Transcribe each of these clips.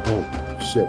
Oh, shit.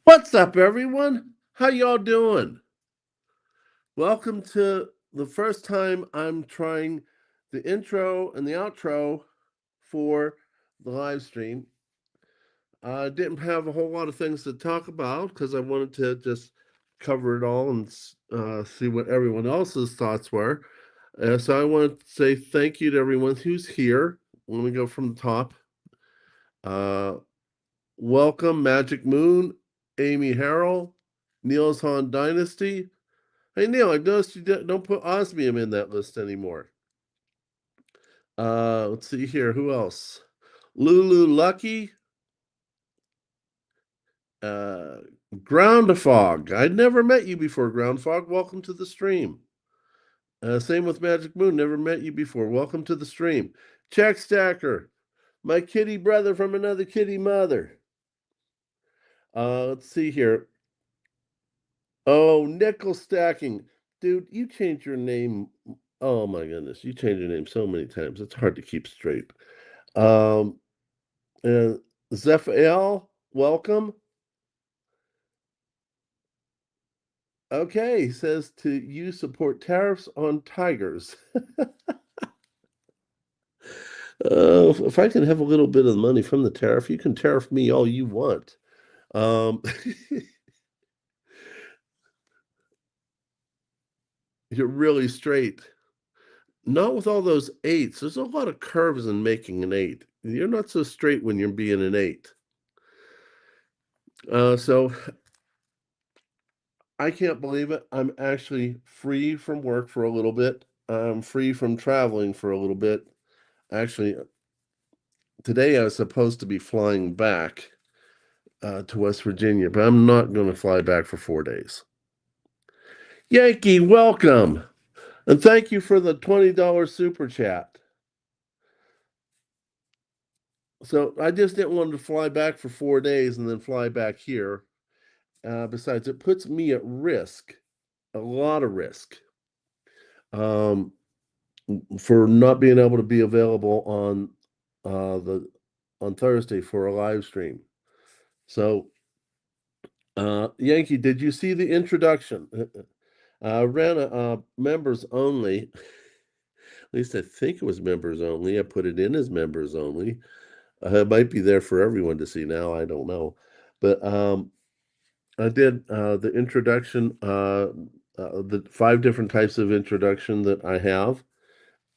What's up, everyone? How y'all doing? Welcome to the first time I'm trying the intro and the outro for the live stream. I didn't have a whole lot of things to talk about because I wanted to just cover it all and see what everyone else's thoughts were. So I want to say thank you to everyone who's here. Let me go from the top. Uh, Welcome, Magic Moon, Amy Harrell, Niels Han Dynasty. Hey Neil, I noticed you don't put osmium in that list anymore. Let's see here. Who else? Lulu Lucky, uh, Groundafog. I'd never met you before, Groundfog. Welcome to the stream. Same with Magic Moon. Never met you before. Welcome to the stream. Check Stacker, my kitty brother from another kitty mother. Let's see here. Oh, nickel stacking. Dude, you changed your name. Oh my goodness, you changed your name so many times. It's hard to keep straight. Um, and Zephael, welcome. Okay, he says to you support tariffs on tigers. If I can have a little bit of the money from the tariff, you can tariff me all you want. Um, you're really straight. Not with all those eights. There's a lot of curves in making an eight. You're not so straight when you're being an eight. So I can't believe it. I'm actually free from work for a little bit. I'm free from traveling for a little bit. Actually, today I was supposed to be flying back to West Virginia, but I'm not going to fly back for 4 days. Yankee, welcome. And thank you for the $20 super chat. So I just didn't want to fly back for 4 days and then fly back here. Besides, it puts me at risk, a lot of risk, um, for not being able to be available the on Thursday for a live stream. So, Yankee, did you see the introduction? Ran a members only. At least I think it was members only. I put it in as members only. It might be there for everyone to see now. I don't know, but I did the introduction, the 5 different types of introduction that I have,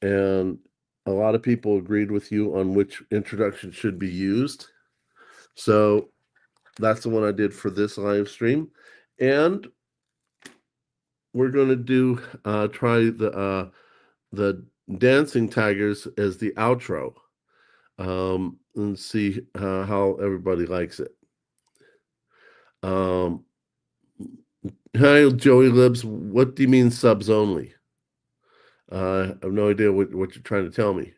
and a lot of people agreed with you on which introduction should be used. So that's the one I did for this live stream, and we're going to do try the dancing tigers as the outro, and see how everybody likes it. Um, Hi, Joey Libs. What do you mean subs only? I have no idea what you're trying to tell me.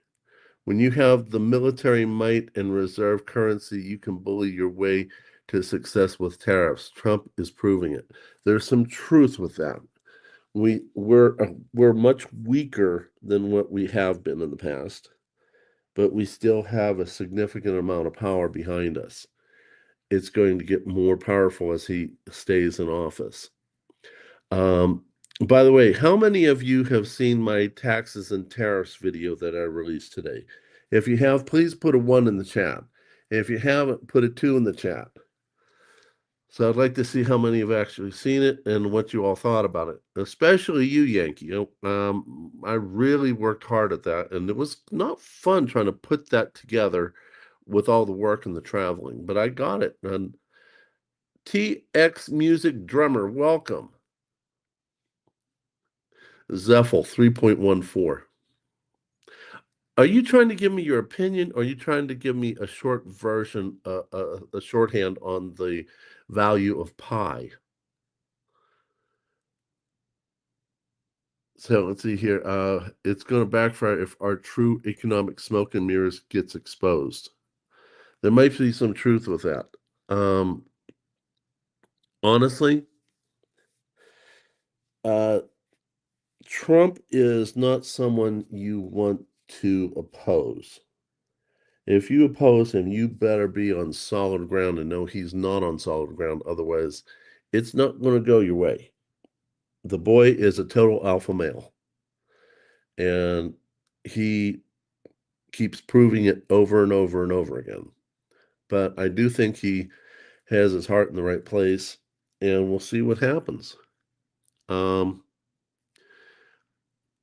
When you have the military might and reserve currency, you can bully your way to success with tariffs. Trump is proving it. There's some truth with that. We're much weaker than what we have been in the past, but we still have a significant amount of power behind us. It's going to get more powerful as he stays in office. Um, by the way, how many of you have seen my taxes and tariffs video that I released today? If you have, please put a one in the chat. If you haven't, put a two in the chat. So I'd like to see how many have actually seen it and what you all thought about it, especially you, Yankee. I really worked hard at that, and it was not fun trying to put that together with all the work and the traveling, but I got it. And TX Music Drummer, welcome. Zeffel 3.14. Are you trying to give me your opinion, or are you trying to give me a short version, a shorthand on the value of pi? So let's see here. It's going to backfire if our true economic smoke and mirrors gets exposed. There might be some truth with that. Um, Honestly, uh, Trump is not someone you want to oppose. If you oppose him, you better be on solid ground and know he's not on solid ground. Otherwise, it's not going to go your way. The boy is a total alpha male, and he keeps proving it over and over and over again. But I do think he has his heart in the right place, and we'll see what happens. Um,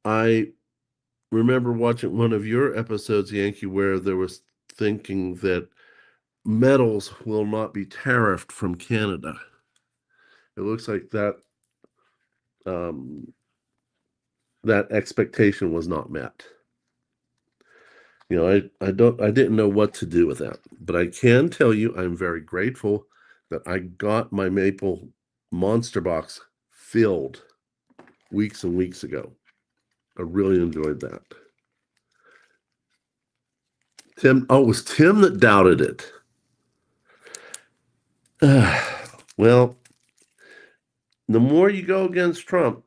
I remember watching one of your episodes, Yankee, where there was thinking that metals will not be tariffed from Canada. It looks like um, that expectation was not met. I didn't know what to do with that, but I can tell you I'm very grateful that I got my maple monster box filled weeks and weeks ago. I really enjoyed that. Tim, oh, it was Tim that doubted it. Well, the more you go against Trump,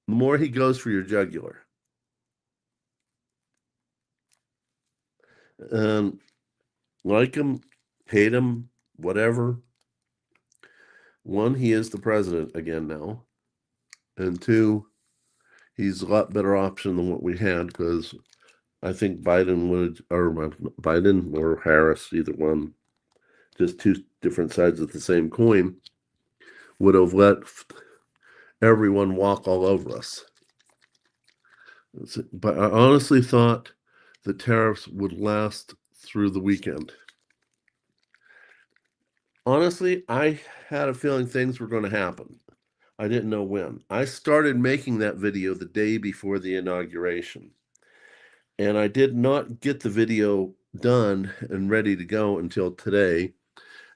the more he goes for your jugular. And like him, hate him, whatever. One, he is the president again now. And two, he's a lot better option than what we had because I think Biden or Harris, either one, just two different sides of the same coin, would have let everyone walk all over us. But I honestly thought the tariffs would last through the weekend. Honestly, I had a feeling things were going to happen. I didn't know when. I started making that video the day before the inauguration, and I did not get the video done and ready to go until today.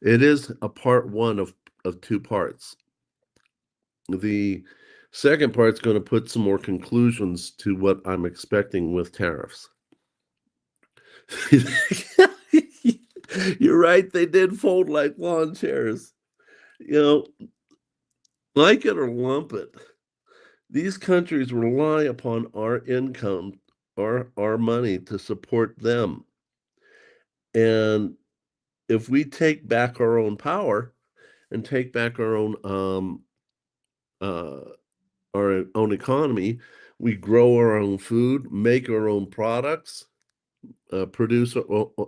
It is a part one of two parts. The second part's going to put some more conclusions to what I'm expecting with tariffs. You're right, they did fold like lawn chairs. You know, like it or lump it, these countries rely upon our income, our money to support them. And if we take back our own power and take back uh, our own economy, we grow our own food, make our own products, produce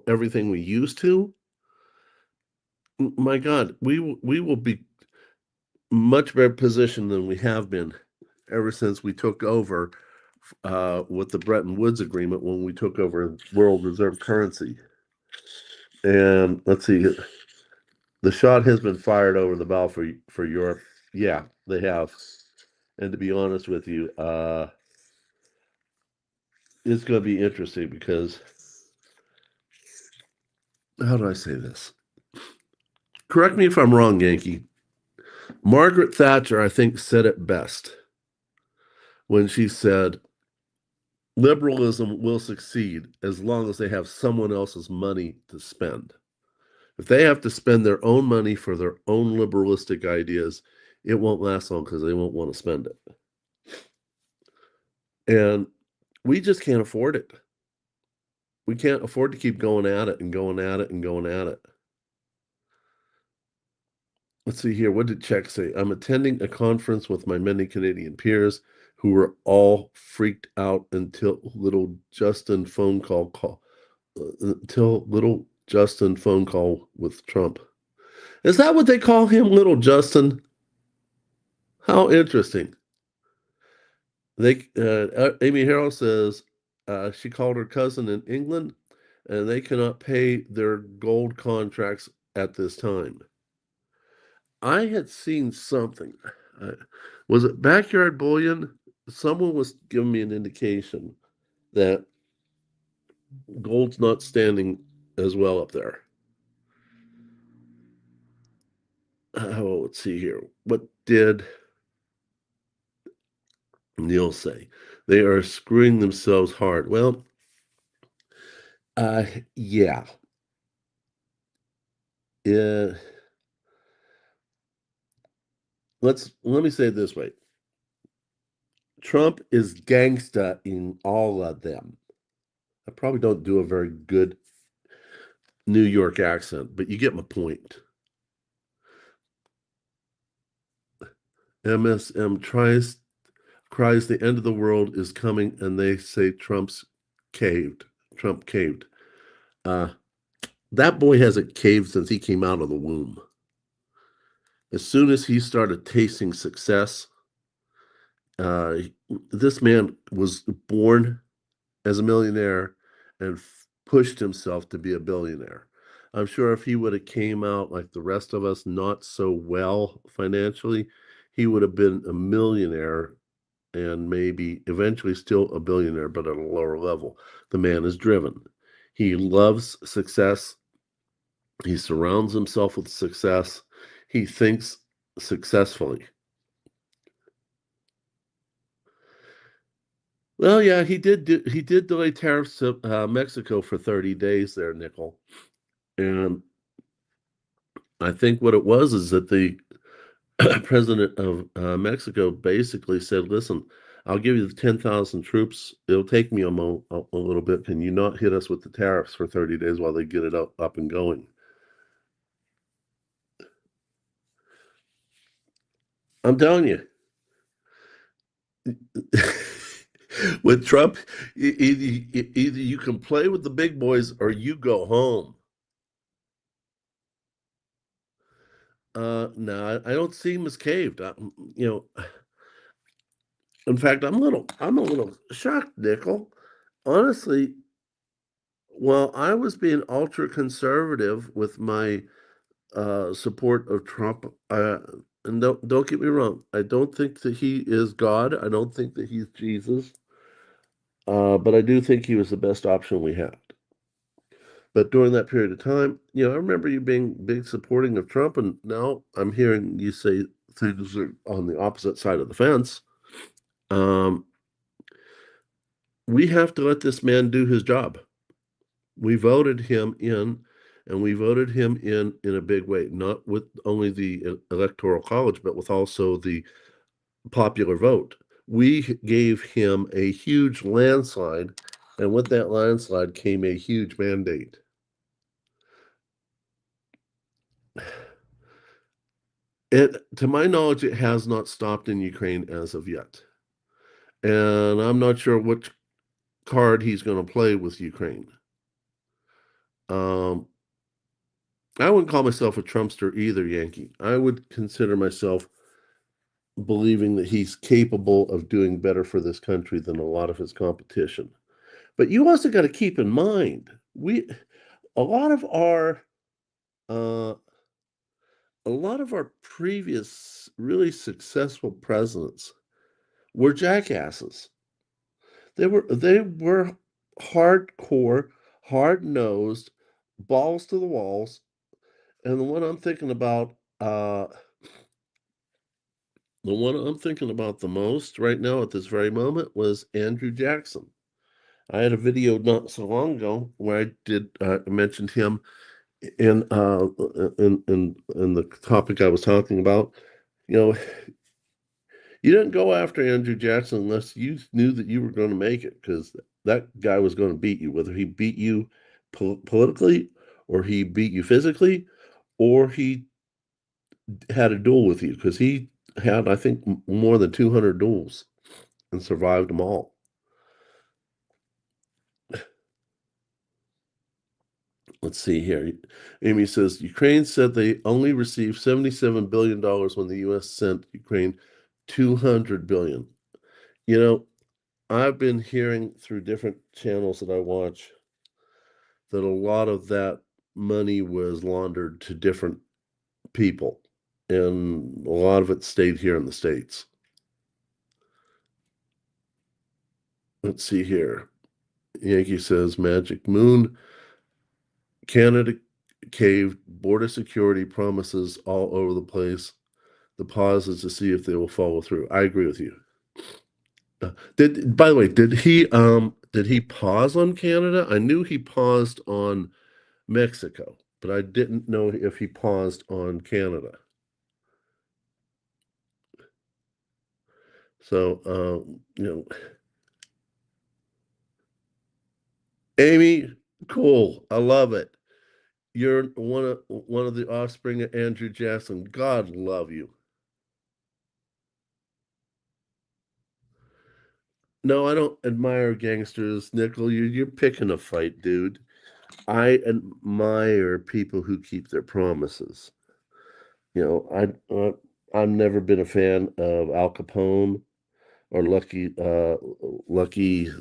everything we used to. My God, we will be much better positioned than we have been ever since we took over with the Bretton Woods Agreement when we took over world reserve currency. And let's see, the shot has been fired over the bow for Europe. Yeah, they have. And to be honest with you, it's going to be interesting because how do I say this? Correct me if I'm wrong, Yankee. Margaret Thatcher, I think, said it best when she said, liberalism will succeed as long as they have someone else's money to spend. If they have to spend their own money for their own liberalistic ideas, it won't last long because they won't want to spend it. And we just can't afford it. We can't afford to keep going at it and going at it and going at it. Let's see here. What did Czech say? I'm attending a conference with my many Canadian peers who were all freaked out until little Justin phone call until little Justin phone call with Trump. Is that what they call him, little Justin? How interesting. Amy Harrell says she called her cousin in England, and they cannot pay their gold contracts at this time. I had seen something. Uh, was it Backyard Bullion? Someone was giving me an indication that gold's not standing as well up there. Oh, let's see here. What did Neil say? They are screwing themselves hard. Well, yeah. Uh, let me say it this way. Trump is gangsta in all of them. I probably don't do a very good New York accent, but you get my point. MSM cries the end of the world is coming, and they say Trump's caved. Trump caved. Uh, that boy hasn't caved since he came out of the womb. As soon as he started tasting success, uh, this man was born as a millionaire and pushed himself to be a billionaire. I'm sure if he would have came out like the rest of us, not so well financially, he would have been a millionaire and maybe eventually still a billionaire, but at a lower level. The man is driven. He loves success. He surrounds himself with success. He thinks successfully. Well, yeah, he did delay tariffs to Mexico for 30 days there, Nickel. And I think what it was is that the president of Mexico basically said, "Listen, I'll give you the 10,000 troops. It'll take me a little bit. Can you not hit us with the tariffs for 30 days while they get it up and going?" I'm telling you, with Trump, either you can play with the big boys or you go home. No, I don't see him as caved. You know, in fact, I'm a little shocked, Nickel. Honestly, while I was being ultra conservative with my support of Trump, and don't get me wrong, I don't think that he is God. I don't think that he's Jesus. But I do think he was the best option we had. But during that period of time, I remember you being big supporting of Trump, and now I'm hearing you say things are on the opposite side of the fence. Um, we have to let this man do his job. We voted him in, and we voted him in a big way, not with only the electoral college, but with also the popular vote. We gave him a huge landslide, and with that landslide came a huge mandate. To my knowledge, it has not stopped in Ukraine as of yet. And I'm not sure which card he's going to play with Ukraine. Um, I wouldn't call myself a Trumpster either, Yankee. I would consider myself believing that he's capable of doing better for this country than a lot of his competition. But you also got to keep in mind, a lot of our uh, a lot of our previous really successful presidents were jackasses. They were hardcore, hard-nosed, balls to the walls. And the one I'm thinking about the most right now at this very moment was Andrew Jackson. I had a video not so long ago where I did mentioned him in the topic I was talking about. You know, you didn't go after Andrew Jackson unless you knew that you were going to make it, because that guy was going to beat you, whether he beat you politically or he beat you physically or he had a duel with you, because he had, I think, more than 200 duels and survived them all. Let's see here. Amy says Ukraine said they only received $77 billion when the US sent Ukraine 200 billion. You know, I've been hearing through different channels that I watch that a lot of that money was laundered to different people, and a lot of it stayed here in the States. Let's see here. Yankee says Magic Moon, Canada caved, border security promises all over the place. The pause is to see if they will follow through. I agree with you. Did by the way, did he pause on Canada? I knew he paused on Mexico, but I didn't know if he paused on Canada. So, Amy, cool. I love it. You're one of the offspring of Andrew Jackson. God love you. No, I don't admire gangsters, Nickel. You're picking a fight, dude. I admire people who keep their promises. You know, I've never been a fan of Al Capone or Lucky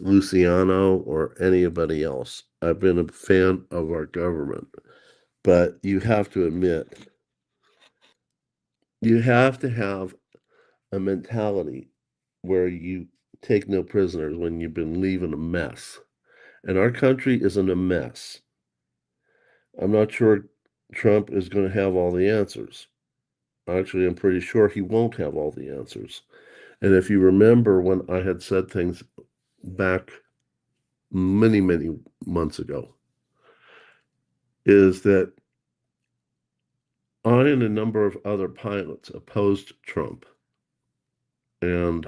Luciano or anybody else. I've been a fan of our government, but you have to admit, you have to have a mentality where you take no prisoners when you've been leaving a mess. And our country is in a mess. I'm not sure Trump is going to have all the answers. Actually, I'm pretty sure he won't have all the answers. And if you remember when I had said things back many, many months ago, is that I and a number of other pilots opposed Trump. And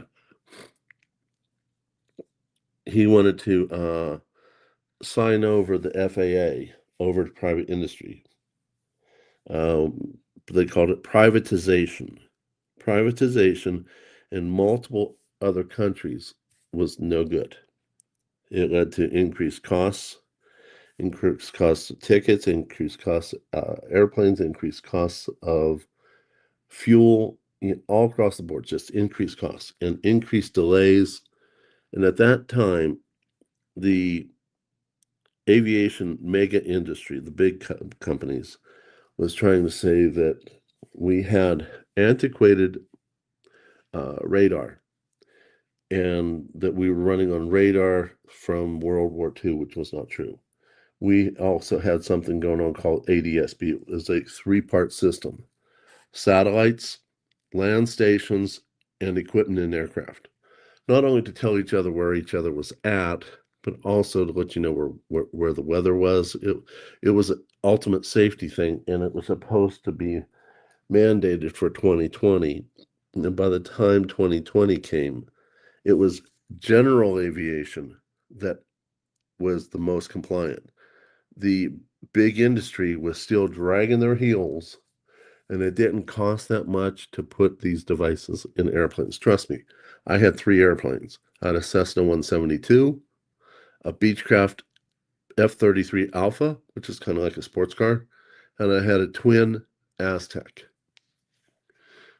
he wanted to sign over the FAA over to private industry. They called it privatization. Privatization in multiple other countries was no good. It led to increased costs of tickets, increased costs of airplanes, increased costs of fuel, all across the board, just increased costs and increased delays. And at that time, the aviation mega industry, the big companies, was trying to say that we had antiquated radar and that we were running on radar from World War II, which was not true. We also had something going on called ADS-B. It was a three-part system: satellites, land stations, and equipment in aircraft. Not only to tell each other where each other was at, but also to let you know where the weather was. It was an ultimate safety thing, and it was supposed to be mandated for 2020. And by the time 2020 came, it was general aviation that was the most compliant. The big industry was still dragging their heels, and it didn't cost that much to put these devices in airplanes. Trust me, I had three airplanes. I had a Cessna 172, a Beechcraft F-33 Alpha, which is kind of like a sports car, and I had a twin Aztec.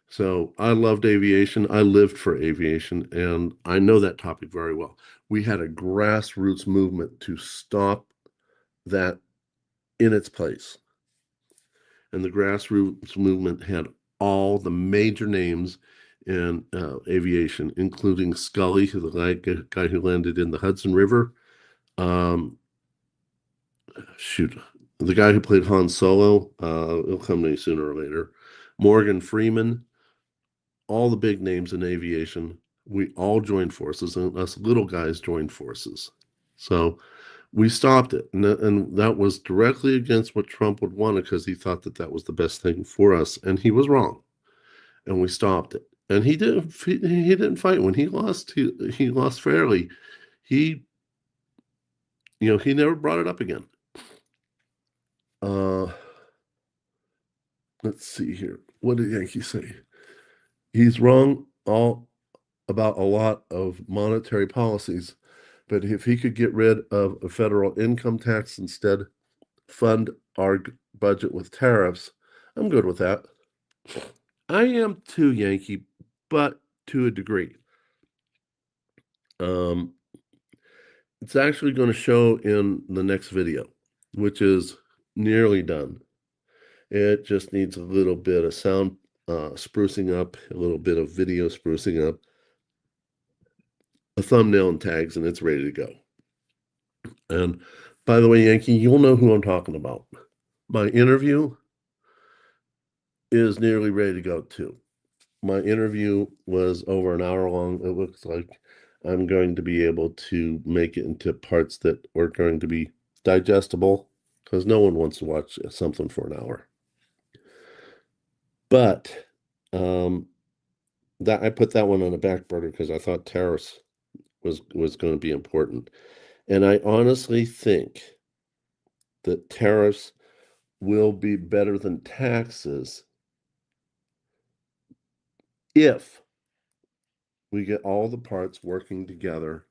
So I loved aviation. I lived for aviation, and I know that topic very well. We had a grassroots movement to stop that in its place. And the grassroots movement had all the major names in aviation, including Scully, who the guy who landed in the Hudson River. Um, shoot, the guy who played Han Solo. It'll come to me sooner or later. Morgan Freeman. All the big names in aviation. We all joined forces, and us little guys joined forces. So we stopped it, and that was directly against what Trump would want because he thought that that was the best thing for us, and he was wrong. And we stopped it. And he didn't fight when he lost. He lost fairly. He he never brought it up again. Uh, let's see here. What did Yankee say? He's wrong all about a lot of monetary policies, but if he could get rid of a federal income tax instead, fund our budget with tariffs, I'm good with that. I am too, Yankee, but to a degree. Um, it's actually going to show in the next video, which is nearly done. It just needs a little bit of sound sprucing up, a little bit of video sprucing up, a thumbnail and tags, and it's ready to go. And by the way, Yankee, you'll know who I'm talking about. My interview is nearly ready to go too. My interview was over an hour long. It looks like I'm going to be able to make it into parts that are going to be digestible because no one wants to watch something for an hour. But that I put that one on the back burner because I thought tariffs was going to be important. And I honestly think that tariffs will be better than taxes if we get all the parts working together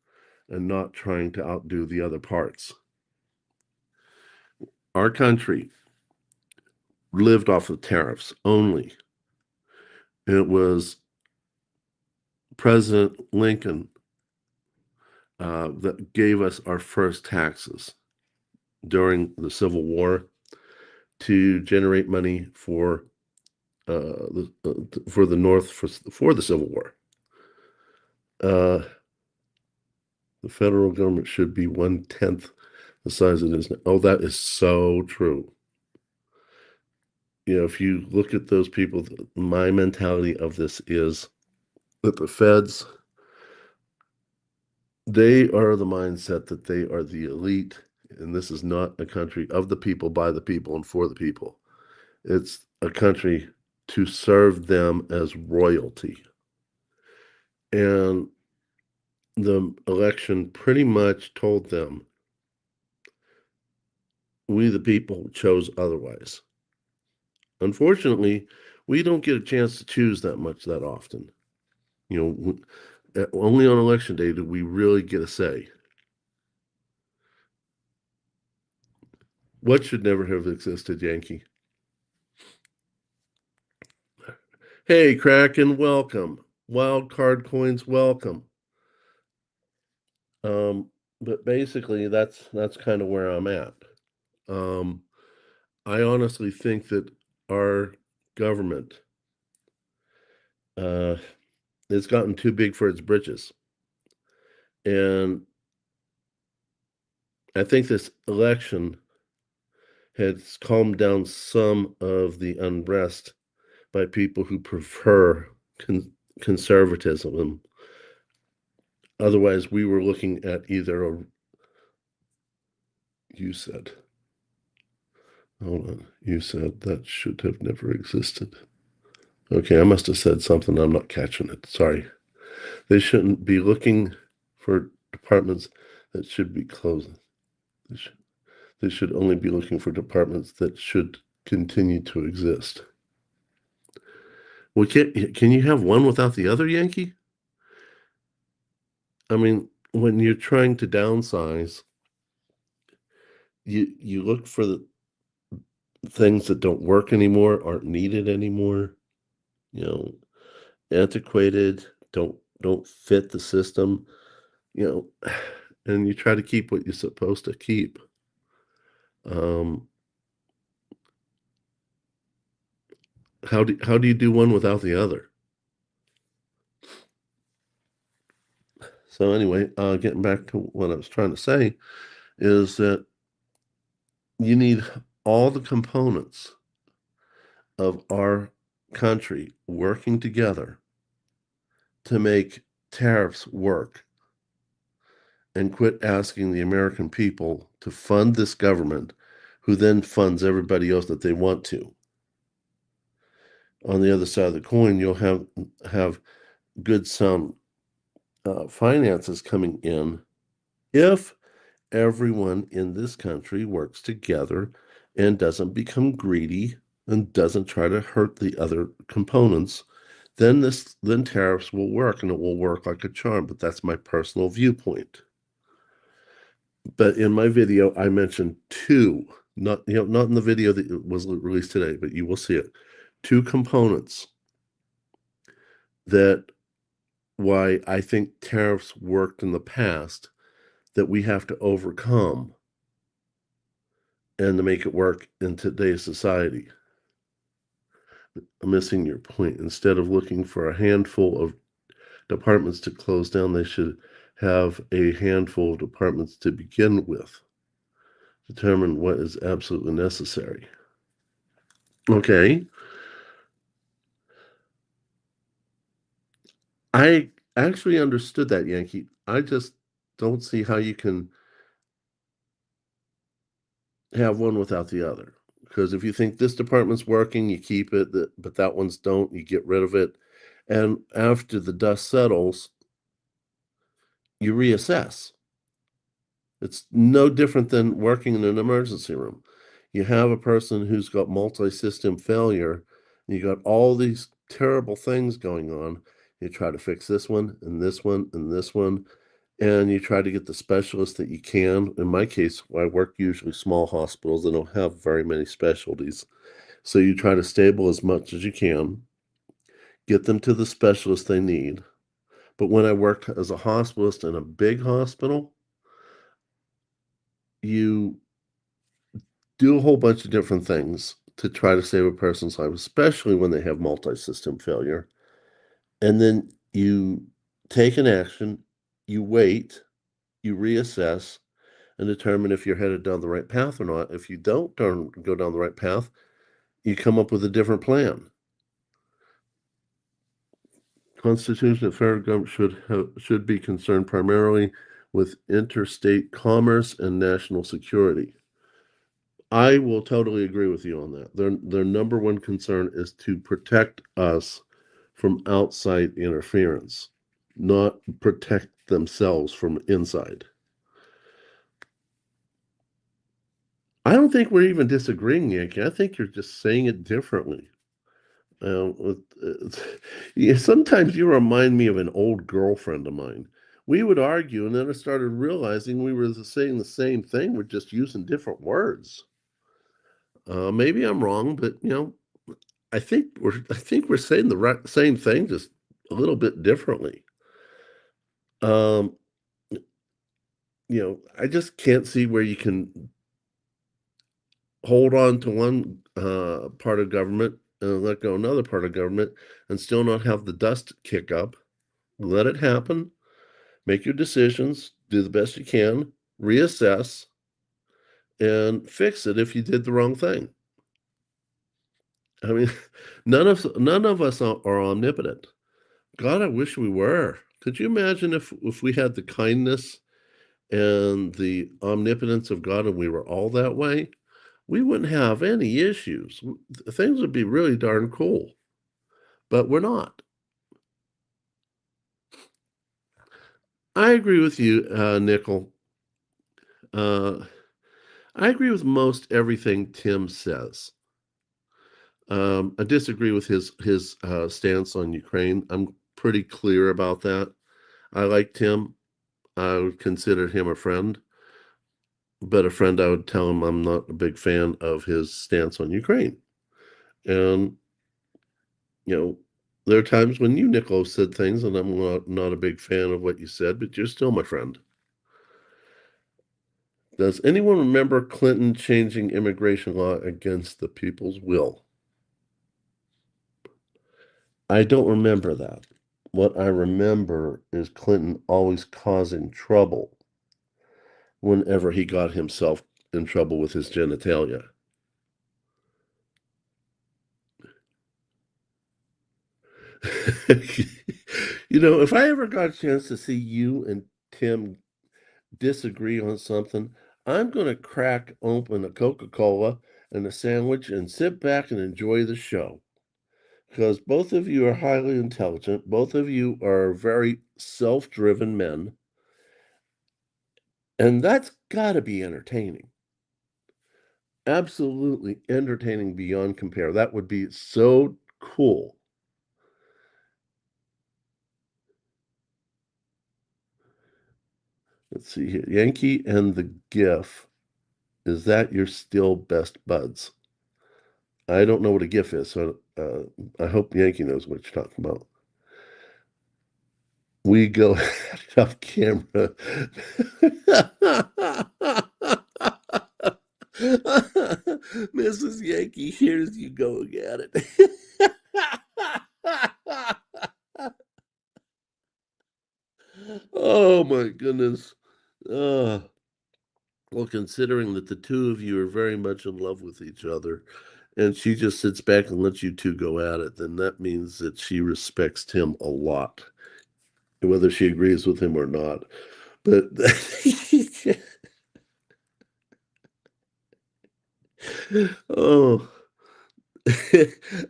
and not trying to outdo the other parts. Our country lived off of tariffs only. It was President Lincoln that gave us our first taxes during the Civil War to generate money for the North for the Civil War. The federal government should be 1/10 the size it is now. Oh, that is so true. If you look at those people, my mentality of this is that the feds, they are the mindset that they are the elite, and this is not a country of the people, by the people, and for the people. It's a country to serve them as royalty. And the election pretty much told them we, the people, chose otherwise. Unfortunately, we don't get a chance to choose that much that often. Only on election day do we really get a say. What should never have existed, Yankee? Hey, Kraken, welcome. Wild card coins, welcome. But basically, that's kind of where I'm at. Um, I honestly think that our government uh, has gotten too big for its britches, and I think this election has calmed down some of the unrest by people who prefer conservatism. Otherwise, we were looking at either you said, hold on, you said that should have never existed. Okay, I must have said something. I'm not catching it. Sorry. They shouldn't be looking for departments that should be closing. They should only be looking for departments that should continue to exist. Well, can you have one without the other, Yankee? I mean, when you're trying to downsize, you look for the things that don't work anymore, aren't needed anymore, you know, antiquated, don't fit the system, you know, and you try to keep what you're supposed to keep. Um, how do you do one without the other? So anyway, getting back to what I was trying to say is that you need all the components of our country working together to make tariffs work and quit asking the American people to fund this government who then funds everybody else that they want to. On the other side of the coin, you'll have good sound finances coming in if everyone in this country works together and doesn't become greedy and doesn't try to hurt the other components. Then tariffs will work, and it will work like a charm. But that's my personal viewpoint. But in my video, I mentioned two, not in the video that was released today, but you will see it. Two components that why I think tariffs worked in the past that we have to overcome and to make it work in today's society. I'm missing your point. Instead of looking for a handful of departments to close down, they should have a handful of departments to begin with. Determine what is absolutely necessary. Okay. I actually understood that, Yankee. I just don't see how you can have one without the other. Because if you think this department's working, you keep it, but that one's don't, you get rid of it. And after the dust settles, you reassess. It's no different than working in an emergency room. You have a person who's got multi-system failure, and you got all these terrible things going on. You try to fix this one and this one and this one, and you try to get the specialist that you can. In my case, I work usually small hospitals that don't have very many specialties. So you try to stable as much as you can, get them to the specialist they need. But when I worked as a hospitalist in a big hospital, you do a whole bunch of different things to try to save a person's life, especially when they have multi-system failure. And then you take an action, you wait, you reassess, and determine if you're headed down the right path or not. If you don't go down the right path, you come up with a different plan. Constitution of federal government should be concerned primarily with interstate commerce and national security. I will totally agree with you on that. Their number one concern is to protect us from outside interference, not protect themselves from inside. I don't think we're even disagreeing, Yankee. I think you're just saying it differently. Yeah, sometimes you remind me of an old girlfriend of mine. We would argue, and then I started realizing we were saying the same thing. We're just using different words. Maybe I'm wrong, but I think we're saying the same thing, just a little bit differently. Um, I just can't see where you can hold on to one part of government and let go another part of government and still not have the dust kick up. Let it happen. Make your decisions. Do the best you can. Reassess and fix it if you did the wrong thing. I mean, none of us are omnipotent. God, I wish we were. Could you imagine if we had the kindness and the omnipotence of God and we were all that way? We wouldn't have any issues. Things would be really darn cool, but we're not. I agree with you, Nickel. Uh, I agree with most everything Tim says. I disagree with his stance on Ukraine. I'm pretty clear about that. I like Tim. I would consider him a friend, but a friend I would tell him I'm not a big fan of his stance on Ukraine. And you know, there are times when you, Nicole, said things, and I'm not a big fan of what you said, but you're still my friend. Does anyone remember Clinton changing immigration law against the people's will? I don't remember that. What I remember is Clinton always causing trouble whenever he got himself in trouble with his genitalia. If I ever got a chance to see you and Tim disagree on something, I'm going to crack open a Coca-Cola and a sandwich and sit back and enjoy the show. Because both of you are highly intelligent, both of you are very self-driven men, and that's got to be entertaining. Absolutely entertaining beyond compare. That would be so cool. Let's see here. Yankee and the GIF. Is that your still best buds? I don't know what a GIF is, so I hope Yankee knows what you're talking about. We go off camera. Mrs. Yankee, here's you going at it. Oh my goodness. Uh, well, considering that the two of you are very much in love with each other, and she just sits back and lets you two go at it, then that means that she respects him a lot, whether she agrees with him or not. But oh,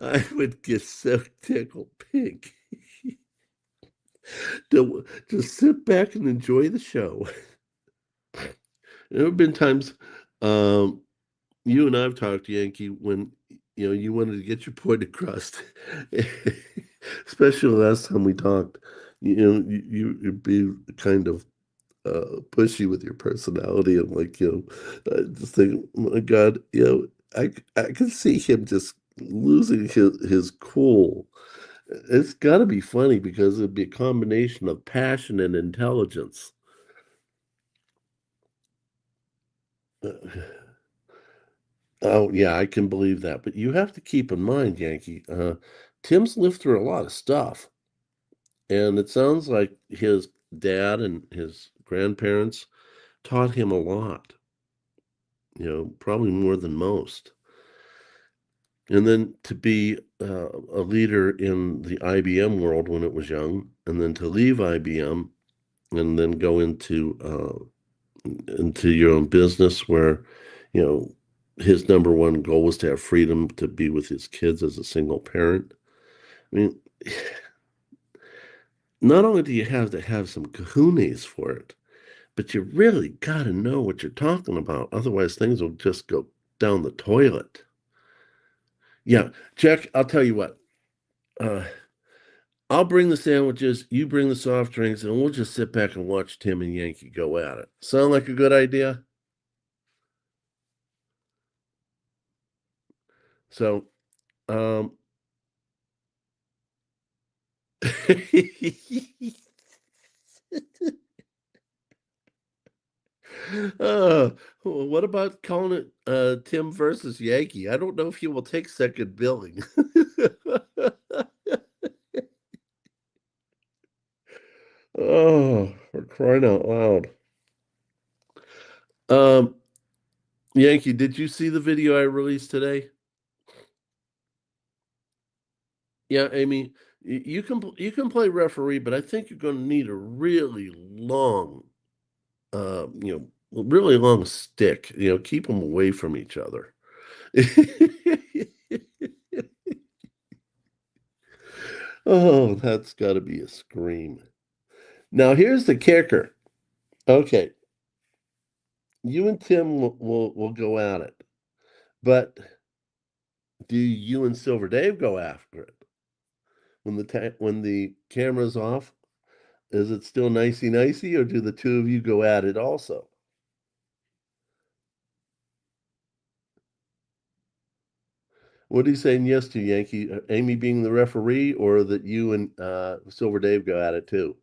I would get so tickled pink to just sit back and enjoy the show. There have been times, um, you and I've talked, Yankee, when you wanted to get your point across, especially the last time we talked. You'd be kind of pushy with your personality and like I just think, oh my God, I can see him just losing his cool. It's got to be funny because it'd be a combination of passion and intelligence. Uh, Oh, yeah, I can believe that. But you have to keep in mind, Yankee, Tim's lived through a lot of stuff. And it sounds like his dad and his grandparents taught him a lot, probably more than most. And then to be a leader in the IBM world when it was young, and then to leave IBM and then go into your own business where, you know, his number one goal was to have freedom to be with his kids as a single parent. I mean, not only do you have to have some kahunas for it, but you really got to know what you're talking about. Otherwise, things will just go down the toilet. Yeah, Jack, I'll tell you what. Uh, I'll bring the sandwiches, you bring the soft drinks, and we'll just sit back and watch Tim and Yankee go at it. Sound like a good idea? So, um, uh, what about calling it Tim versus Yankee? I don't know if he will take second billing. Oh, we're crying out loud. Um, Yankee, did you see the video I released today? Yeah, Amy, you can play referee, but I think you're going to need a really long, really long stick. Keep them away from each other. Oh, that's got to be a scream. Now, here's the kicker. Okay, you and Tim will go at it, but do you and Silver Dave go after it when the camera's off? Is it still nicey nicey, or do the two of you go at it also? What are you saying yes to, Yankee? Amy being the referee, or that you and Silver Dave go at it too?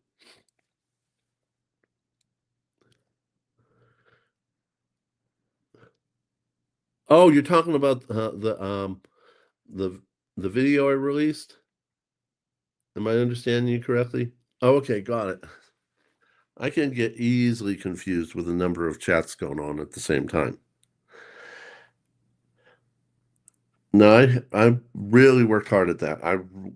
Oh, you're talking about the the video I released? Am I understanding you correctly? Oh, okay, got it. I can get easily confused with the number of chats going on at the same time. No, I really worked hard at that.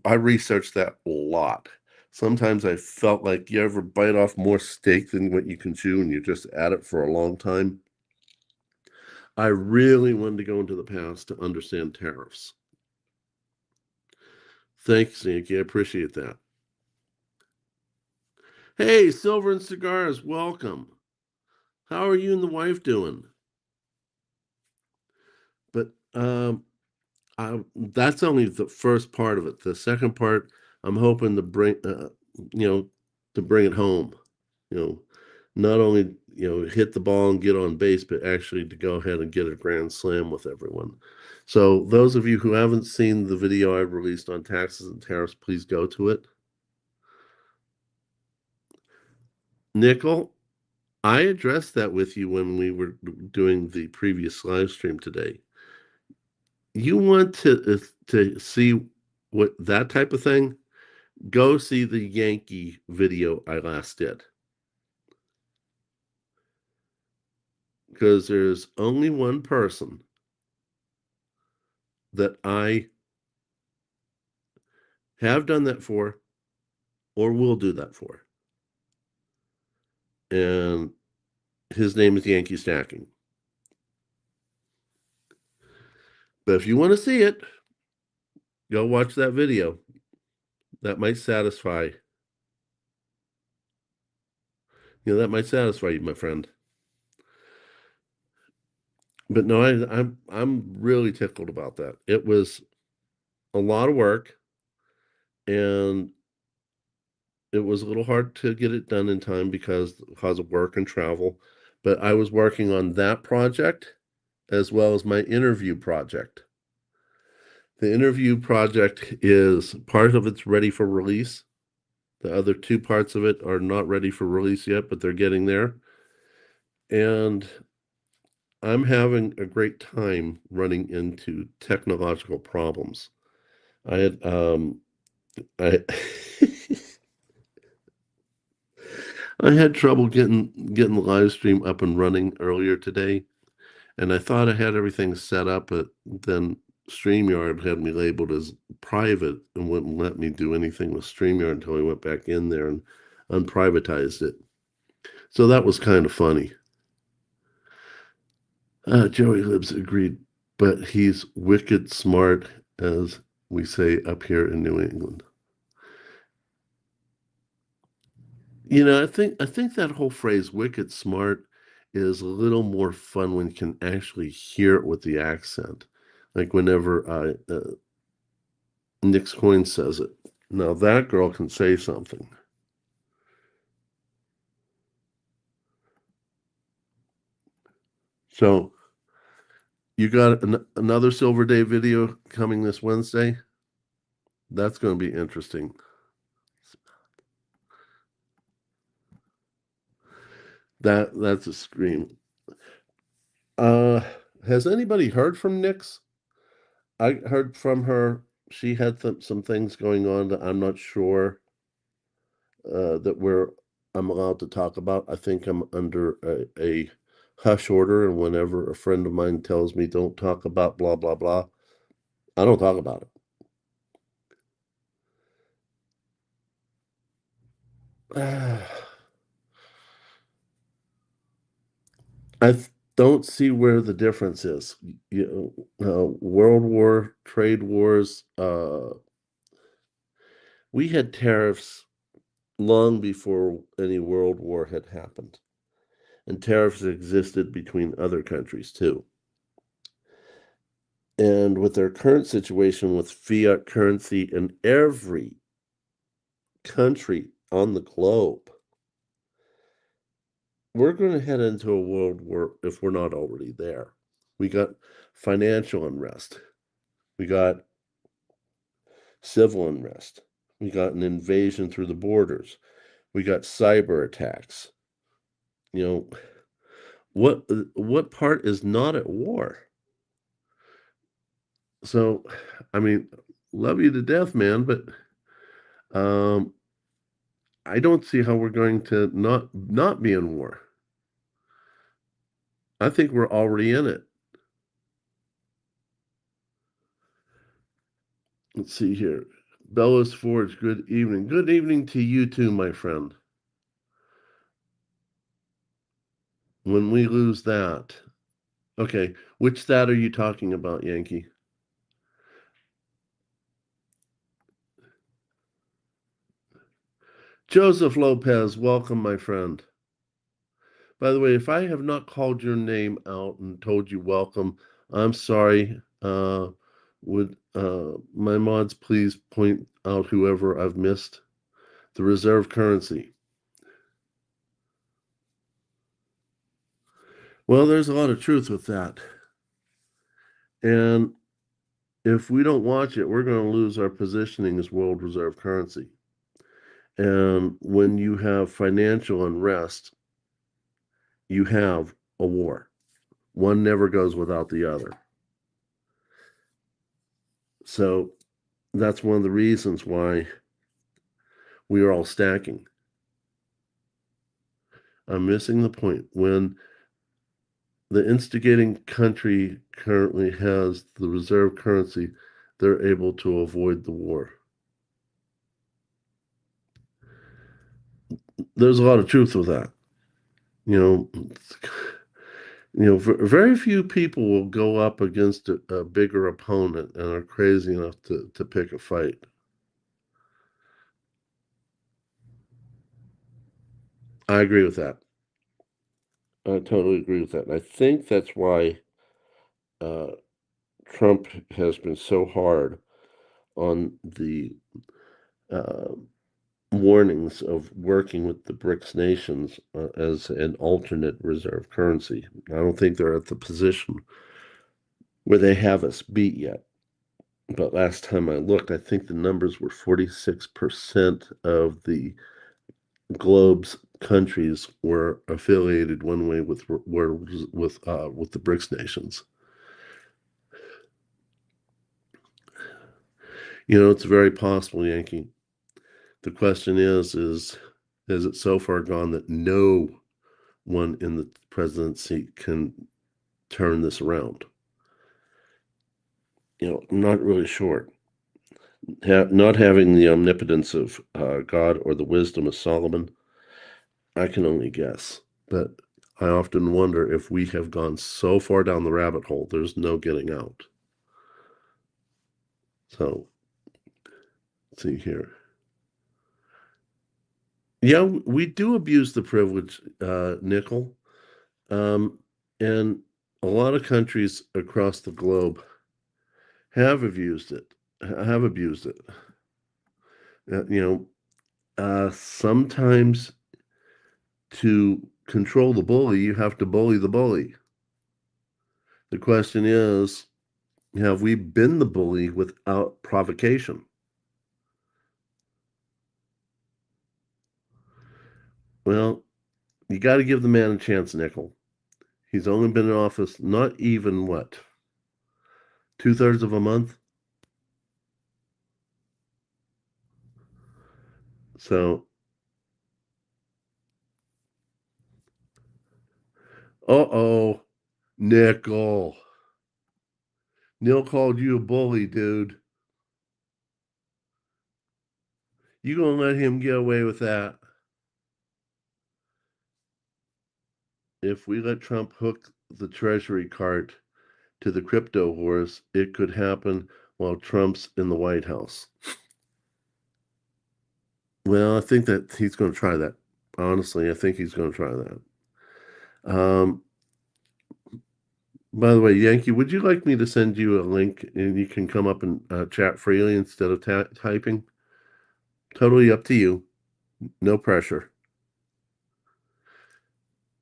I researched that a lot. Sometimes I felt like you ever bite off more steak than what you can chew, and you just at it for a long time. I really wanted to go into the past to understand tariffs. Thanks, Yankee. I appreciate that. Hey, Silver and Cigars, welcome. How are you and the wife doing? But that's only the first part of it. The second part, I'm hoping to you know, bring it home. You know, not only hit the ball and get on base, but actually to go ahead and get a grand slam with everyone. So those of you who haven't seen the video I released on taxes and tariffs, please go to it. Nickel, I addressed that with you when we were doing the previous live stream today. You want to see what that type of thing? Go see the Yankee video I last did. Because there's only one person that I have done that for or will do that for. And his name is Yankee Stacking. But if you want to see it, go watch that video. That might satisfy. That might satisfy you, my friend. But no, I'm really tickled about that. It was a lot of work, and it was a little hard to get it done in time because of work and travel. But I was working on that project as well as my interview project. The interview project is part of it's ready for release. The other two parts of it are not ready for release yet, but they're getting there. And I'm having a great time running into technological problems. I had I I had trouble getting the live stream up and running earlier today, and I thought I had everything set up, but then StreamYard had me labeled as private and wouldn't let me do anything with StreamYard until I went back in there and unprivatized it. So that was kind of funny. Joey Libs agreed, but he's wicked smart, as we say up here in New England. I think that whole phrase "wicked smart" is a little more fun when you can actually hear it with the accent. Like whenever Nick's Coin says it. Now that girl can say something. So you got another Silver Day video coming this Wednesday. That's going to be interesting. That's a scream. Uh, has anybody heard from Nyx? I heard from her. She had some things going on that I'm not sure that I'm allowed to talk about. I think I'm under a hush order, and whenever a friend of mine tells me don't talk about blah blah blah, I don't talk about it. Don't see where the difference is. World War, trade wars. We had tariffs long before any world war had happened, and tariffs existed between other countries too. And with our current situation with fiat currency in every country on the globe, we're going to head into a world war if we're not already there. We got financial unrest, we got civil unrest, we got an invasion through the borders, we got cyber attacks. You know, what part is not at war? So, I mean, love you to death, man, but um, I don't see how we're going to not be in war. I think we're already in it. Let's see here. Bellows Forge, good evening. Good evening to you too, my friend. When we lose that. Okay, which that are you talking about, Yankee? Joseph Lopez, welcome, my friend. By the way, if I have not called your name out and told you welcome, I'm sorry. Would my mods please point out whoever I've missed? The reserve currency. Well, there's a lot of truth with that. And if we don't watch it, we're going to lose our positioning as world reserve currency. And when you have financial unrest, you have a war. One never goes without the other. So that's one of the reasons why we are all stacking. I'm missing the point. When the instigating country currently has the reserve currency, they're able to avoid the war. There's a lot of truth with that. You know, very few people will go up against a bigger opponent and are crazy enough to pick a fight. I agree with that. I totally agree with that. And I think that's why uh, Trump has been so hard on the uh, warnings of working with the BRICS nations as an alternate reserve currency. I don't think they're at the position where they have us beat yet. But last time I looked, I think the numbers were 46% of the globe's countries were affiliated one way with the BRICS nations. It's very possible, Yankee. The question is it so far gone that no one in the presidency can turn this around? I'm not really sure. Not having the omnipotence of God or the wisdom of Solomon, I can only guess. But I often wonder if we have gone so far down the rabbit hole, there's no getting out. So, let's see here. Yeah, we do abuse the privilege, nickel. Um, and a lot of countries across the globe have abused it. Sometimes to control the bully, you have to bully the bully. The question is, have we been the bully without provocation? Well, you got to give the man a chance, Nickel. He's only been in office not even what, 2/3 of a month. So, uh-oh, Nickel. Neil called you a bully, dude. You gonna let him get away with that? If we let Trump hook the Treasury cart to the crypto horse, it could happen while Trump's in the White House. Well, I think that he's going to try that. Honestly, I think he's going to try that. Um, by the way, Yankee, would you like me to send you a link and you can come up and chat freely instead of typing? Totally up to you. No pressure.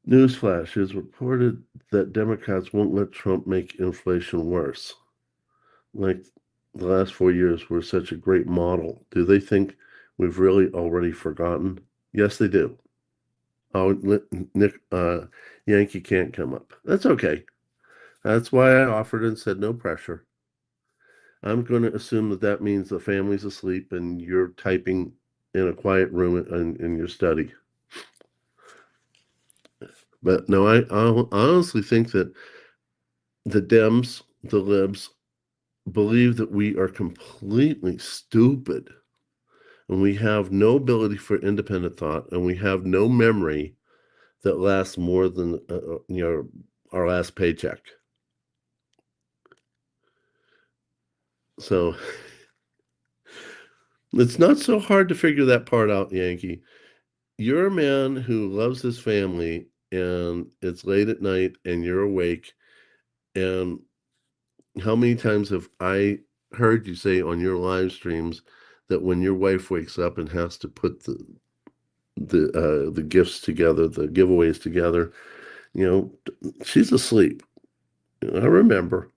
Newsflash: is reported that Democrats won't let Trump make inflation worse. Like the last 4 years were such a great model. Do they think we've really already forgotten? Yes, they do. Oh, Nick, Yankee can't come up. That's okay. That's why I offered and said no pressure. I'm going to assume that that means the family's asleep and you're typing in a quiet room in your study. But no, I honestly think that the Dems, the libs, believe that we are completely stupid and we have no ability for independent thought and we have no memory that lasts more than our last paycheck. So it's not so hard to figure that part out, Yankee. You're a man who loves his family and it's late at night and you're awake. And how many times have I heard you say on your live streams that when your wife wakes up and has to put the gifts together, the giveaways together, she's asleep. I remember.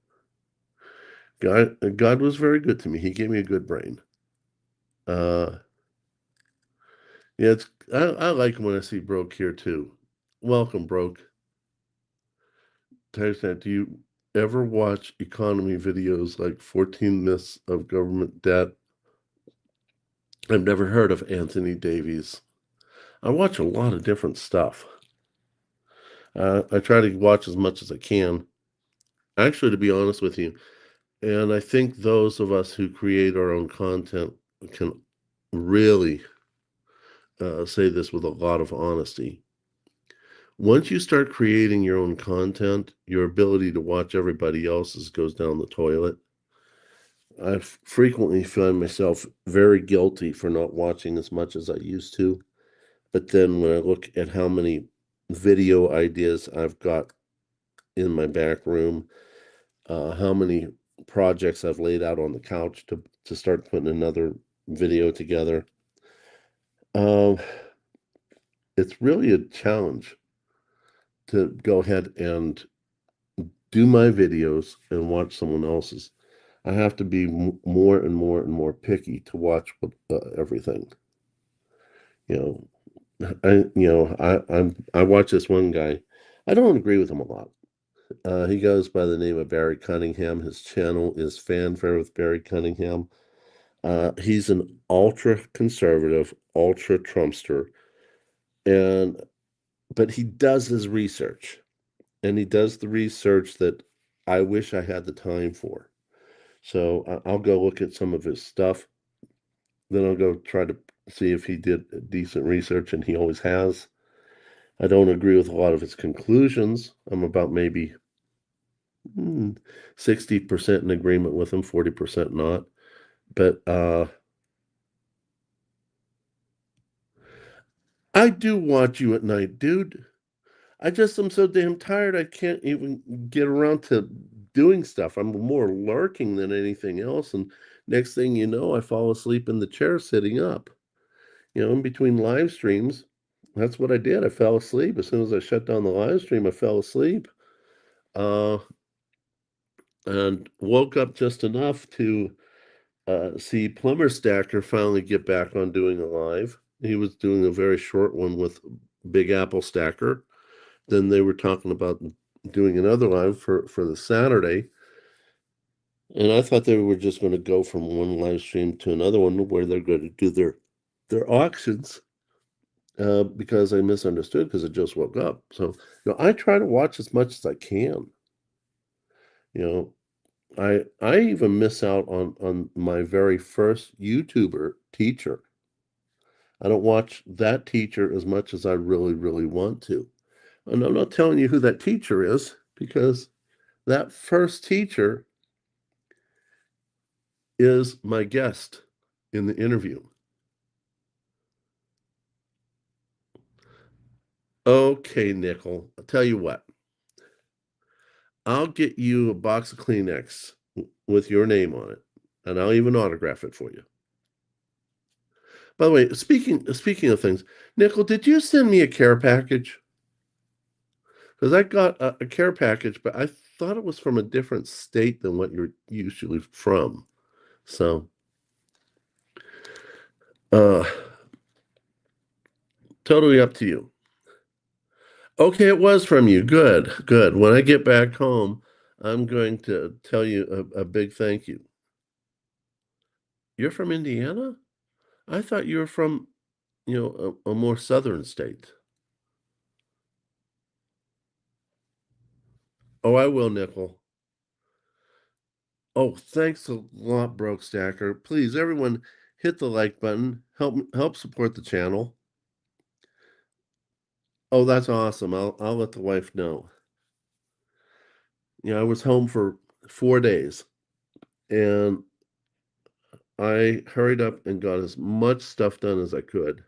God was very good to me. He gave me a good brain. Uh, yeah, I like when I see Broke here too. Welcome, Broke. That, do you ever watch economy videos like 14 Myths of Government Debt? I've never heard of Anthony Davies. I watch a lot of different stuff. I try to watch as much as I can. Actually, to be honest with you, and I think those of us who create our own content can really say this with a lot of honesty. Once you start creating your own content, your ability to watch everybody else's goes down the toilet. I frequently find myself very guilty for not watching as much as I used to. But then when I look at how many video ideas I've got in my back room, how many projects I've laid out on the couch to start putting another video together. Um, it's really a challenge to go ahead and do my videos and watch someone else's. I have to be more and more and more picky to watch everything. You I watch this one guy. I don't agree with him a lot. He goes by the name of Barry Cunningham. His channel is Fanfare with Barry Cunningham. He's an ultra conservative, ultra Trumpster, and but he does his research, and he does the research that I wish I had the time for. So I'll go look at some of his stuff. Then I'll go try to see if he did decent research, and he always has. I don't agree with a lot of his conclusions. I'm about maybe 60% in agreement with him, 40% not. But I do watch you at night, dude. I just am so damn tired I can't even get around to doing stuff. I'm more lurking than anything else. And next thing you know, I fall asleep in the chair sitting up. In between live streams, that's what I did. I fell asleep. As soon as I shut down the live stream, I fell asleep. Uh, and woke up just enough to see Plumber Stacker finally get back on doing a live. He was doing a very short one with Big Apple Stacker. Then they were talking about doing another live for the Saturday. And I thought they were just going to go from one live stream to another one where they're going to do their auctions because I misunderstood because I just woke up. So, I try to watch as much as I can. You know, I even miss out on my very first YouTuber teacher. I don't watch that teacher as much as I really, really want to. And I'm not telling you who that teacher is because that first teacher is my guest in the interview. Okay, Nickel, I'll tell you what. I'll get you a box of Kleenex with your name on it, and I'll even autograph it for you. By the way, speaking of things, Nickel, did you send me a care package? Because I got a care package, but I thought it was from a different state than what you're usually from. So, uh, totally up to you. Okay, it was from you. Good, good. When I get back home, I'm going to tell you a big thank you. You're from Indiana? I thought you were from, a more southern state. Oh, I will, Nickel. Oh, thanks a lot, Broke Stacker. Please, everyone, hit the like button. Help support the channel. Oh, that's awesome. I'll let the wife know. I was home for 4 days, and I hurried up and got as much stuff done as I could.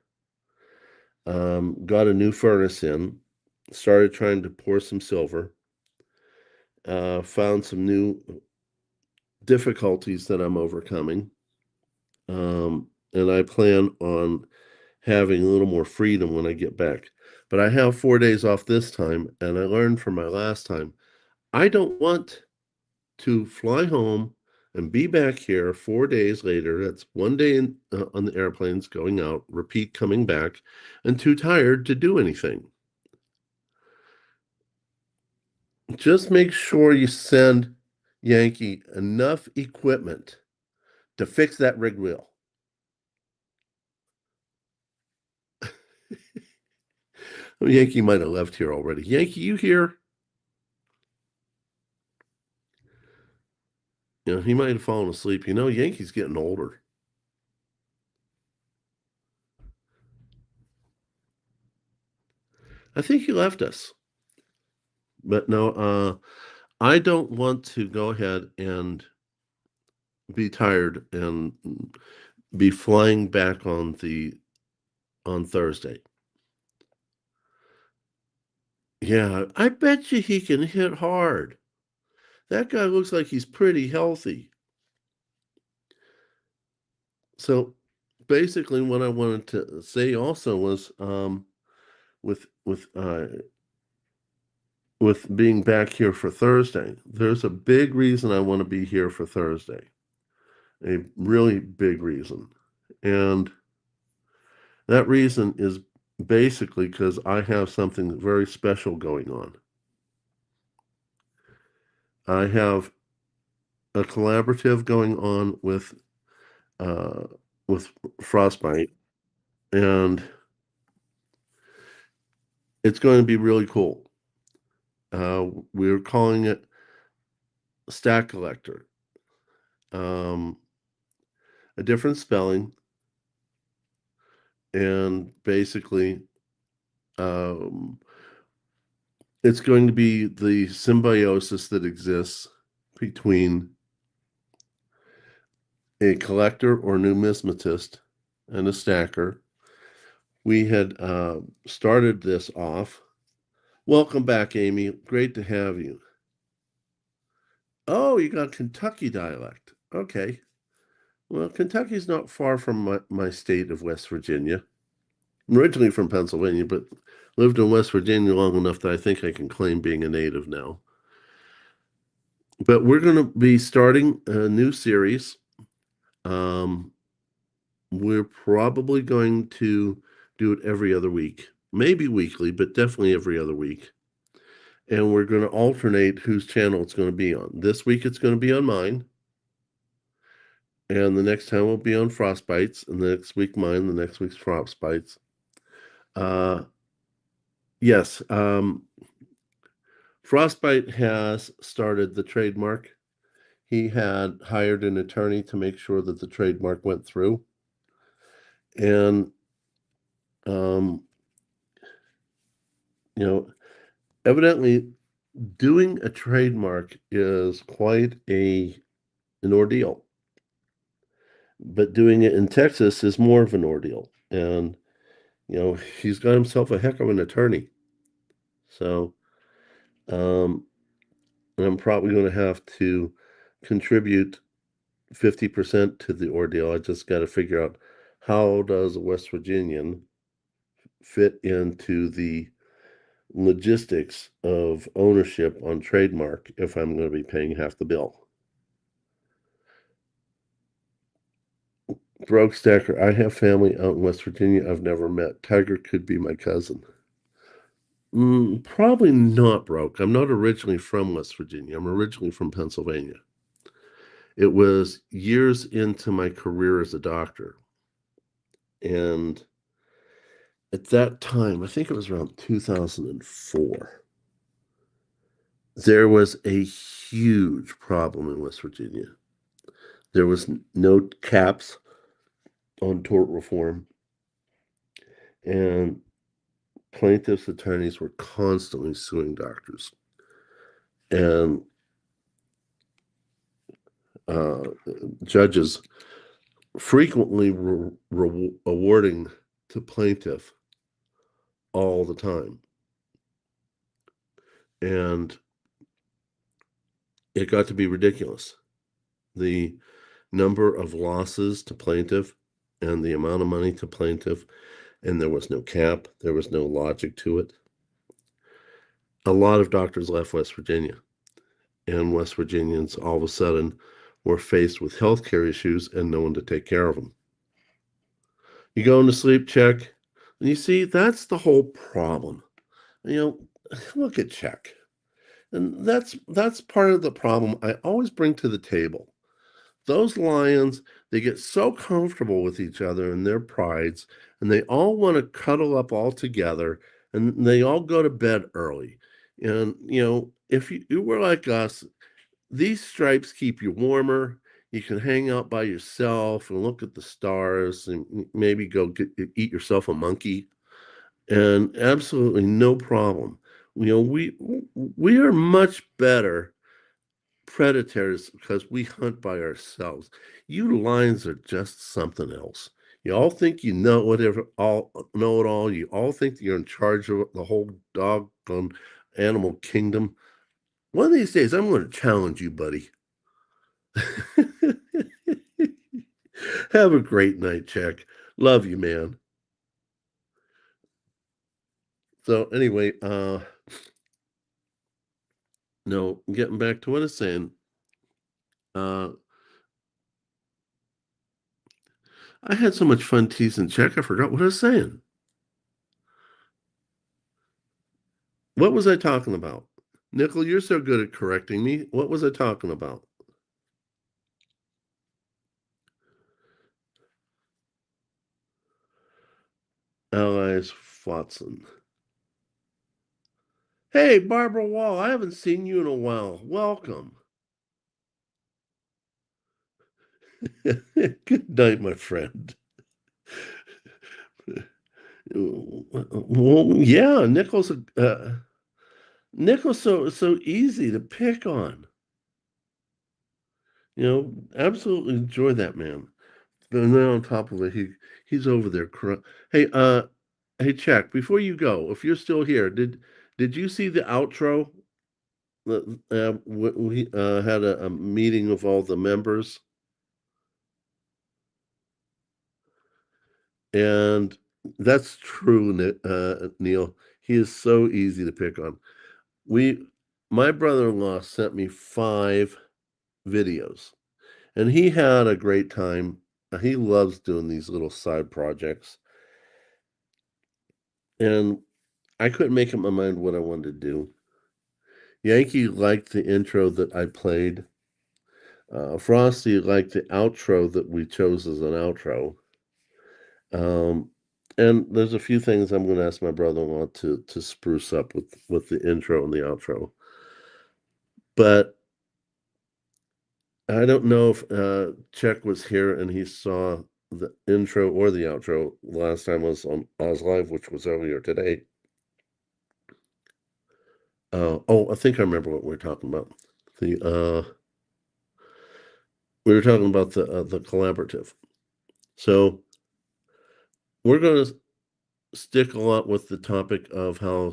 Got a new furnace in, started trying to pour some silver, found some new difficulties that I'm overcoming. And I plan on having a little more freedom when I get back. But I have 4 days off this time, and I learned from my last time, I don't want to fly home and be back here 4 days later. That's one day on the airplanes going out, repeat coming back, and too tired to do anything. Just make sure you send Yankee enough equipment to fix that rig wheel. Yankee might have left here already. Yankee, you here? He might have fallen asleep. Yankee's getting older. I think he left us. But no, I don't want to go ahead and be tired and be flying back on Thursday. Yeah, I bet you he can hit hard. That guy looks like he's pretty healthy. So basically what I wanted to say also was with with being back here for Thursday, there's a big reason I want to be here for Thursday. A really big reason. And that reason is basically because I have something very special going on. I have a collaborative going on uh, with Frostbite, and it's going to be really cool. We're calling it Stack Collector. Um, a different spelling, and basically, um, it's going to be the symbiosis that exists between a collector or numismatist and a stacker. We had started this off. Welcome back, Amy. Great to have you. Oh, you got Kentucky dialect. Okay. Well, Kentucky's not far from my state of West Virginia. I'm originally from Pennsylvania, but lived in West Virginia long enough that I think I can claim being a native now. But we're going to be starting a new series. Um, we're probably going to do it every other week, maybe weekly, but definitely every other week. And we're going to alternate whose channel it's going to be on. This week it's going to be on mine, and the next time will be on Frostbites, and the next week mine, the next week's Frostbites. Uh, yes, Frostbite has started the trademark. He had hired an attorney to make sure that the trademark went through. And, um, evidently doing a trademark is quite an ordeal. But doing it in Texas is more of an ordeal. And, he's got himself a heck of an attorney. So, um, I'm probably going to have to contribute 50% to the ordeal. I just got to figure out how does a West Virginian fit into the logistics of ownership on trademark if I'm going to be paying half the bill. Broke Stacker, I have family out in West Virginia I've never met. Tiger could be my cousin. Probably not broke. I'm not originally from West Virginia. I'm originally from Pennsylvania. It was years into my career as a doctor. And at that time, I think it was around 2004, there was a huge problem in West Virginia. There was no caps on tort reform, and plaintiffs' attorneys were constantly suing doctors. And uh, judges frequently were awarding to plaintiff all the time. And it got to be ridiculous. The number of losses to plaintiff and the amount of money to plaintiff, and there was no cap, there was no logic to it. A lot of doctors left West Virginia, and West Virginians all of a sudden were faced with healthcare issues and no one to take care of them. You go into sleep check, and you see that's the whole problem. Look at check. And that's part of the problem I always bring to the table. Those lions, they get so comfortable with each other and their prides, and they all want to cuddle up all together, and they all go to bed early. And, if you were like us, these stripes keep you warmer. You can hang out by yourself and look at the stars and maybe go eat yourself a monkey, and absolutely no problem. We are much better predators because we hunt by ourselves. You lions are just something else. You all think you know whatever, all know it all. You all think you're in charge of the whole doggone animal kingdom. One of these days, I'm going to challenge you, buddy. Have a great night, Check. Love you, man. So anyway, no, getting back to what I was saying. Uh, I had so much fun teasing Check, I forgot what I was saying. What was I talking about? Nickel, you're so good at correcting me. What was I talking about? Allies Watson. Hey, Barbara Wall, I haven't seen you in a while. Welcome. Good night, my friend. Well, yeah, Nickel's so easy to pick on. Absolutely enjoy that man. And then on top of it, he's over there. Hey, hey, Check. Before you go, if you're still here, did you see the outro? We had a meeting of all the members, and that's true, Neil. He is so easy to pick on. We, my brother-in-law sent me 5 videos, and he had a great time. He loves doing these little side projects, and I couldn't make up my mind what I wanted to do. Yankee liked the intro that I played. Frosty liked the outro that we chose as an outro. Um, and there's a few things I'm going to ask my brother-in-law to spruce up with the intro and the outro. But I don't know if Check was here and he saw the intro or the outro last time I was on Oz Live, which was earlier today. I think I remember what we were talking about. The we were talking about the collaborative. So we're going to stick a lot with the topic of how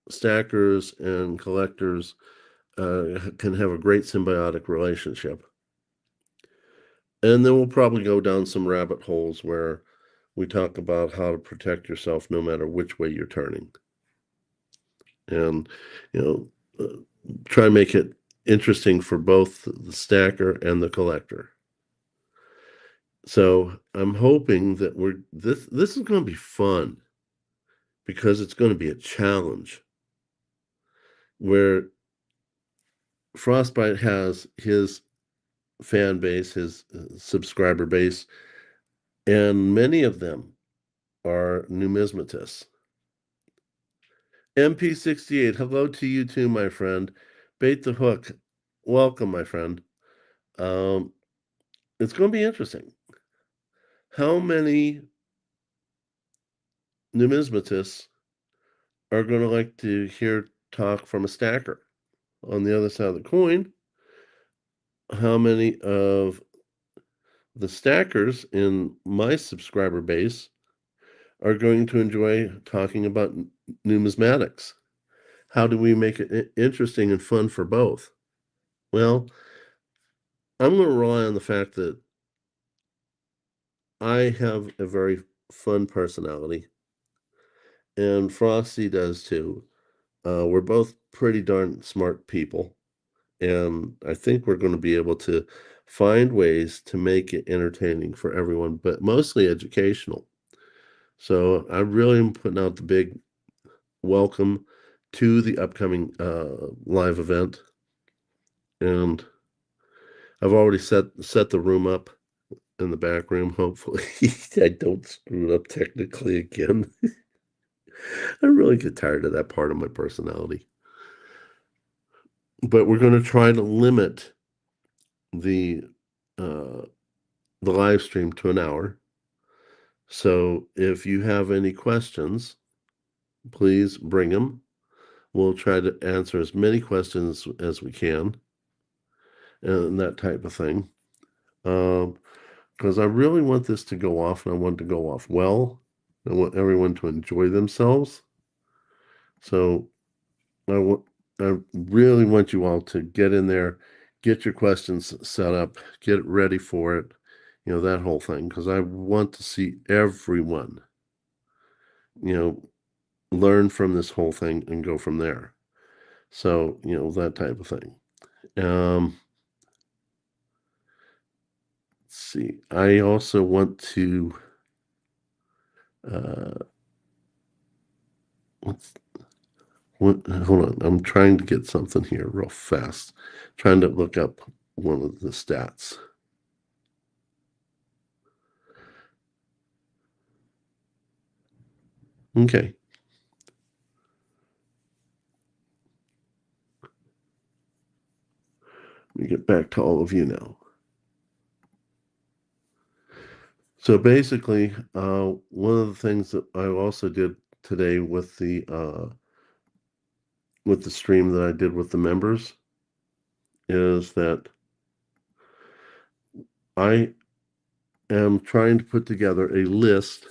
stackers and collectors can have a great symbiotic relationship. And then we'll probably go down some rabbit holes where we talk about how to protect yourself no matter which way you're turning. And, you know, try and make it interesting for both the stacker and the collector. So I'm hoping that this is going to be fun because it's going to be a challenge where Frostbite has his fan base, his subscriber base, and many of them are numismatists. MP68, hello to you too, my friend. Bait the hook, welcome, my friend. Um, it's going to be interesting. How many numismatists are going to like to hear talk from a stacker? On the other side of the coin, how many of the stackers in my subscriber base are going to enjoy talking about numismatics? How do we make it interesting and fun for both? Well, I'm going to rely on the fact that I have a very fun personality, and Frosty does too. We're both pretty darn smart people, and I think we're going to be able to find ways to make it entertaining for everyone, but mostly educational. So I really am putting out the big welcome to the upcoming live event, and I've already set the room up in the back room. Hopefully, I don't screw it up technically again. I really get tired of that part of my personality. But we're going to try to limit the uh, the live stream to an hour. So if you have any questions, please bring them. We'll try to answer as many questions as we can and that type of thing. Because I really want this to go off and I want it to go off well. I want everyone to enjoy themselves. So I want I really want you all to get in there, get your questions set up, get ready for it, that whole thing, because I want to see everyone, you know, learn from this whole thing and go from there. So, that type of thing. Um, let's see. I also want to uh what's hold on. I'm trying to get something here real fast. Trying to look up one of the stats. Okay. Let me get back to all of you now. So basically, one of the things that I also did today with the stream that I did with the members is that I am trying to put together a list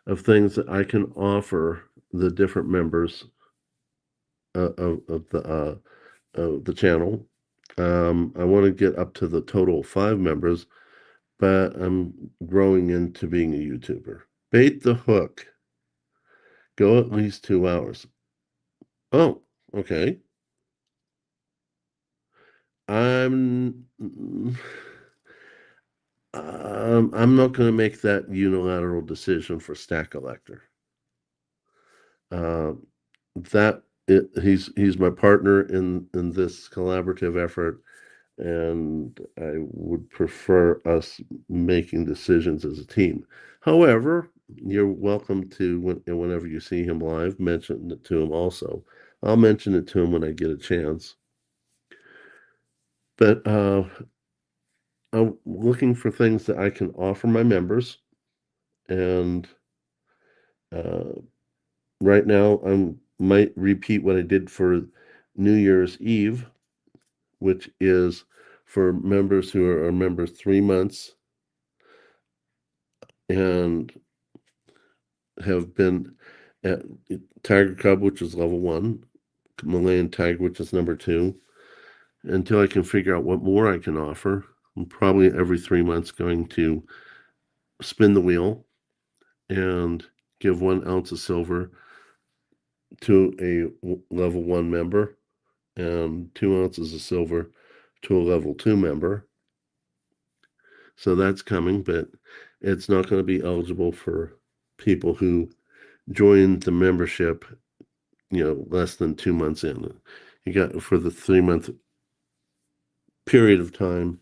of things that I can offer the different members of the channel. I want to get up to the total of 5 members, but I'm growing into being a YouTuber. Bait the hook. Go at least 2 hours. Oh, okay. I'm I'm not going to make that unilateral decision for Stack Elector. Uh, he's my partner in this collaborative effort, and I would prefer us making decisions as a team. However, you're welcome to whenever you see him live, mention it to him also. I'll mention it to him when I get a chance. But I'm looking for things that I can offer my members, and uh, right now I might repeat what I did for New Year's Eve, which is for members who are members 3 months and have been at Tiger Cub, which is level 1, Malayan Tiger, which is number 2, until I can figure out what more I can offer. I'm probably every 3 months going to spin the wheel and give 1 ounce of silver to a level 1 member and 2 ounces of silver to a level 2 member. So that's coming, but it's not going to be eligible for people who join the membership, less than 2 months in. You got for the 3 month period of time,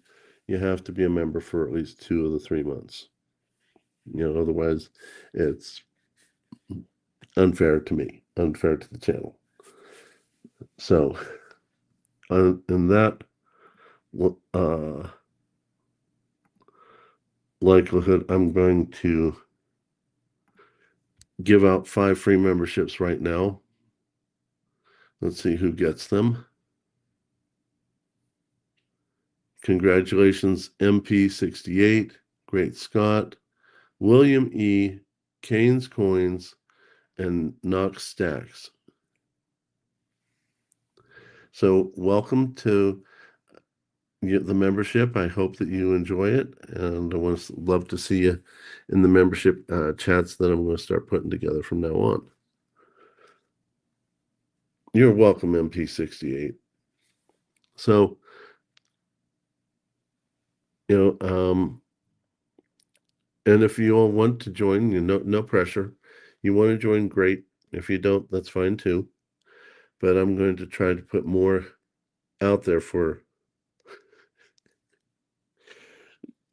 you have to be a member for at least 2 of the 3 months. Otherwise, it's unfair to me, unfair to the channel. So, in that uh, likelihood, I'm going to give out 5 free memberships right now. Let's see who gets them. Congratulations, MP68, Great Scott, William E., Kane's Coins, and Knox Stacks. So, welcome to the membership. I hope that you enjoy it, and I want to love to see you in the membership chats that I'm going to start putting together from now on. You're welcome, MP68. So, and if you all want to join, no pressure. You want to join, great. If you don't, that's fine too. But I'm going to try to put more out there for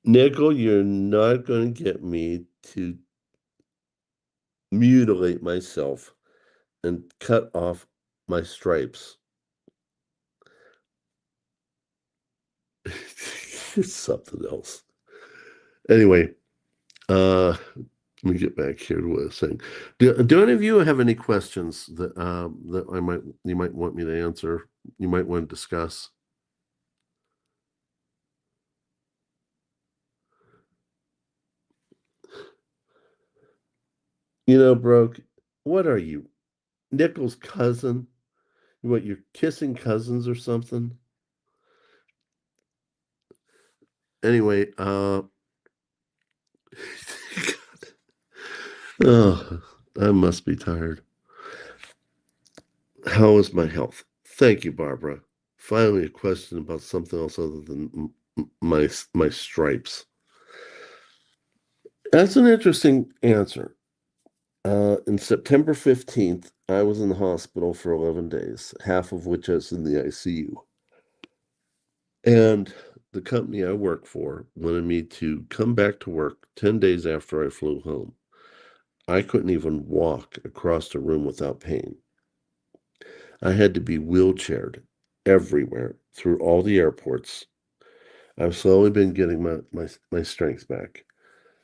Nickel. You're not going to get me to mutilate myself and cut off my stripes. It's something else. Anyway, let me get back here to what I was saying. Do any of you have any questions that you might want me to answer? You might want to discuss. Broke. What are you, Nickel's cousin? What, you're kissing cousins or something? Anyway, oh, I must be tired. How is my health? Thank you, Barbara. Finally, a question about something else other than my stripes. That's an interesting answer. In September 15th, I was in the hospital for 11 days, half of which I was in the ICU. And the company I work for wanted me to come back to work 10 days after I flew home. I couldn't even walk across the room without pain. I had to be wheelchaired everywhere through all the airports. I've slowly been getting my strength back.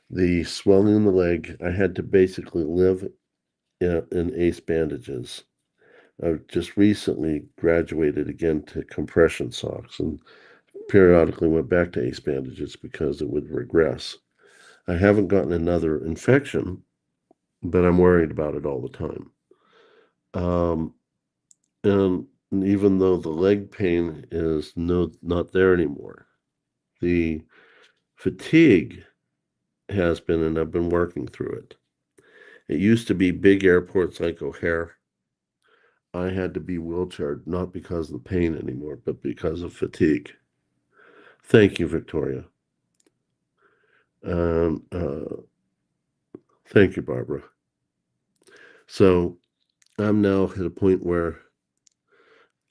The swelling in the leg, I had to basically live in ace bandages. I just recently graduated again to compression socks and periodically went back to ace bandages because it would regress. I haven't gotten another infection, but I'm worried about it all the time. Um, and even though the leg pain is not there anymore, the fatigue has been, and I've been working through it. It used to be big airports like O'Hare. I had to be wheelchaired, not because of the pain anymore, but because of fatigue. Thank you, Victoria. Um, uh, Thank you, Barbara. So I'm now at a point where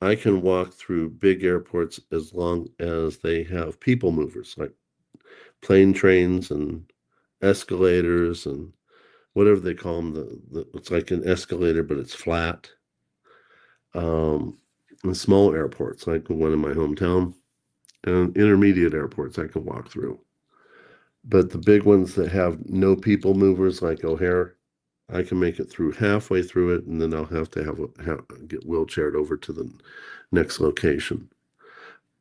I can walk through big airports as long as they have people movers, like plane trains and escalators and whatever they call them. It's like an escalator, but it's flat. And small airports, like the one in my hometown, and intermediate airports I can walk through. But the big ones that have no people movers, like O'Hare, I can make it through halfway through it, and then I'll have to get wheelchaired over to the next location.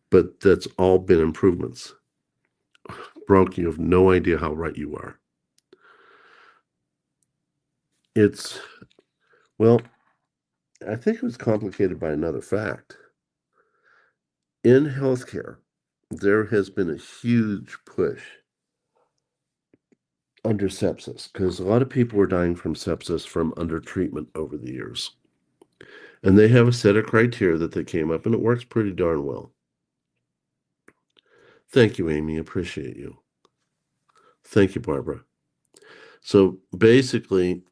But that's all been improvements. Bronk, you have no idea how right you are. It's, well, I think it was complicated by another fact. In healthcare, there has been a huge push under sepsis because a lot of people were dying from sepsis from under treatment over the years. And they have a set of criteria that they came up, and it works pretty darn well. Thank you, Amy. Appreciate you. Thank you, Barbara. So basically,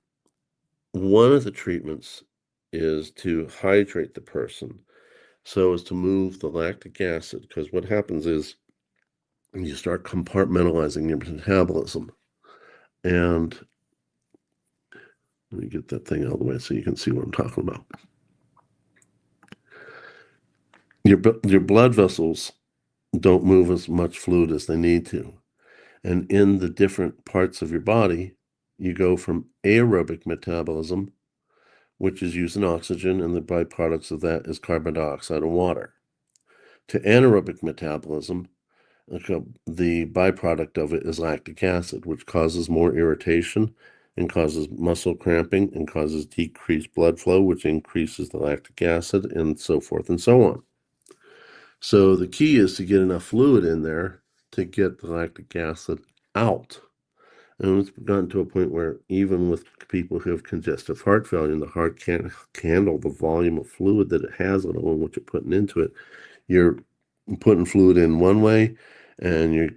one of the treatments is to hydrate the person so as to move the lactic acid, because what happens is you start compartmentalizing your metabolism. And let me get that thing out of the way so you can see what I'm talking about. Your blood vessels don't move as much fluid as they need to. And in the different parts of your body, you go from aerobic metabolism, which is using oxygen, and the byproducts of that is carbon dioxide and water, to anaerobic metabolism. The byproduct of it is lactic acid, which causes more irritation and causes muscle cramping and causes decreased blood flow, which increases the lactic acid, and so forth and so on. So the key is to get enough fluid in there to get the lactic acid out. And it's gotten to a point where even with people who have congestive heart failure and the heart can't handle the volume of fluid that it has, let alone what you're putting into it, you're putting fluid in one way and you're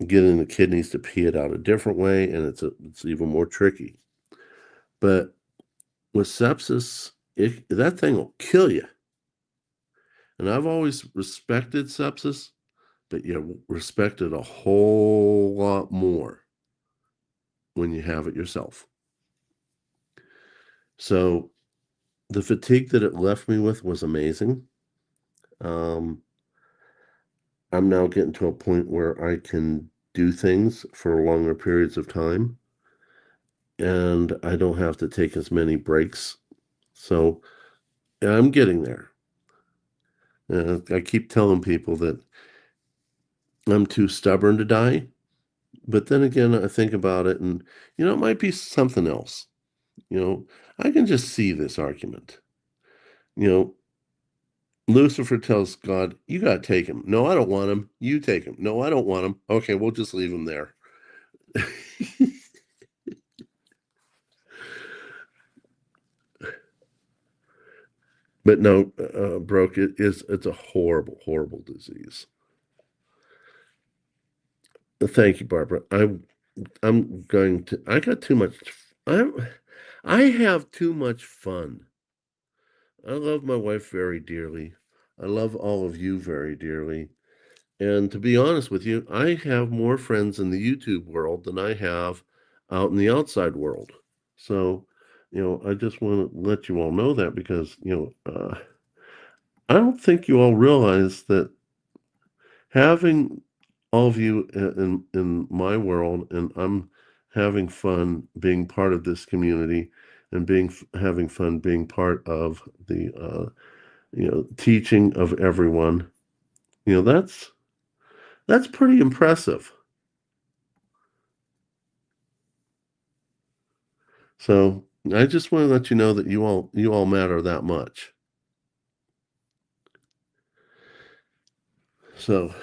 getting the kidneys to pee it out a different way, and it's even more tricky. But with sepsis, that thing will kill you. And I've always respected sepsis, but you respect it a whole lot more when you have it yourself. So the fatigue that it left me with was amazing. Um, I'm now getting to a point where I can do things for longer periods of time, and I don't have to take as many breaks. So I'm getting there. I keep telling people that I'm too stubborn to die. But then again, I think about it and, it might be something else. I can just see this argument. You know, Lucifer tells God, "You got to take him." No, I don't want him. You take him. No, I don't want him. Okay, we'll just leave him there. But no, Broke, it's a horrible, horrible disease. Thank you, Barbara. I'm going to. I got too much. I I have too much fun. I love my wife very dearly. I love all of you very dearly. And to be honest with you, I have more friends in the YouTube world than I have out in the outside world. So, I just want to let you all know that because, I don't think you all realize that having all of you in my world, and I'm having fun being part of this community and having fun being part of the teaching of everyone. That's pretty impressive. So I just want to let you know that you all matter that much. So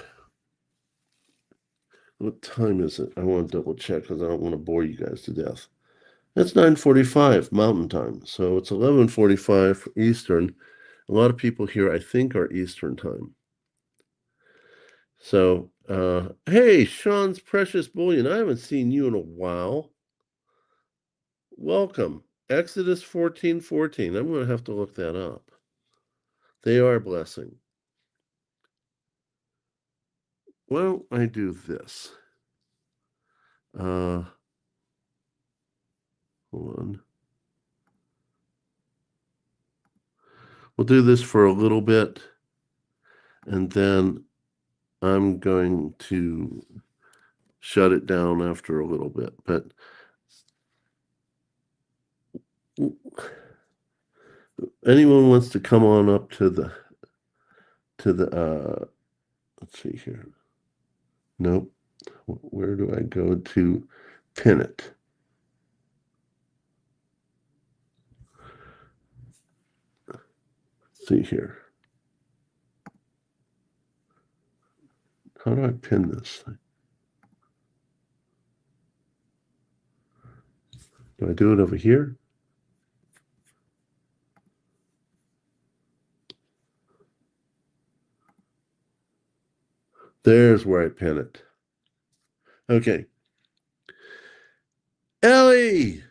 what time is it? I want to double check because I don't want to bore you guys to death. It's 9:45 Mountain Time, so it's 11:45 Eastern. A lot of people here, I think, are Eastern Time. So, hey, Sean's Precious Bullion. I haven't seen you in a while. Welcome. Exodus 14:14. I'm going to have to look that up. They are a blessing. Why don't I do this? Hold on. We'll do this for a little bit, and then I'm going to shut it down after a little bit. But anyone wants to come on up to the let's see here. Nope. Where do I go to pin it? Let's see here. How do I pin this thing? Do I do it over here? There's where I pin it. Okay. Ellie,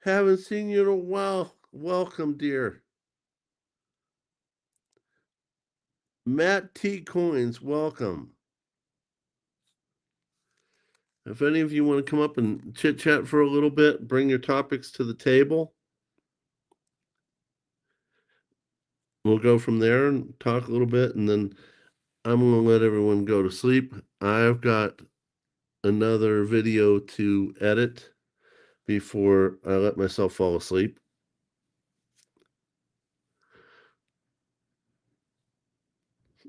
haven't seen you in a while. Welcome, dear. Matt T Coins, welcome. If any of you want to come up and chit chat for a little bit, bring your topics to the table. We'll go from there and talk a little bit, and then I'm going to let everyone go to sleep. I've got another video to edit before I let myself fall asleep.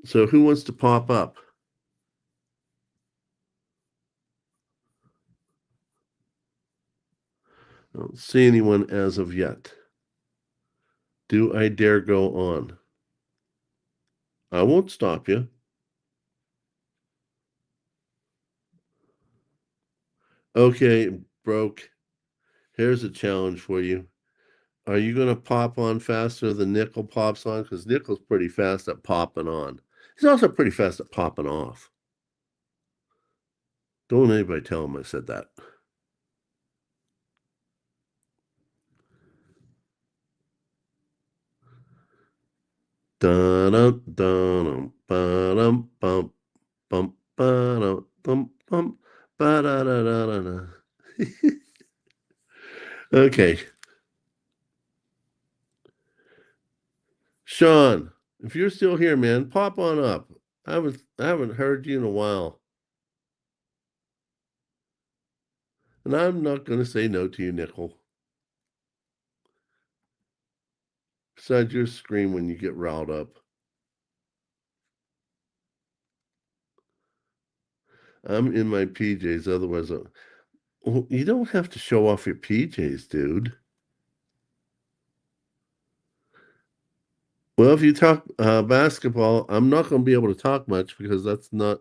So, who wants to pop up? I don't see anyone as of yet. Do I dare go on? I won't stop you. Okay, Broke. Here's a challenge for you. Are you going to pop on faster than Nickel pops on? Because Nickel's pretty fast at popping on. He's also pretty fast at popping off. Don't let anybody tell him I said that. Dun dun dum bum bum ba dum bum ba da da da da. Okay, Sean, if you're still here, man, pop on up. I haven't heard you in a while, and I'm not going to say no to you, Nickel. Besides, you scream when you get riled up. I'm in my PJs, otherwise, well, you don't have to show off your PJs, dude. Well, if you talk basketball, I'm not going to be able to talk much because that's not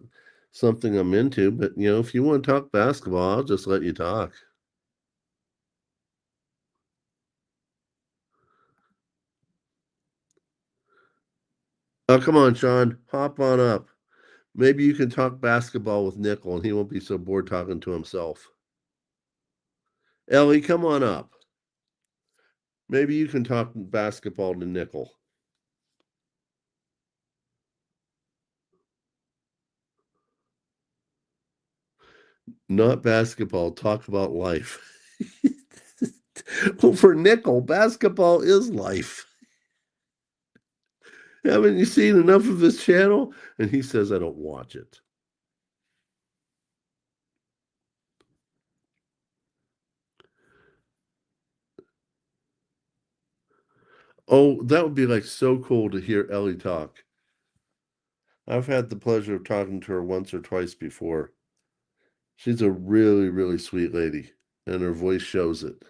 something I'm into. But if you want to talk basketball, I'll just let you talk. Oh, come on, Sean, hop on up. Maybe you can talk basketball with Nickel, and he won't be so bored talking to himself. Ellie, come on up. Maybe you can talk basketball to Nickel. Not basketball. Talk about life. Well, for Nickel, basketball is life. Haven't you seen enough of his channel? And he says, I don't watch it. Oh, that would be like so cool to hear Ellie talk. I've had the pleasure of talking to her once or twice before. She's a really, really sweet lady, and her voice shows it.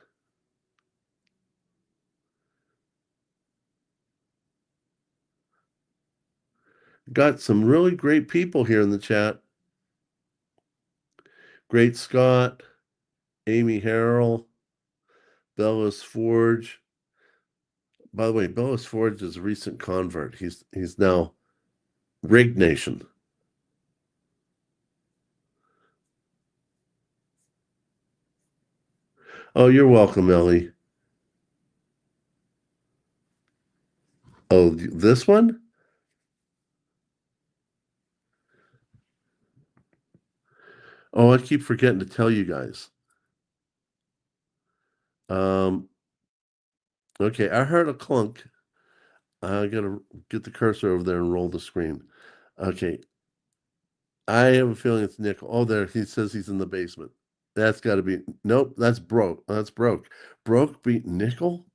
Got some really great people here in the chat. Great Scott, Amy Harrell, Bellis Forge. By the way, Bellis Forge is a recent convert. He's now Rig Nation. Oh, you're welcome, Ellie. Oh, this one? Oh, I keep forgetting to tell you guys. Um, okay, I heard a clunk. I gotta get the cursor over there and roll the screen. Okay, I have a feeling it's Nick. Oh, there, he says he's in the basement. That's got to be, nope, that's broke. That's broke. Broke beat Nickel?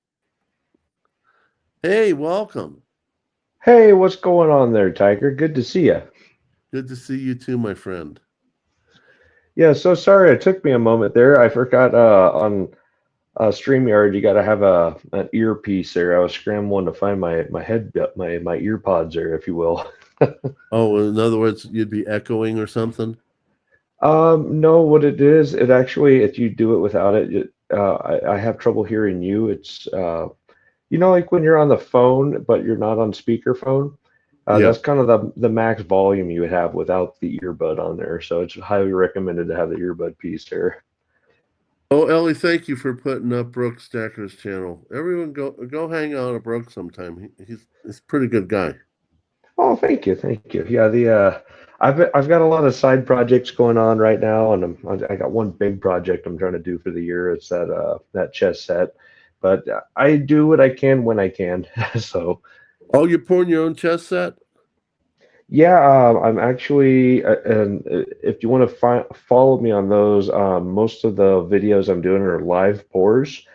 Hey, welcome. Hey, what's going on there, Tiger? Good to see you. Good to see you too, my friend. Yeah, so sorry it took me a moment there. I forgot on StreamYard you got to have a an earpiece there. I was scrambling to find my head my ear pods there, if you will. Oh, in other words, you'd be echoing or something? No, what it is, it actually if you do it without it, I have trouble hearing you. It's like when you're on the phone but you're not on speakerphone. Yeah. That's kind of the max volume you would have without the earbud on there. So it's highly recommended to have the earbud piece there. Oh, Ellie, thank you for putting up Brooke Stacker's channel. Everyone go hang out at Brooke sometime. He's a pretty good guy. Oh, thank you, thank you. Yeah, I've got a lot of side projects going on right now, and I got one big project I'm trying to do for the year. It's that chess set, but I do what I can when I can. So Oh, you're pouring your own chess set? yeah, I'm actually, and if you want to follow me on those, most of the videos I'm doing are live pours,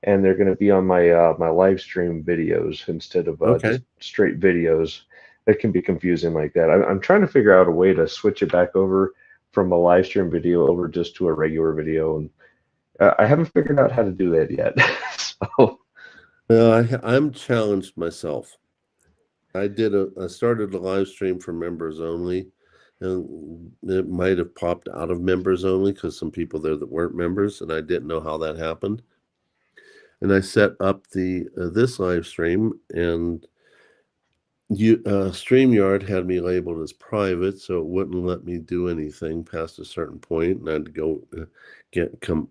and they're going to be on my live stream videos instead of Okay. just straight videos. That can be confusing like that. I'm trying to figure out a way to switch it back over from a live stream video over just to a regular video, and I haven't figured out how to do that yet. So, I'm challenged myself. I started a live stream for members only, and it might have popped out of members only because some people there that weren't members, and I didn't know how that happened. And I set up the this live stream, and StreamYard had me labeled as private, so it wouldn't let me do anything past a certain point, and I'd go come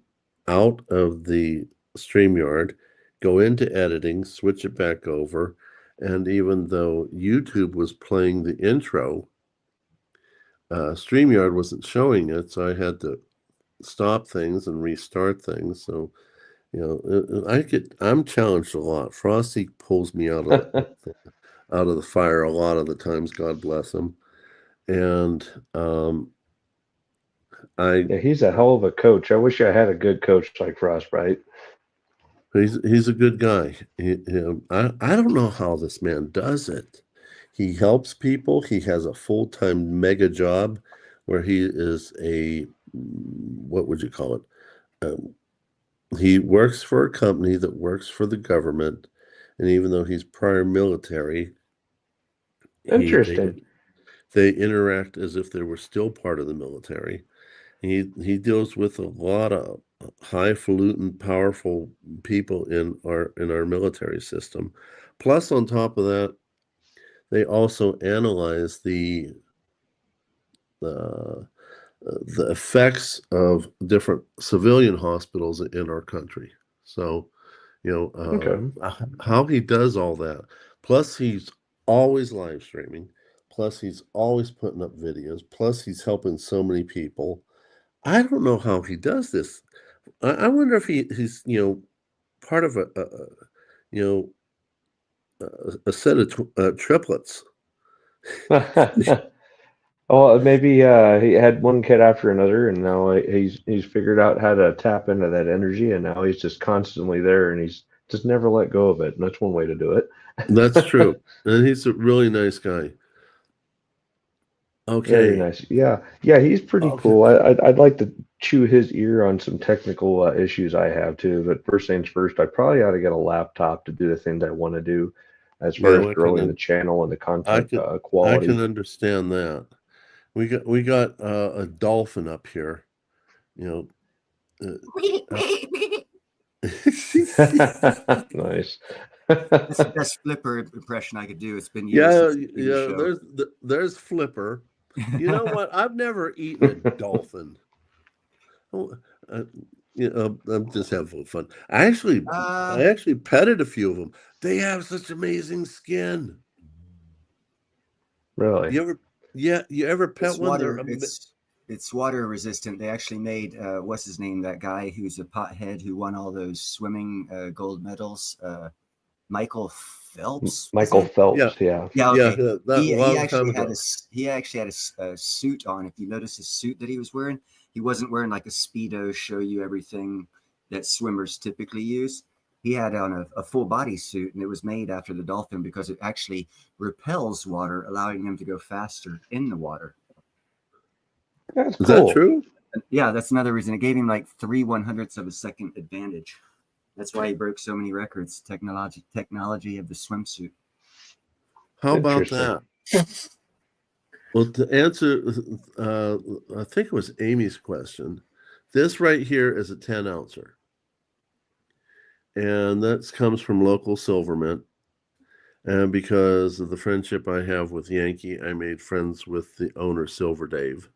out of the StreamYard, go into editing, switch it back over, and even though YouTube was playing the intro, StreamYard wasn't showing it, so I had to stop things and restart things. So I'm challenged a lot. Frosty pulls me out of the fire a lot of the times. God bless him. And I yeah, he's a hell of a coach. I wish I had a good coach like Frostbite. he's a good guy. I don't know how this man does it. He helps people. He has a full-time mega job where he is a what would you call it? He works for a company that works for the government, and even though he's prior military, Interesting. they interact as if they were still part of the military. He deals with a lot of highfalutin, powerful people in our military system. Plus, on top of that, they also analyze uh, the effects of different civilian hospitals in our country. So, Okay. how he does all that. Plus, he's always live streaming. Plus, he's always putting up videos. Plus, he's helping so many people. I don't know how he does this. I wonder if he's part of you know a set of triplets. Well, maybe he had one kid after another, and now he's figured out how to tap into that energy, and now he's just constantly there, and he's just never let go of it. And that's one way to do it. That's true, and he's a really nice guy. Very Okay, nice. Yeah, yeah, he's pretty okay. cool. I'd like to chew his ear on some technical issues I have too. But first things first, I probably ought to get a laptop to do the things I want to do, as You far as know, growing the channel and the I content can I can quality. understand that. We got a dolphin up here. You know, Nice. That's the best Flipper impression I could do. It's been years yeah, since the TV yeah. show. There's Flipper. You know what? I've never eaten a dolphin. Oh, I'm just having fun. I actually petted a few of them. They have such amazing skin. Really? You ever, yeah, you ever pet It's one? water. It's water resistant. They actually made what's his name? That guy who's a pothead who won all those swimming gold medals. Michael Phelps. Is Michael it? Yeah, Phelps, yeah. Yeah. yeah, Okay. that a He long time actually had ago. a suit on. If you notice his suit that he was wearing, he wasn't wearing like a Speedo show you everything that swimmers typically use. He had on a full body suit, and it was made after the dolphin because it actually repels water, allowing them to go faster in the water. That's Is that cool. true? Yeah, that's another reason. It gave him like 3/100ths of a second advantage. That's why he broke so many records. Technology of the swimsuit. How about Interesting. that? Well, to answer, I think it was Amy's question. This right here is a 10 ouncer, and that comes from local silver mint. And because of the friendship I have with Yankee, I made friends with the owner, Silver Dave.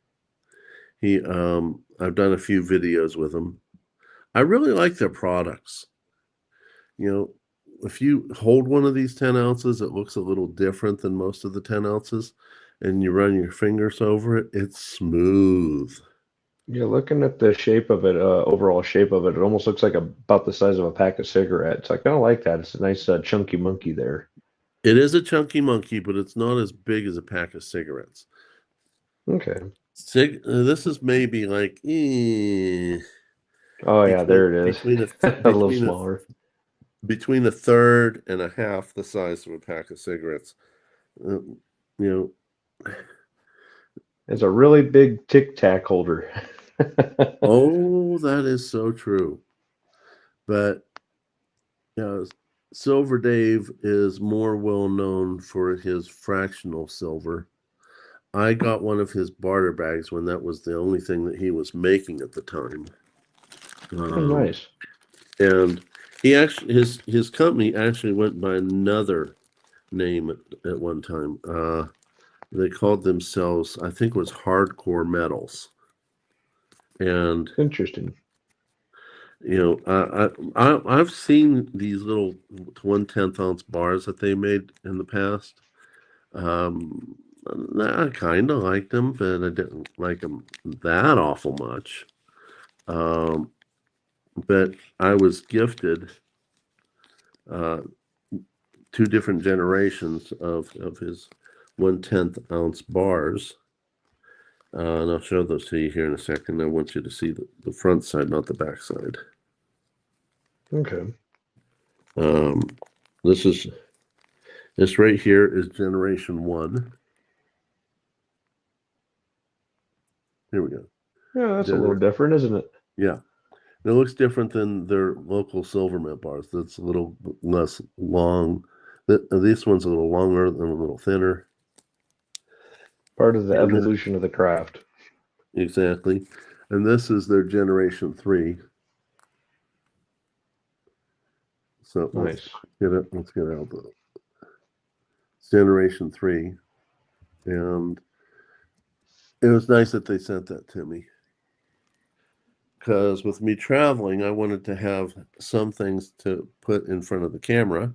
I've done a few videos with him. I really like their products. You know, if you hold one of these 10 ounces, it looks a little different than most of the 10 ounces, and you run your fingers over it, it's smooth. Yeah, looking at the shape of it, overall shape of it, it almost looks like about the size of a pack of cigarettes. I kind of like that. It's a nice chunky monkey there. It is a chunky monkey, but it's not as big as a pack of cigarettes. Okay. This is maybe like Oh yeah, there it is. between A little smaller. between a third and a half the size of a pack of cigarettes. You know, It's a really big Tic Tac holder. oh, that is so true. But Silver Dave is more well known for his fractional silver. I got one of his barter bags when that was the only thing that he was making at the time. Oh, nice. And he actually his company actually went by another name at one time. They called themselves, I think it was Hardcore Metals. And Interesting. I've seen these little 1/10 ounce bars that they made in the past. I kind of liked them, but I didn't like them that awful much. But I was gifted two different generations of his 1/10 ounce bars. And I'll show those to you here in a second. I want you to see the front side, not the back side. Okay. This right here is generation 1. Here we go. Yeah, that's a little different, isn't it? Yeah. It looks different than their local silver mint bars. That's a little less long. This one's a little longer and a little thinner. Part of the And evolution of the craft. exactly. And this is their generation 3. So Nice. let's get out the generation 3. And it was nice that they sent that to me. Because with me traveling, I wanted to have some things to put in front of the camera.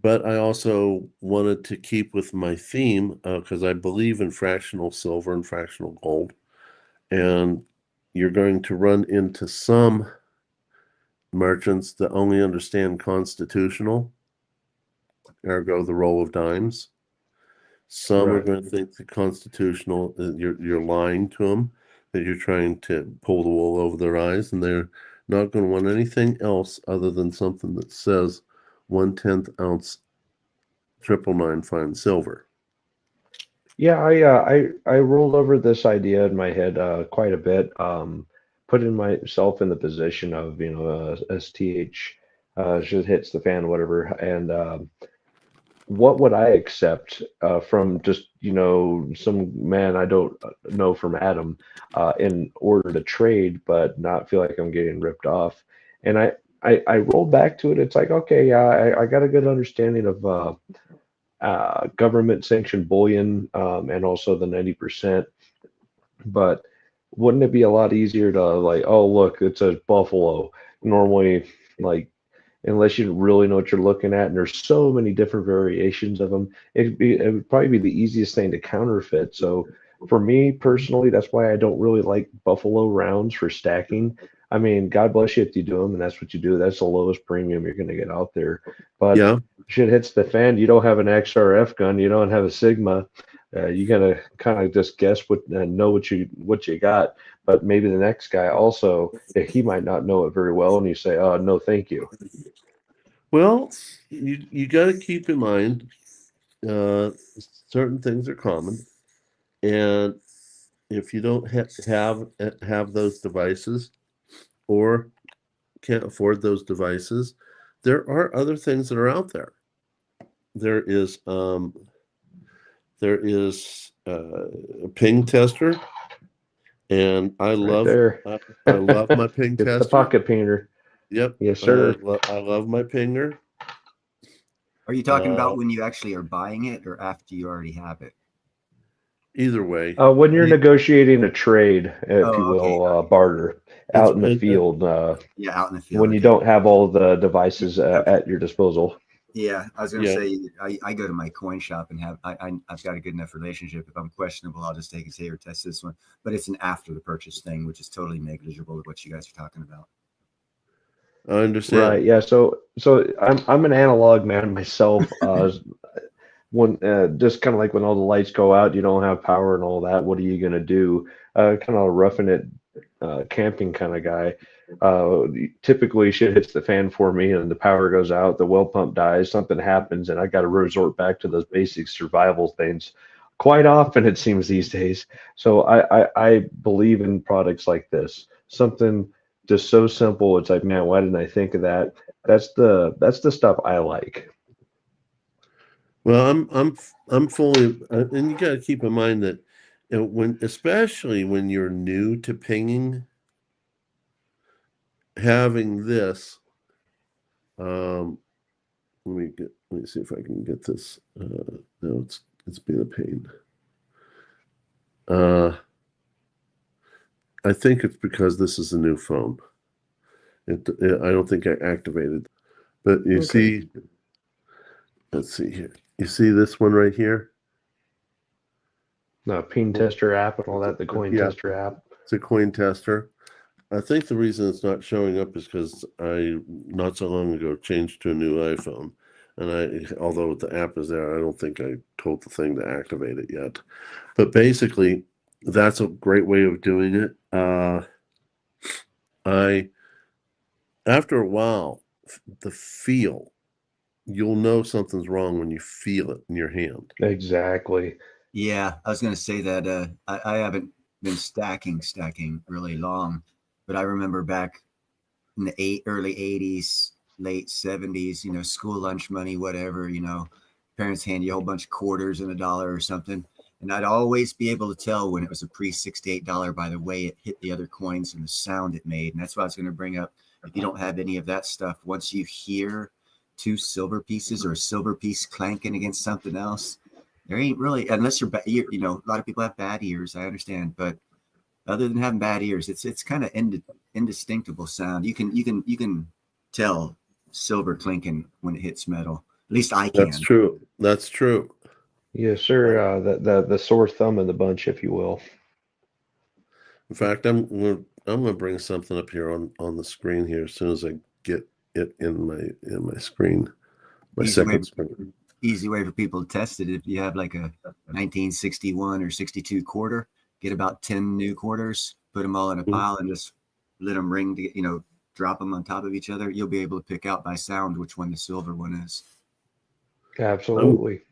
But I also wanted to keep with my theme because I believe in fractional silver and fractional gold. And you're going to run into some merchants that only understand constitutional, ergo the roll of dimes. Some are Right. going to think the constitutional, you're lying to them, that you're trying to pull the wool over their eyes, and they're not going to want anything else other than something that says 1/10 ounce 999 fine silver. Yeah, I rolled over this idea in my head quite a bit. Putting myself in the position of STH just hits the fan, whatever, and what would I accept from just some man I don't know from Adam in order to trade, but not feel like I'm getting ripped off. And I rolled back to it. It's like, okay, yeah, I got a good understanding of government sanctioned bullion and also the 90%. But wouldn't it be a lot easier to like, oh, look, it's a buffalo. Normally, like, unless you really know what you're looking at, and there's so many different variations of them, it would probably be the easiest thing to counterfeit. So for me personally, that's why I don't really like buffalo rounds for stacking. I mean, God bless you if you do them, and that's what you do. That's the lowest premium you're going to get out there. But Yeah. shit hits the fan. You don't have an XRF gun. You don't have a Sigma. You gotta kind of just guess what and know what you got. But maybe the next guy also, he might not know it very well, and you say, "Oh, no, thank you." Well, you got to keep in mind uh, certain things are common, and if you don't have those devices or can't afford those devices, there are other things that are out there. There is a ping tester, and I Right love there. I love my ping It's the tester. pocket painter. Yep, Yes, sir. I love my pinger. Are you talking about when you actually are buying it or after you already have it? Either way, When you're I- negotiating a trade, if you Oh, okay. will, barter it's out in the field, Yeah, out in the field. when you Okay. don't have all the devices Okay. at your disposal. Yeah, I was gonna Yeah. say I go to my coin shop and I've got a good enough relationship. If I'm questionable, I'll just take a say or test this one. But it's an after the purchase thing, which is totally negligible of what you guys are talking about. I understand. Right. Yeah. So I'm an analog man myself. When just kind of like when all the lights go out, you don't have power and all that. What are you gonna do? Kind of roughing it, camping kind of guy. Typically, shit hits the fan for me, and the power goes out. The well pump dies. Something happens, and I got to resort back to those basic survival things. Quite often, it seems these days. So I believe in products like this. Something just so simple. It's like, man, why didn't I think of that? That's the stuff I like. Well, I'm fully, and you got to keep in mind that especially when you're new to pinging, having this. Let me see if I can get this. No, it's been a pain. I think it's because this is a new phone. I don't think I activated, but you Okay. see, let's see here. You see this one right here? The ping tester app and all that, the coin Yeah. tester app. It's a coin tester. I think the reason it's not showing up is because I not so long ago changed to a new iPhone, and although the app is there, I don't think I told the thing to activate it yet. But basically, that's a great way of doing it. After a while, the feel, you'll know something's wrong when you feel it in your hand. Exactly. Yeah, I was gonna say that I haven't been stacking really long, But I remember back in the early 80s, late 70s, you know, school lunch money, whatever, you know, parents hand you a whole bunch of quarters and $1 or something. And I'd always be able to tell when it was a pre-$68 by the way it hit the other coins and the sound it made. And that's what I was going to bring up. If you don't have any of that stuff, once you hear two silver pieces or a silver piece clanking against something else, there ain't really, unless you know, a lot of people have bad ears, I understand, but other than having bad ears, it's kind of indistinctible sound. You can tell silver clinking when it hits metal. At least I That's can. true. That's true. Yes, sir. The sore thumb in the bunch, if you will. In fact, I'm gonna bring something up here on the screen here as soon as I get it in my screen, my second screen. Easy way for people to test it. If you have like a 1961 or 62 quarter, get about 10 new quarters, put them all in a pile, and just let them ring to, you know, drop them on top of each other. You'll be able to pick out by sound which one the silver one is. Absolutely.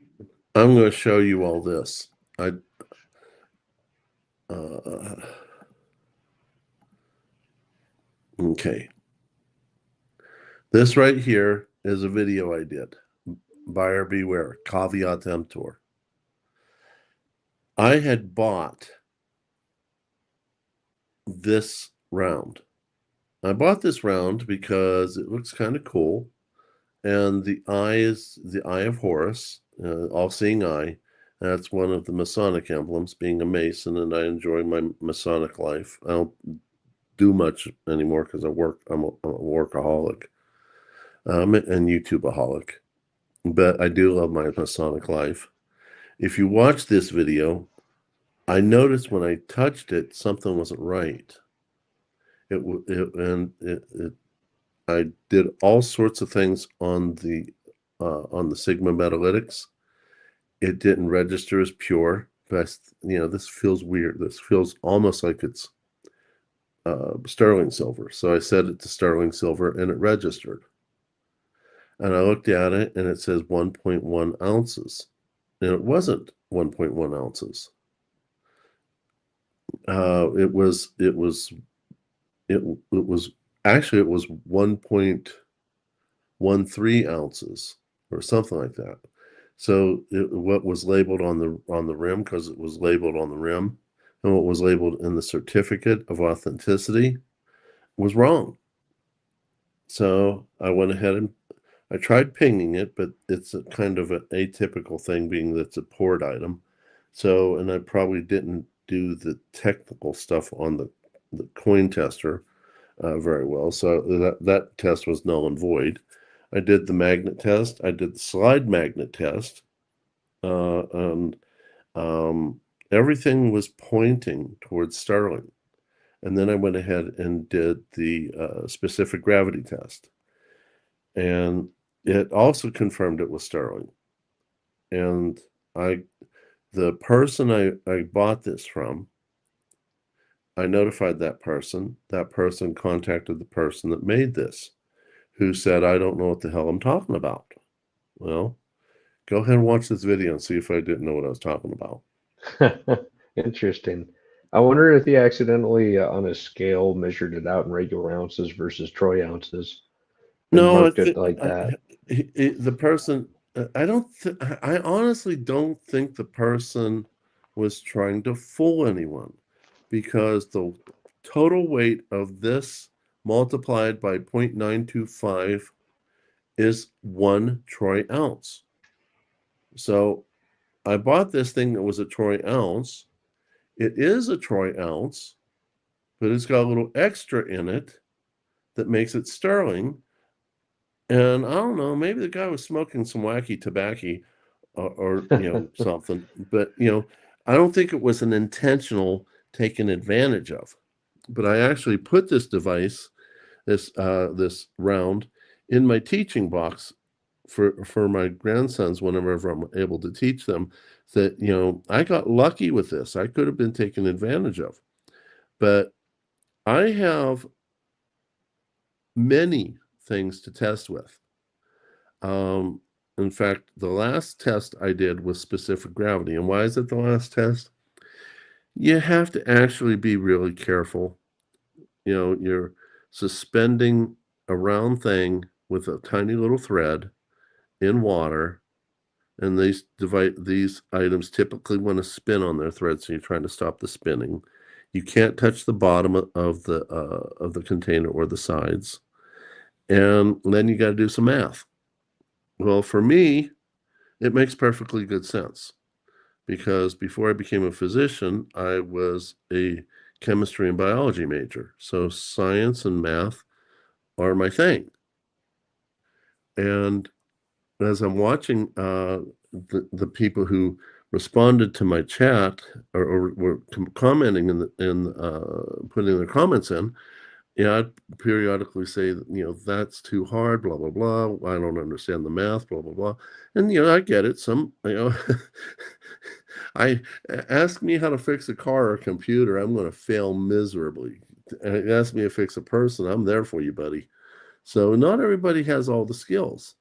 I'm going to show you all this. Okay. This right here is a video I did. Buyer beware, caveat emptor. I had bought this round. I bought this round because it looks kind of cool. And the eye is the eye of Horus, all-seeing eye. That's one of the Masonic emblems, being a Mason, and I enjoy my Masonic life. I don't do much anymore because I'm a workaholic, and YouTubeaholic. But I do love my Masonic life. If you watch this video, I noticed when I touched it, something wasn't right. I did all sorts of things on the Sigma Metalytics. It didn't register as pure. But you know, this feels weird. This feels almost like it's sterling silver. So I set it to sterling silver, and it registered. And I looked at it, and it says 1.1 ounces, and it wasn't 1.1 ounces. It was actually, it was 1.13 ounces or something like that. So what was labeled on the rim, because it was labeled on the rim, and what was labeled in the certificate of authenticity was wrong. So I went ahead and I tried pinging it, but it's a kind of an atypical thing, being that it's a poured item. So, and I probably didn't do the technical stuff on the coin tester very well. So that test was null and void. I did the magnet test. I did the slide magnet test. And everything was pointing towards sterling. And then I went ahead and did the specific gravity test. And it also confirmed it was sterling. And the person I bought this from, I notified that person. That person contacted the person that made this, who said, I don't know what the hell I'm talking about. Well, go ahead and watch this video and see if I didn't know what I was talking about. Interesting. I wonder if he accidentally, on a scale, measured it out in regular ounces versus troy ounces and No, marked it like that. The person, I honestly don't think the person was trying to fool anyone, because the total weight of this multiplied by 0.925 is 1 troy ounce. So I bought this thing that was a troy ounce. It is a troy ounce, but it's got a little extra in it that makes it sterling. And I don't know, maybe the guy was smoking some wacky tobacco or you know, something. But, you know, I don't think it was an intentional taken advantage of. But I actually put this device, this round, in my teaching box for my grandsons whenever I'm able to teach them, that, you know, I got lucky with this. I could have been taken advantage of. But I have many things to test with. In fact, the last test I did was specific gravity. And why is it the last test? You have to actually be really careful you're suspending a round thing with a tiny little thread in water, and these items typically want to spin on their thread, so you're trying to stop the spinning. You can't touch the bottom of the container or the sides, and then you got to do some math. Well, for me, it makes perfectly good sense, because before I became a physician, I was a chemistry and biology major. So science and math are my thing. And as I'm watching the people who responded to my chat or were commenting in putting their comments in, I'd periodically say, that's too hard, blah, blah, blah. I don't understand the math, blah, blah, blah. And, I get it. I ask me how to fix a car or a computer, I'm going to fail miserably. Ask me to fix a person, I'm there for you, buddy. So not everybody has all the skills.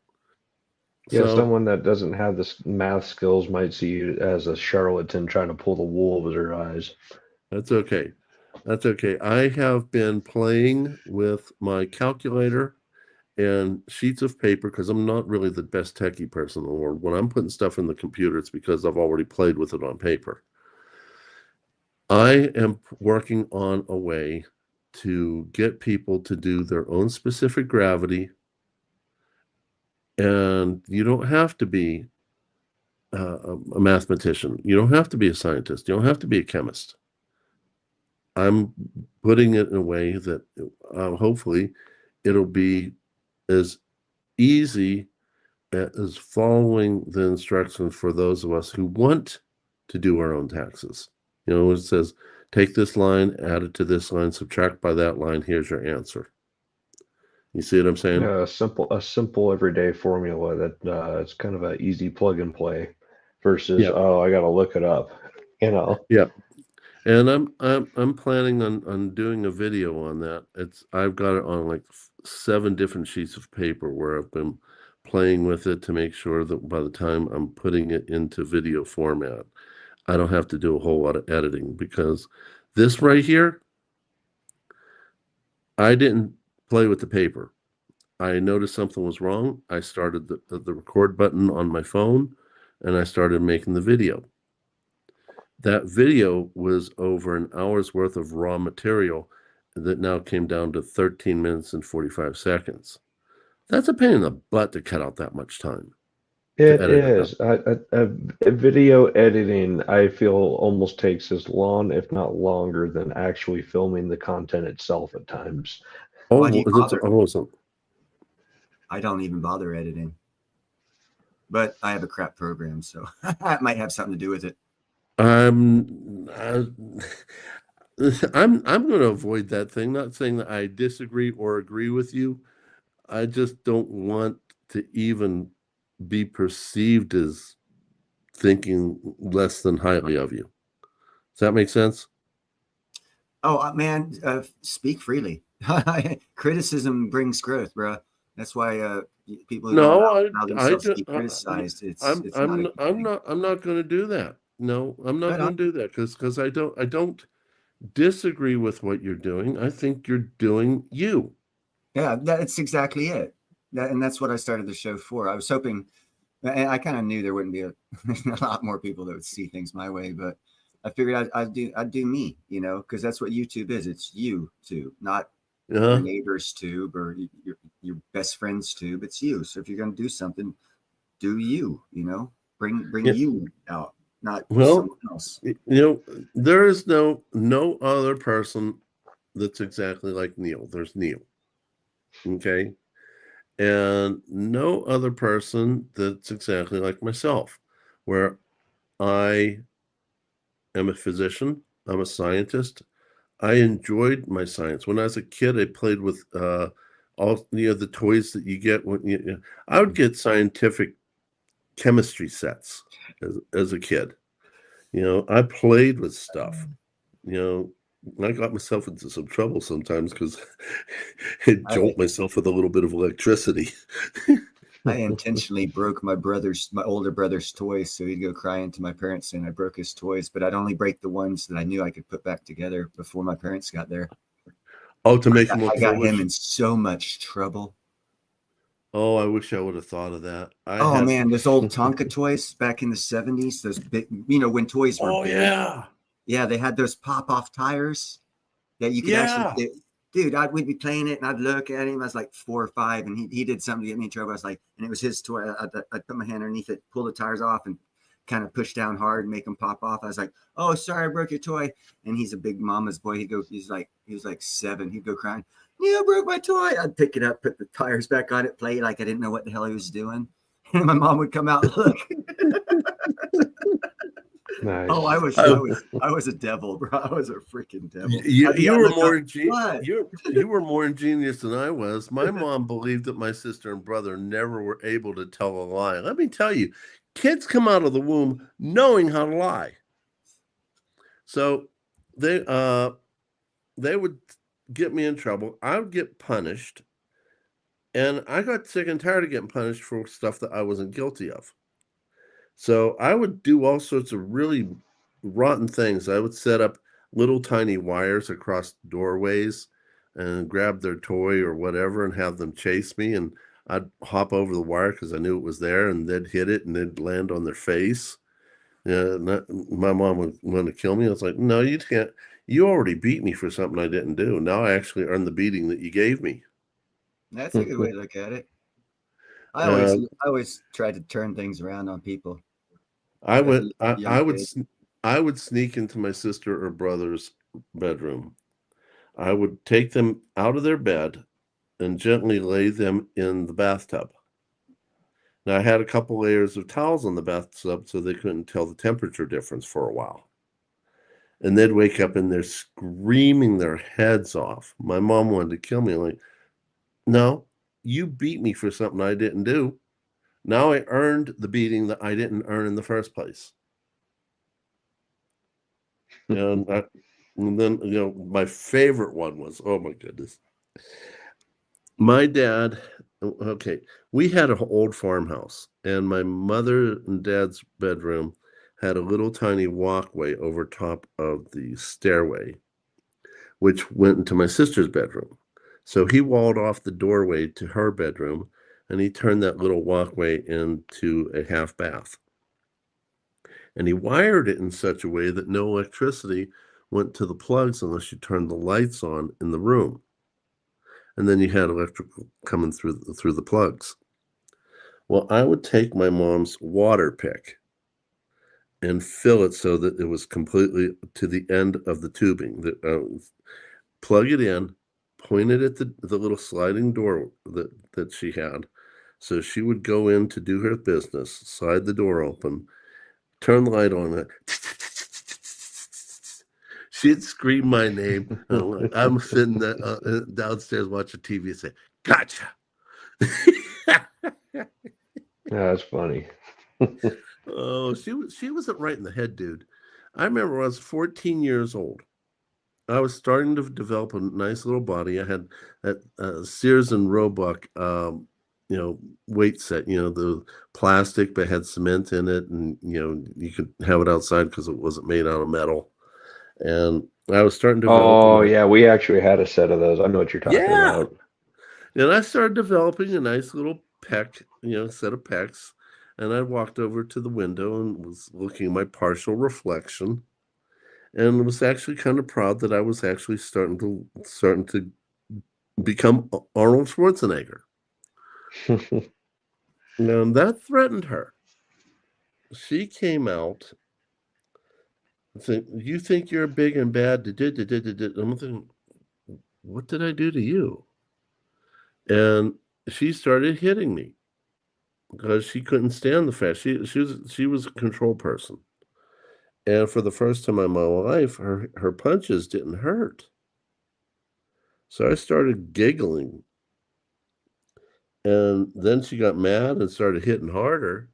Yeah, So someone that doesn't have the math skills might see you as a charlatan trying to pull the wool over their eyes. that's okay. That's okay. I have been playing with my calculator and sheets of paper because I'm not really the best techie person in the world. When I'm putting stuff in the computer, it's because I've already played with it on paper. I am working on a way to get people to do their own specific gravity, and you don't have to be a mathematician. You don't have to be a scientist. You don't have to be a chemist. I'm putting it in a way that hopefully it'll be as easy as following the instructions for those of us who want to do our own taxes. It says, take this line, add it to this line, subtract by that line, here's your answer. You see what I'm saying? A simple everyday formula that it's kind of an easy plug and play versus, oh, I got to look it up, Yeah. And I'm planning on doing a video on that. I've got it on like 7 different sheets of paper where I've been playing with it to make sure that by the time I'm putting it into video format, I don't have to do a whole lot of editing, because this right here, I didn't play with the paper. I noticed something was wrong. I started the record button on my phone, and I started making the video. That video was over an hour's worth of raw material that now came down to 13 minutes and 45 seconds. That's a pain in the butt to cut out that much time. It is. Video editing, I feel, almost takes as long, if not longer, than actually filming the content itself at times. Why do you bother? Awesome. I don't even bother editing, but I have a crap program, so it might have something to do with it. I'm going to avoid that thing. Not saying that I disagree or agree with you. I just don't want to even be perceived as thinking less than highly of you. Does that make sense? Oh man, speak freely. Criticism brings growth, bro. That's why people who don't allow themselves to be criticized. I'm not going to do that. No, I'm not going to do that because I don't disagree with what you're doing. I think you're doing you. Yeah, that's exactly it. And that's what I started the show for. I was hoping, and I kind of knew there wouldn't be a lot more people that would see things my way, but I figured I'd do me, because that's what YouTube is. It's YouTube, not your neighbor's tube or your best friend's tube. It's you. So if you're going to do something, do you, bring you out, not someone else. There is no other person that's exactly like Neil. There's Neil. Okay. And no other person that's exactly like myself, where I am a physician, I'm a scientist. I enjoyed my science. When I was a kid, I played with all the toys that you get when I would get scientific chemistry sets as a kid. I played with stuff. I got myself into some trouble sometimes because I'd jolt myself with a little bit of electricity. I intentionally broke my older brother's toys, so he'd go crying to my parents saying I broke his toys, but I'd only break the ones that I knew I could put back together before my parents got there. Oh, to make him look I got him foolish. in so much trouble. Oh, I wish I would have thought of that. Oh man, those old Tonka toys back in the 70s, those big, when toys were Oh big. yeah. Yeah, they had those pop-off tires that you could actually dude, we'd be playing it and I'd look at him. I was like 4 or 5 and he did something to get me in trouble. I was like, and it was his toy. I'd put my hand underneath it, pull the tires off and kind of push down hard and make them pop off. I was like, oh, sorry, I broke your toy. And he's a big mama's boy. He was like 7. He'd go crying, yeah, I broke my toy. I'd pick it up, put the tires back on it, play like I didn't know what the hell he was doing. And my mom would come out and look. Nice. Oh, I was a devil, bro. I was a freaking devil. You were more ingenious than I was. My mom believed that my sister and brother never were able to tell a lie. Let me tell you, kids come out of the womb knowing how to lie. So they would get me in trouble. I would get punished, and I got sick and tired of getting punished for stuff that I wasn't guilty of. So I would do all sorts of really rotten things. I would set up little tiny wires across doorways and grab their toy or whatever and have them chase me. And I'd hop over the wire because I knew it was there, and they'd hit it and they'd land on their face. Yeah, my mom would want to kill me. I was like, no, you can't. You already beat me for something I didn't do. Now I actually earned the beating that you gave me. That's a good way to look at it. I always tried to turn things around on people. I would sneak into my sister or brother's bedroom. I would take them out of their bed and gently lay them in the bathtub. Now I had a couple layers of towels on the bathtub so they couldn't tell the temperature difference for a while. And they'd wake up and they're screaming their heads off. My mom wanted to kill me. I'm like, no, you beat me for something I didn't do. Now I earned the beating that I didn't earn in the first place. And then, my favorite one was, oh my goodness. My dad, okay, we had an old farmhouse, and my mother and dad's bedroom had a little tiny walkway over top of the stairway, which went into my sister's bedroom. So he walled off the doorway to her bedroom, and he turned that little walkway into a half bath. And he wired it in such a way that no electricity went to the plugs unless you turned the lights on in the room. And then you had electrical coming through the plugs. Well, I would take my mom's water pick and fill it so that it was completely to the end of the tubing. Plug it in, point it at the little sliding door that she had. So she would go in to do her business, slide the door open, turn the light on. She'd scream my name. I'm sitting downstairs watching TV and say, gotcha. Yeah, that's funny. Oh, she wasn't right in the head, dude. I remember when I was 14 years old. I was starting to develop a nice little body. I had that Sears and Roebuck, weight set. The plastic, but had cement in it, and you could have it outside because it wasn't made out of metal. And I was starting to develop. Oh yeah, we actually had a set of those. I know what you're talking about. And I started developing a nice little pec, set of pecs. And I walked over to the window and was looking at my partial reflection, and was actually kind of proud that I was actually starting to become Arnold Schwarzenegger. And that threatened her. She came out and said, "You think you're big and bad?" I'm thinking, what did I do to you? And she started hitting me because she couldn't stand the fact she was a control person. And for the first time in my life, her punches didn't hurt. So I started giggling. And then she got mad and started hitting harder.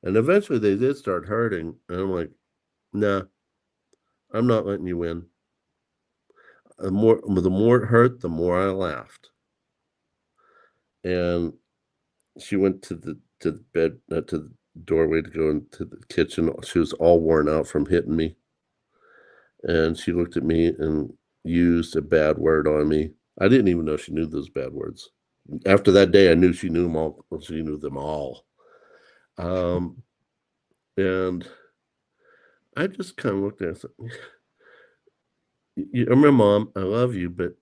And eventually they did start hurting. And I'm like, nah, I'm not letting you win. The more it hurt, the more I laughed. And she went to the bed, to the doorway to go into the kitchen. She was all worn out from hitting me. And she looked at me and used a bad word on me. I didn't even know she knew those bad words. After that day, I knew she knew them all. She knew them all. And I just kind of looked at her and said, I'm your mom. I love you, but,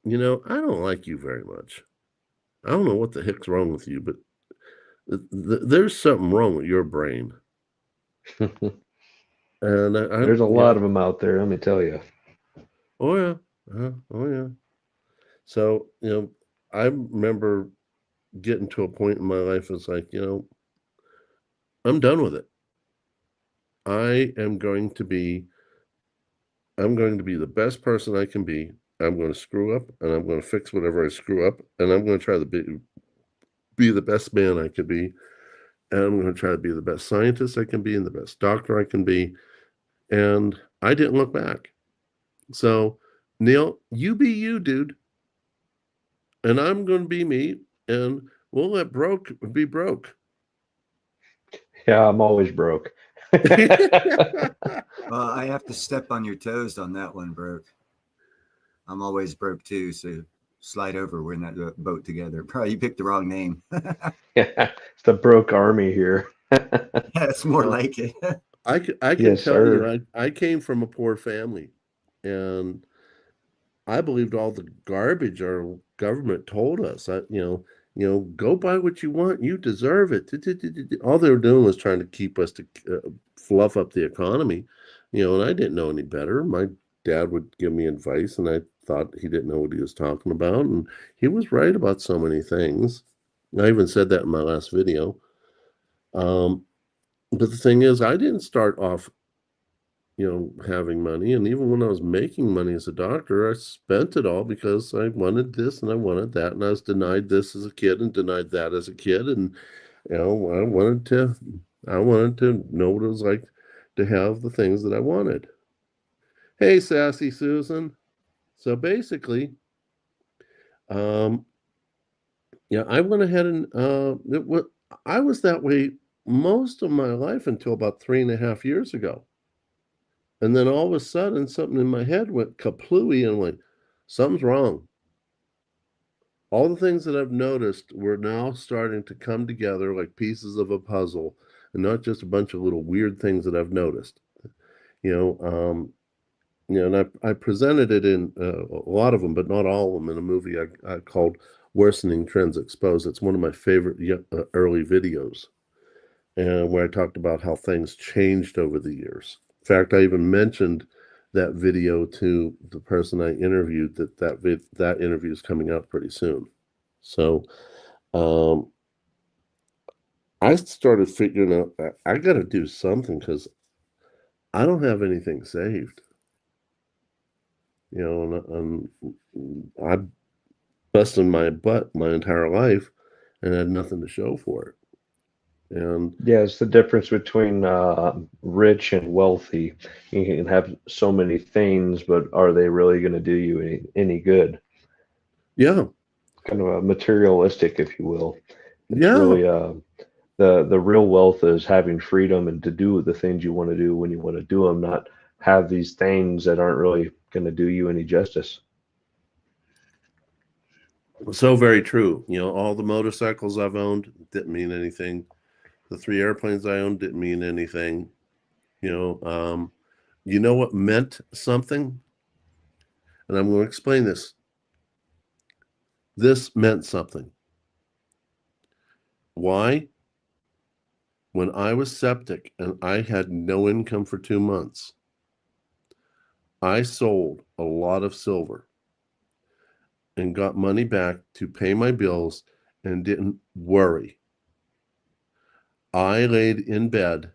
I don't like you very much. I don't know what the heck's wrong with you, but there's something wrong with your brain. And There's a lot of them out there, let me tell you. Oh, yeah. Oh, yeah. So, I remember getting to a point in my life, it's like, I'm done with it. I'm going to be the best person I can be. I'm going to screw up, and I'm going to fix whatever I screw up, and I'm going to try to be the best man I can be, and I'm going to try to be the best scientist I can be and the best doctor I can be. And I didn't look back. So, Neil, you be you, dude. And I'm going to be me, and we'll let broke be broke. Yeah, I'm always broke. Well, I have to step on your toes on that one, broke. I'm always broke too, so slide over. We're in that boat together. Probably you picked the wrong name. Yeah, it's the broke army here. That's more like it. I can Yes, tell sir. you, I came from a poor family, and I believed all the garbage our government told us. Go buy what you want. You deserve it. All they were doing was trying to keep us to fluff up the economy, and I didn't know any better. My dad would give me advice, and I thought he didn't know what he was talking about, and he was right about so many things. I even said that in my last video. But the thing is, I didn't start off having money. And even when I was making money as a doctor, I spent it all because I wanted this and I wanted that. And I was denied this as a kid and denied that as a kid. And, I wanted to know what it was like to have the things that I wanted. Hey, Sassy Susan. So basically, um, I went ahead and, I was that way most of my life until about 3.5 years ago. And then all of a sudden, something in my head went kaplooey and went, something's wrong. All the things that I've noticed were now starting to come together like pieces of a puzzle, and not just a bunch of little weird things that I've noticed. And I presented it in a lot of them, but not all of them, in a movie I called "Worsening Trends Exposed." It's one of my favorite early videos, and where I talked about how things changed over the years. In fact, I even mentioned that video to the person I interviewed, that interview is coming out pretty soon. So um, I started figuring out I got to do something because I don't have anything saved. And I busted my butt my entire life and had nothing to show for it. And Yeah, it's the difference between rich and wealthy. You can have so many things, but are they really going to do you any good? yeah, Kind of a materialistic, if you will. It's yeah. really the real wealth is having freedom and to do the things you want to do when you want to do them, not have these things that aren't really going to do you any justice. So very true. All the motorcycles I've owned didn't mean anything. The 3 airplanes I owned didn't mean anything. You know what meant something? And I'm going to explain this. This meant something. Why? When I was septic and I had no income for 2 months, I sold a lot of silver and got money back to pay my bills and didn't worry. I laid in bed,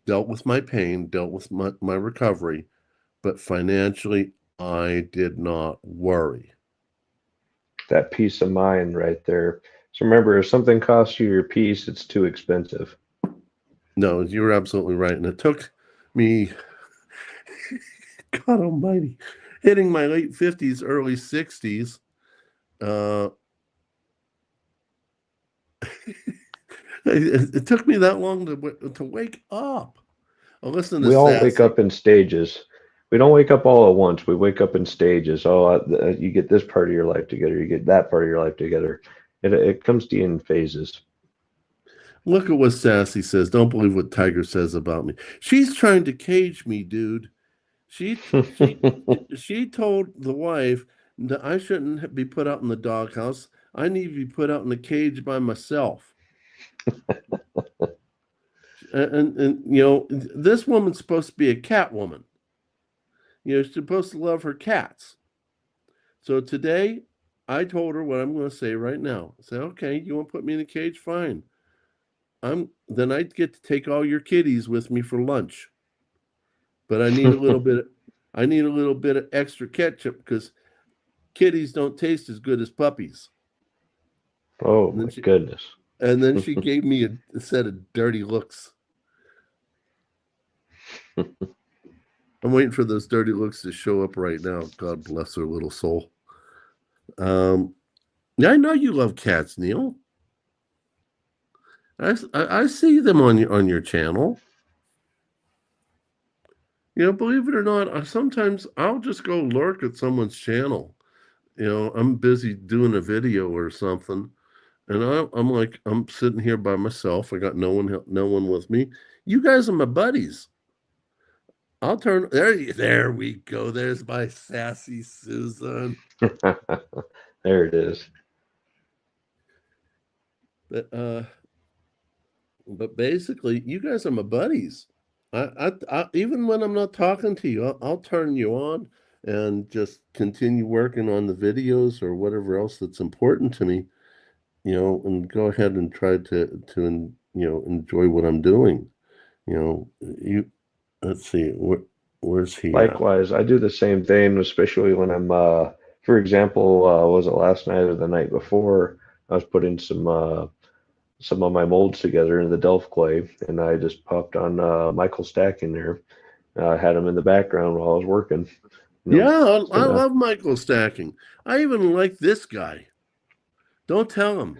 dealt with my pain, dealt with my recovery, but financially, I did not worry. That peace of mind right there. So remember, if something costs you your peace, it's too expensive. No, you're absolutely right. And it took me, God almighty, hitting my late 50s, early 60s. It took me that long to wake up. Oh, listen to We all wake Sassy. up in stages. we don't wake up all at once. We wake up in stages. Oh, you get this part of your life together. You get that part of your life together. It comes to you in phases. Look at what Sassy says. Don't believe what Tiger says about me. She's trying to cage me, dude. She she told the wife that I shouldn't be put out in the doghouse. I need to be put out in the cage by myself. And you know, this woman's supposed to be a cat woman. You know, she's supposed to love her cats. So today, I told her what I'm going to say right now. I said, okay, you want to put me in a cage? Fine. Then I get to take all your kitties with me for lunch. But I need a little bit. I need a little bit of extra ketchup because kitties don't taste as good as puppies. Oh my goodness! And then she gave me a set of dirty looks. I'm waiting for those dirty looks to show up right now. God bless her little soul. Yeah, I know you love cats, Neil. I see them on your channel. You know, believe it or not, sometimes I'll just go lurk at someone's channel. You know, I'm busy doing a video or something, and I'm like, I'm sitting here by myself. I got no one with me. You guys are my buddies. I'll turn there we go. There's my sassy Susan. There it is. But basically, you guys are my buddies. I even when I'm not talking to you, I'll turn you on and just continue working on the videos or whatever else that's important to me, you know, and go ahead and try to you know, enjoy what I'm doing. You know, let's see, where's he? Likewise, I do the same thing, especially when I'm, for example, was it last night or the night before? I was putting some of my molds together in the Delft clay, and I just popped on Michael Stack in there. I had him in the background while I was working. You know, I love Michael Stacking. I even like this guy. Don't tell him.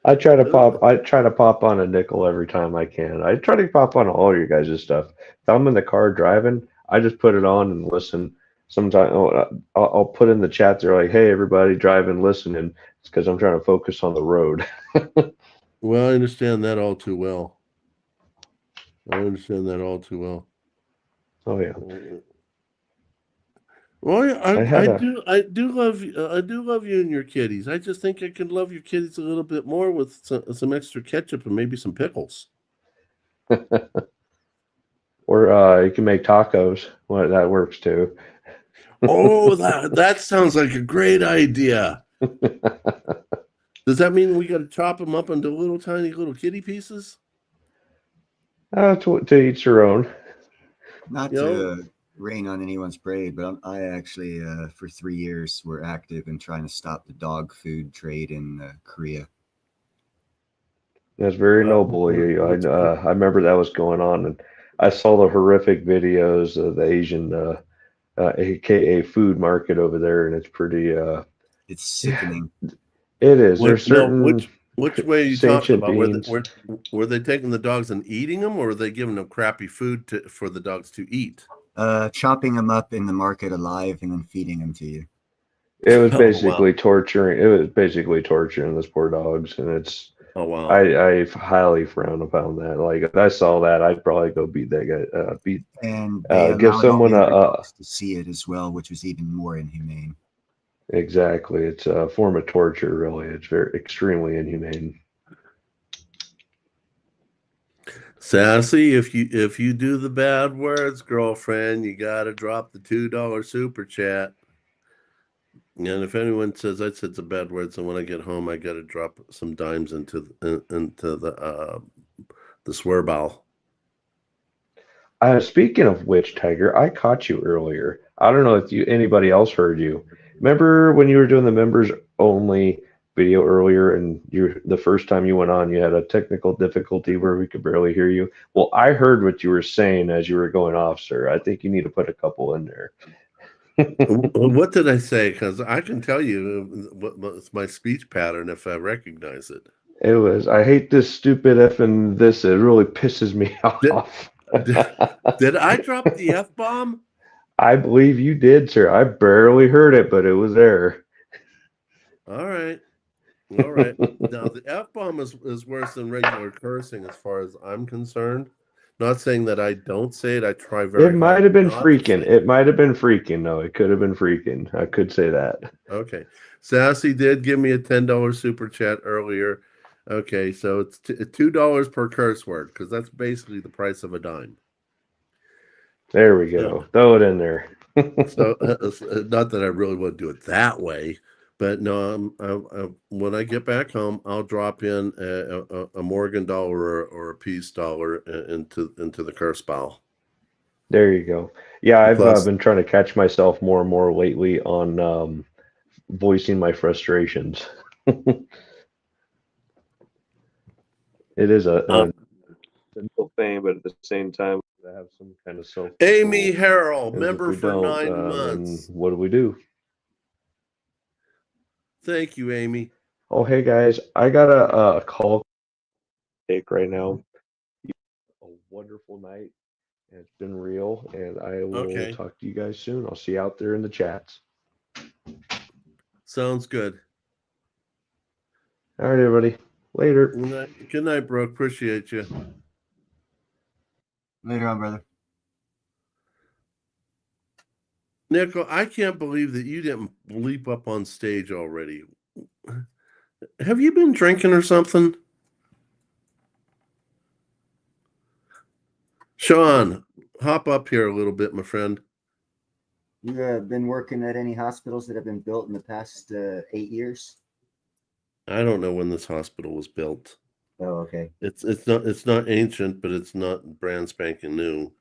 I try to pop on a nickel every time I can. I try to pop on all your guys' stuff. If I'm in the car driving, I just put it on and listen. Sometimes I'll put in the chat there like, "Hey, everybody, driving, listening." It's because I'm trying to focus on the road. Well, I understand that all too well. I understand that all too well. Oh yeah. Well, I do love you and your kitties. I just think I could love your kitties a little bit more with some extra ketchup and maybe some pickles. Or you can make tacos. Well, that works too. Oh, that sounds like a great idea. Does that mean we got to chop them up into little tiny little kitty pieces? To each their own. Not to rain on anyone's parade, but I actually, for 3 years, were active in trying to stop the dog food trade in Korea. That's very noble of you. I remember that was going on, and I saw the horrific videos of the Asian, aka food market over there, and it's pretty. It's sickening. It is. There's certain. Which way are you talking about? Beings. Were they taking the dogs and eating them, or were they giving them crappy food for the dogs to eat? Chopping them up in the market alive and then feeding them to you. It was basically torturing. It was basically torturing those poor dogs, and it's. Oh wow! I highly frown upon that. Like if I saw that, I'd probably go beat that guy. And give someone to see it as well, which was even more inhumane. Exactly, it's a form of torture. Really, it's extremely inhumane. Sassy, if you do the bad words, girlfriend, you got to drop the $2 super chat. And if anyone says I said some bad words, and when I get home, I got to drop some dimes into the swear bowel. Speaking of which, Tiger, I caught you earlier. I don't know if anybody else heard you. Remember when you were doing the members only video earlier, and the first time you went on, you had a technical difficulty where we could barely hear you? Well, I heard what you were saying as you were going off, sir. I think you need to put a couple in there. What did I say? Because I can tell you what's my speech pattern if I recognize it. It was, I hate this stupid effing this. It really pisses me off. Did I drop the F-bomb? I believe you did, sir. I barely heard it, but it was there. All right. All right. Now, the F-bomb is worse than regular cursing as far as I'm concerned. Not saying that I don't say it. I try very It hard might have been not to say freaking. it. It might have been freaking. No, it could have been freaking. I could say that. Okay. Sassy did give me a $10 super chat earlier. Okay, so it's $2 per curse word because that's basically the price of a dime. There we go. Throw it in there. So, not that I really want to do it that way, but no, when I get back home, I'll drop in a Morgan dollar or a peace dollar into the curse pile. There you go. Yeah, I've Plus, been trying to catch myself more and more lately on voicing my frustrations. It is a simple thing, but at the same time, we have some kind of self. Amy Harrell, Because if member we for don't, 9 then months. what do we do? Thank you, Amy. Oh, hey guys, I got a call to take right now. A wonderful night. And it's been real, and I will Okay. talk to you guys soon. I'll see you out there in the chats. Sounds good. All right, everybody. Later. Good night, bro. Appreciate you. Later on, brother. Nico, I can't believe that you didn't leap up on stage already. Have you been drinking or something? Sean, hop up here a little bit, my friend. You have been working at any hospitals that have been built in the past 8 years? I don't know when this hospital was built. Oh, okay. It's not ancient, but it's not brand spanking new.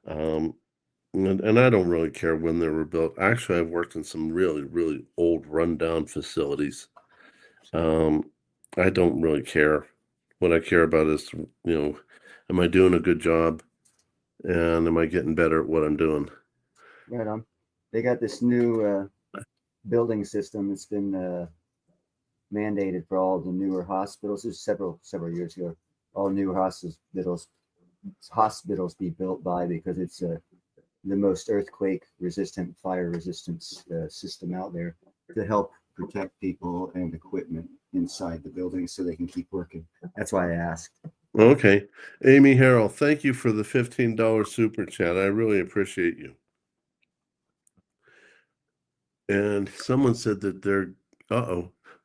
And I don't really care when they were built. Actually, I've worked in some really, really old, rundown facilities. I don't really care. What I care about is, am I doing a good job, and am I getting better at what I'm doing? Right on. They got this new building system that's been mandated for all the newer hospitals. This is several years ago. All new hospitals be built by, because it's the most earthquake resistant, fire resistance system out there to help protect people and equipment inside the building so they can keep working. That's why I asked. Okay. Amy Harrell, thank you for the $15 super chat. I really appreciate you. And someone said that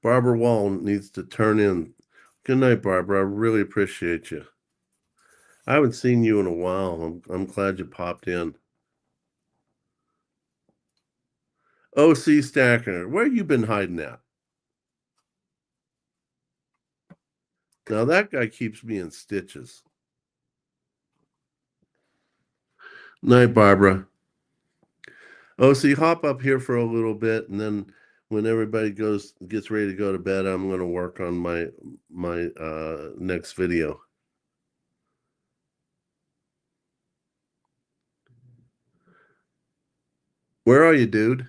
Barbara Wall needs to turn in. Good night, Barbara. I really appreciate you. I haven't seen you in a while. I'm glad you popped in. OC Stacker, where you been hiding at? Now that guy keeps me in stitches. Night, Barbara. OC, hop up here for a little bit, and then when everybody gets ready to go to bed, I'm going to work on my next video. Where are you, dude?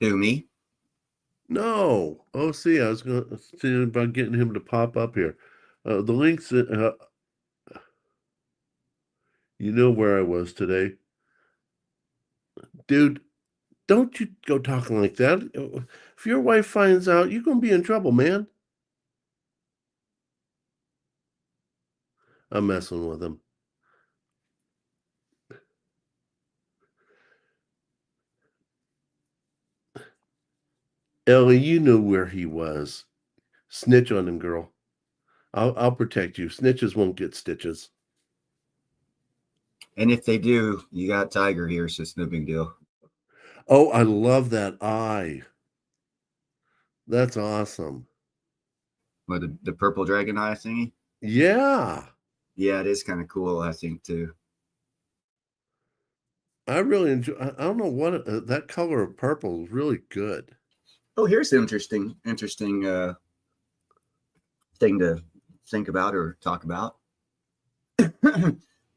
Who, me? No. OC, I was going to see about getting him to pop up here. The links, you know where I was today. Dude, don't you go talking like that. If your wife finds out, you're going to be in trouble, man. I'm messing with him. Ellie, you knew where he was. Snitch on him, girl. I'll protect you. Snitches won't get stitches. And if they do, you got Tiger here, so it's no big deal. Oh, I love that eye. That's awesome. What, the purple dragon eye thingy? Yeah. Yeah, it is kind of cool, I think, too. I really enjoy. I don't know what that color of purple is really good. Oh, here's an interesting thing to think about or talk about.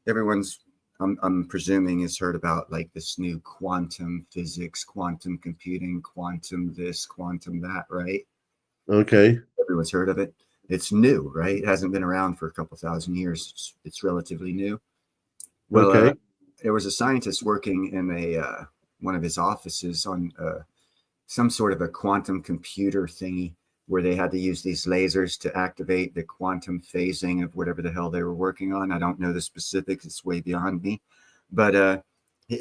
Everyone's, I'm presuming, has heard about like this new quantum physics, quantum computing, quantum this, quantum that, right? Okay. Everyone's heard of it. It's new, right? It hasn't been around for a couple thousand years. It's relatively new. Well, Okay. there was a scientist working in a one of his offices on some sort of a quantum computer thingy where they had to use these lasers to activate the quantum phasing of whatever the hell they were working on. I don't know the specifics; it's way beyond me. But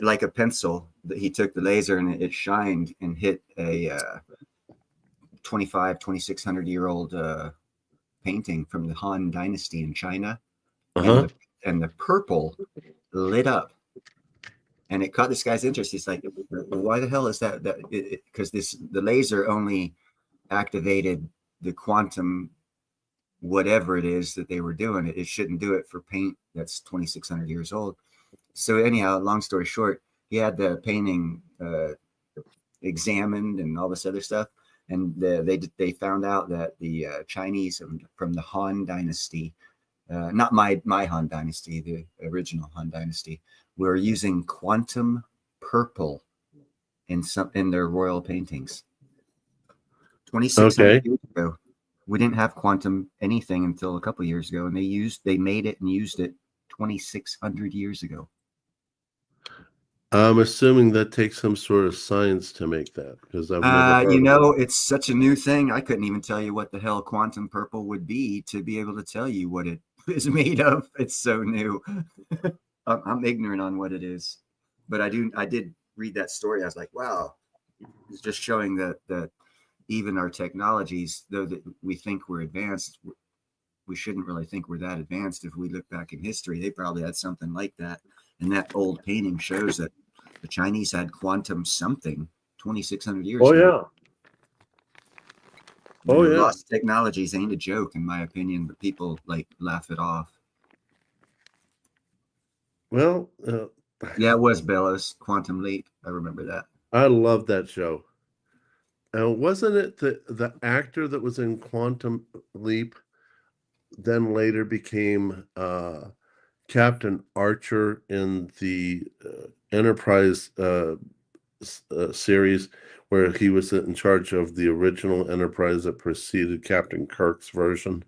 like a pencil, he took the laser and it shined and hit a 2,600-year-old painting from the Han Dynasty in China, Uh-huh. and the purple lit up, and it caught this guy's interest. He's like, well, "Why the hell is that?" Because the laser only activated the quantum whatever it is that they were doing. It shouldn't do it for paint that's 2,600 years old. So anyhow, long story short, he had the painting examined and all this other stuff, and they found out that the Chinese from the Han Dynasty, not my Han Dynasty, the original Han Dynasty, were using quantum purple in their royal paintings. 2,600 Okay. years ago, we didn't have quantum anything until a couple of years ago, and they made it and used it 2,600 years ago. I'm assuming that takes some sort of science to make that, because I've never heard You of know, it. it's such a new thing. I couldn't even tell you what the hell quantum purple would be to be able to tell you what it is made of. It's so new. I'm ignorant on what it is, but I did read that story. I was like, wow, it's just showing that even our technologies, though that we think we're advanced, we shouldn't really think we're that advanced. If we look back in history, they probably had something like that. And that old painting shows that the Chinese had quantum something 2,600 years Oh, ago. yeah. Oh, yeah. Lost technologies ain't a joke, in my opinion, but people like laugh it off. Well, Yeah, it was Bellows, Quantum Leap. I remember that. I love that show. Wasn't it the actor that was in Quantum Leap then later became Captain Archer in the Enterprise series, where he was in charge of the original Enterprise that preceded Captain Kirk's version?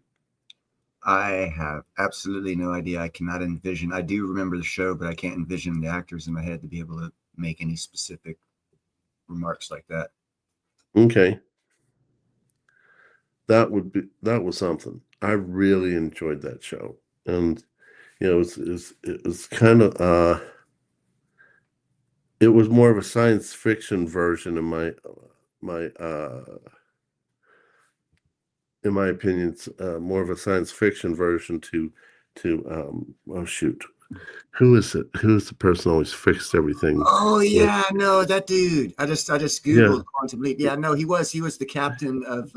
I have absolutely no idea. I cannot envision. I do remember the show, but I can't envision the actors in my head to be able to make any specific remarks like that. Okay. That was something. I really enjoyed that show. And it was kind of it was more of a science fiction version in my in my opinion. It's more of a science fiction version to oh shoot. Who is it? Who is the person who always fixed everything? Oh yeah, no, that dude. I just Yeah. Googled Quantum Leap. Yeah, no, he was the captain of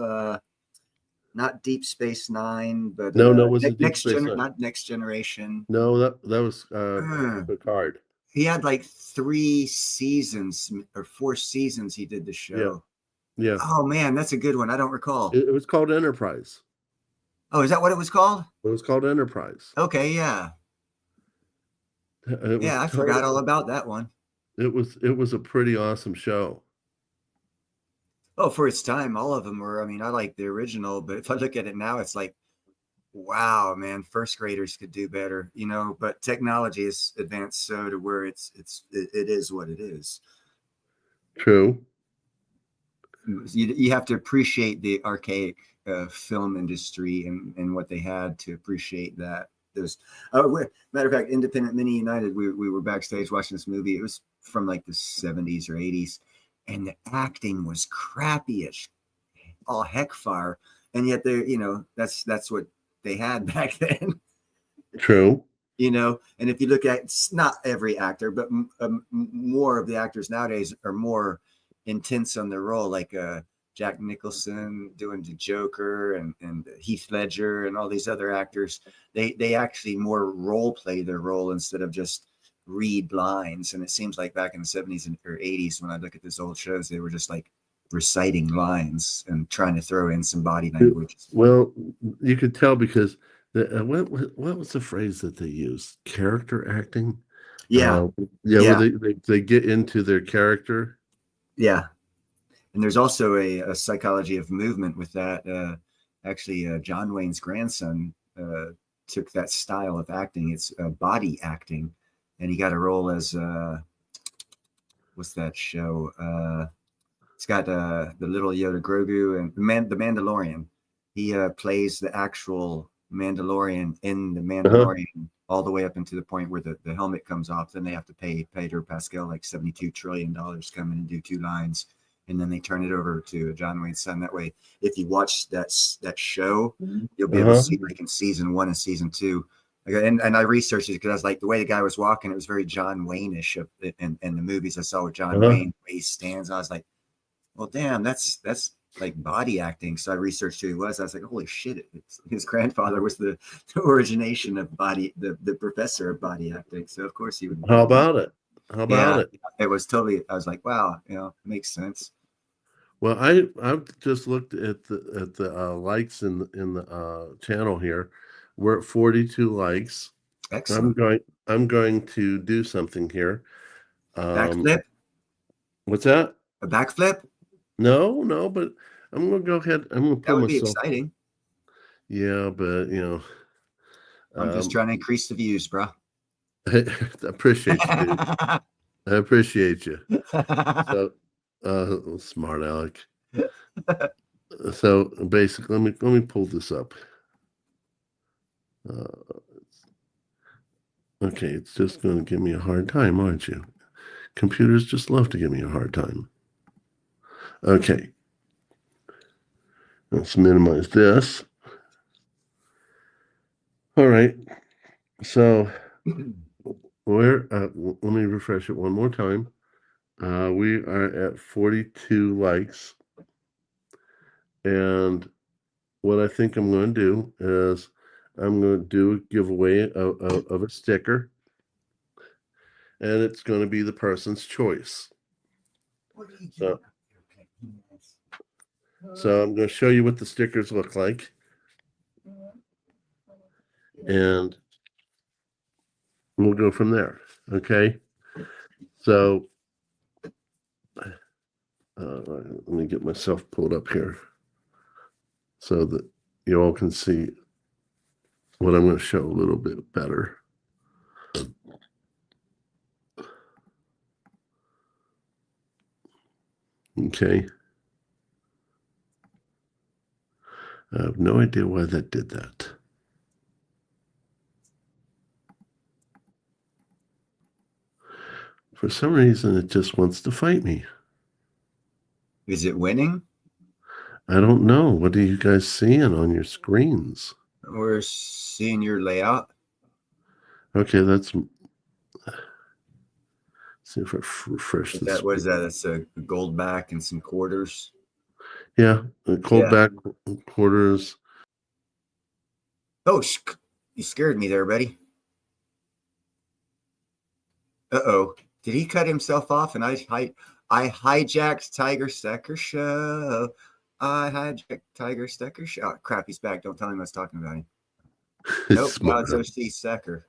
not Deep Space Nine, but No, it wasn't Deep Space Nine. not Next Generation. No, that was Uh, Picard. he had like 3 seasons or 4 seasons he did the show. Yeah. Oh man, that's a good one. I don't recall. It was called Enterprise. Oh, is that what it was called? It was called Enterprise. Okay, yeah. It was I forgot all about that one. It was a pretty awesome show. Oh, for its time, all of them were. I mean, I like the original, but if I look at it now, it's like, wow, man, first graders could do better, but technology is advanced so to where it is what it is. True. You have to appreciate the archaic film industry and what they had to appreciate that. Matter of fact, Independent Mini United, we were backstage watching this movie. It was from like the 70s or 80s, and the acting was crappy as all heck fire, and yet that's what they had back then. True. And if you look at, it's not every actor, but more of the actors nowadays are more intense on their role, like Jack Nicholson doing the Joker and Heath Ledger and all these other actors. They actually more role play their role instead of just read lines. And it seems like back in the 70s or 80s, when I look at those old shows, they were just like reciting lines and trying to throw in some body language. Well, you could tell because what was the phrase that they used? Character acting. Yeah. Where they get into their character. Yeah. And there's also a psychology of movement with that. Actually, John Wayne's grandson took that style of acting. It's body acting. and he got a role as what's that show? It's got the little Yoda Grogu and the Mandalorian. He plays the actual Mandalorian in the Mandalorian all the way up into the point where the helmet comes off. Then they have to pay Pedro Pascal like $72 trillion to come in and do 2 lines. And then they turn it over to John Wayne's son. That way, if you watch that show, you'll be able to see like in season 1 and season 2. And I researched it because I was like, the way the guy was walking, it was very John Wayne-ish in the movies I saw with John Wayne, the way he stands. I was like, well, damn, that's like body acting. So I researched who he was. I was like, holy shit, his grandfather was the origination of the professor of body acting. So of course he would. How about it? How about it? It was totally. I was like, wow, it makes sense. Well, I've just looked at the likes in the channel here. We're at 42 likes. Excellent. I'm going to do something here. Backflip? What's that? A backflip? No, but I'm gonna go ahead. I'm gonna put That would be myself. exciting. Yeah, but I'm just trying to increase the views, bro. I appreciate you, dude. I appreciate you. So, smart Alec. So basically, let me pull this up. Okay, it's just going to give me a hard time, aren't you? Computers just love to give me a hard time. Okay, let's minimize this. All right, so let me refresh it one more time. We are at 42 likes, and what I think I'm going to do is I'm going to do a giveaway of a sticker, and it's going to be the person's choice. So I'm going to show you what the stickers look like, and we'll go from there. Okay. So let me get myself pulled up here so that you all can see what I'm going to show a little bit better. Okay. I have no idea why that did that. For some reason, it just wants to fight me. Is it winning? I don't know. What are you guys seeing on your screens? We're seeing your layout. Okay, let's see if I refresh this. What is that? That's a gold back and some quarters. Yeah, cold back quarters. Oh, you scared me there, buddy. Uh-oh. Did he cut himself off? And I hijacked Tiger Stecker show. I hijacked Tiger Stecker show. Oh, crap, he's back. Don't tell him I was talking about him. Nope, now it's OC Stecker.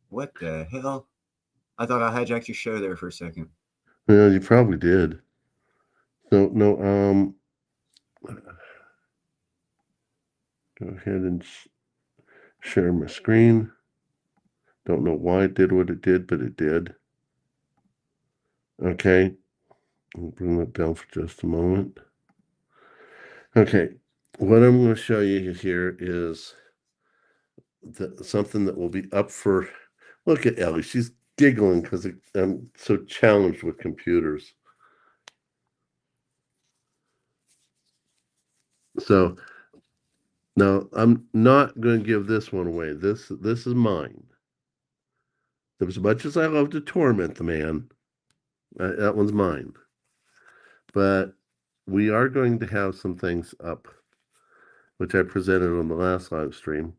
What the hell? I thought I hijacked your show there for a second. Yeah, you probably did. So, no, go ahead and share my screen. Don't know why it did what it did, but it did. Okay. I'll bring that down for just a moment. Okay. What I'm going to show you here is something that will be up for. Look at Ellie. She's giggling because I'm so challenged with computers. So now I'm not going to give this one away. This is mine. As much as I love to torment the man, that one's mine. But we are going to have some things up, which I presented on the last live stream,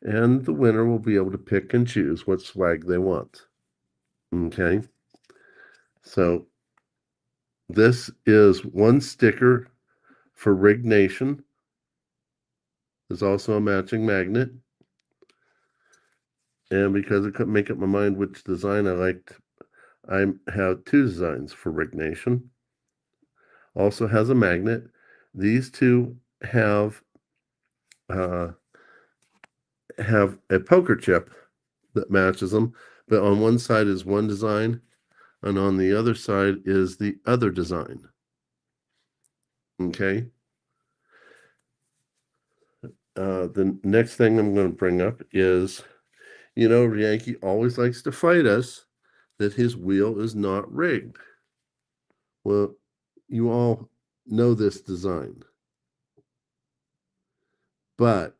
and the winner will be able to pick and choose what swag they want. Okay. So this is one sticker for Rig Nation. There's also a matching magnet. And because I couldn't make up my mind which design I liked, I have 2 designs for Rig Nation. Also has a magnet. These 2 have a poker chip that matches them, but on one side is one design, and on the other side is the other design. Okay. The next thing I'm going to bring up is, Yankee always likes to fight us that his wheel is not rigged. Well, you all know this design, but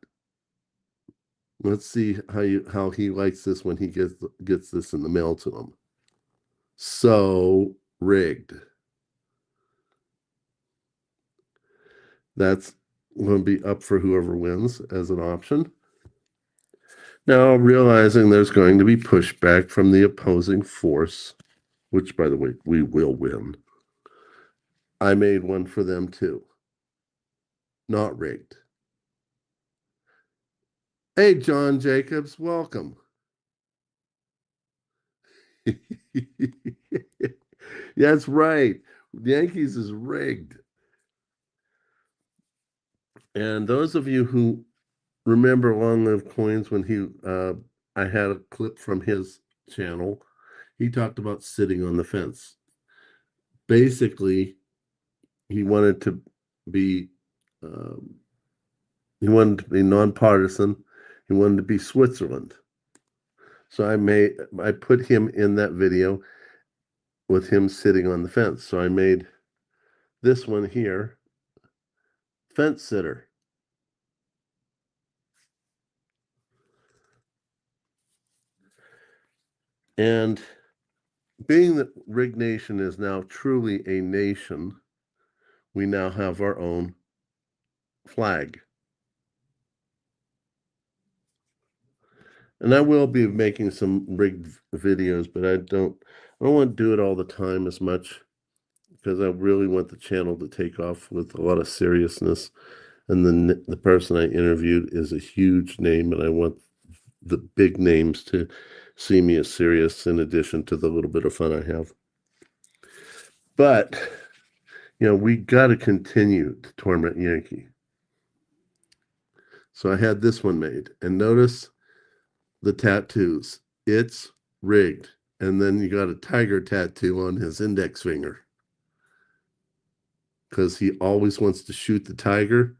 let's see how he likes this when he gets this in the mail to him. So rigged. That's going to be up for whoever wins as an option. Now, realizing there's going to be pushback from the opposing force, which, by the way, we will win, I made one for them too. Not rigged. Hey, John Jacobs, welcome. That's right. Yankees is rigged. And those of you who remember Long Live Coins, when I had a clip from his channel, he talked about sitting on the fence. Basically, he wanted to be nonpartisan. He wanted to be Switzerland. So I put him in that video with him sitting on the fence. So I made this one here, fence sitter. And being that Rig Nation is now truly a nation, we now have our own flag. And I will be making some rigged videos, but I don't want to do it all the time as much, because I really want the channel to take off with a lot of seriousness. And then the person I interviewed is a huge name, and I want the big names to see me as serious in addition to the little bit of fun I have. But, we got to continue to torment Yankee. So I had this one made, and notice the tattoos. It's rigged. And then you got a tiger tattoo on his index finger, because he always wants to shoot the tiger.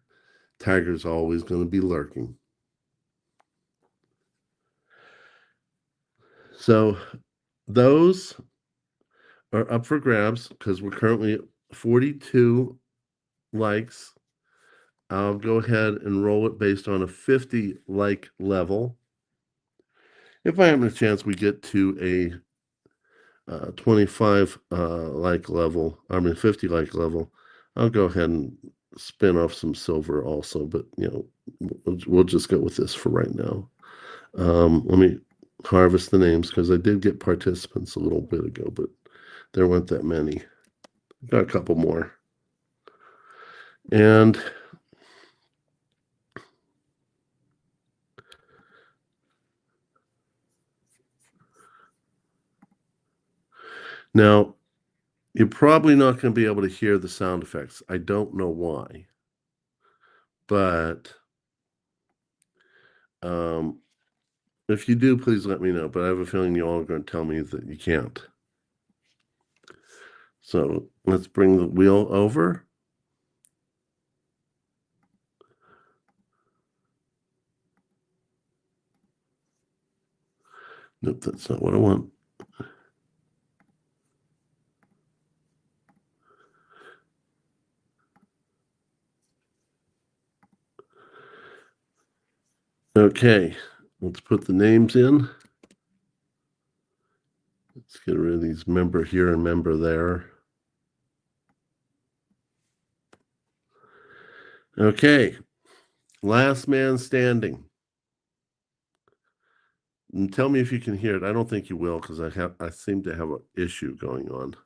Tiger's always going to be lurking. So those are up for grabs because we're currently at 42 likes. I'll go ahead and roll it based on a 50 like level. If I have a chance, we get to a 25 like level, 50 like level, I'll go ahead and spin off some silver also, but we'll just go with this for right now. Let me harvest the names, because I did get participants a little bit ago, but there weren't that many. Got a couple more. And now you're probably not going to be able to hear the sound effects. I don't know why, but if you do, please let me know. But I have a feeling you all are going to tell me that you can't. So let's bring the wheel over. Nope, that's not what I want. Okay, let's put the names in. Let's get rid of these member here and member there. Okay, last man standing. And tell me if you can hear it. I don't think you will, because I seem to have an issue going on.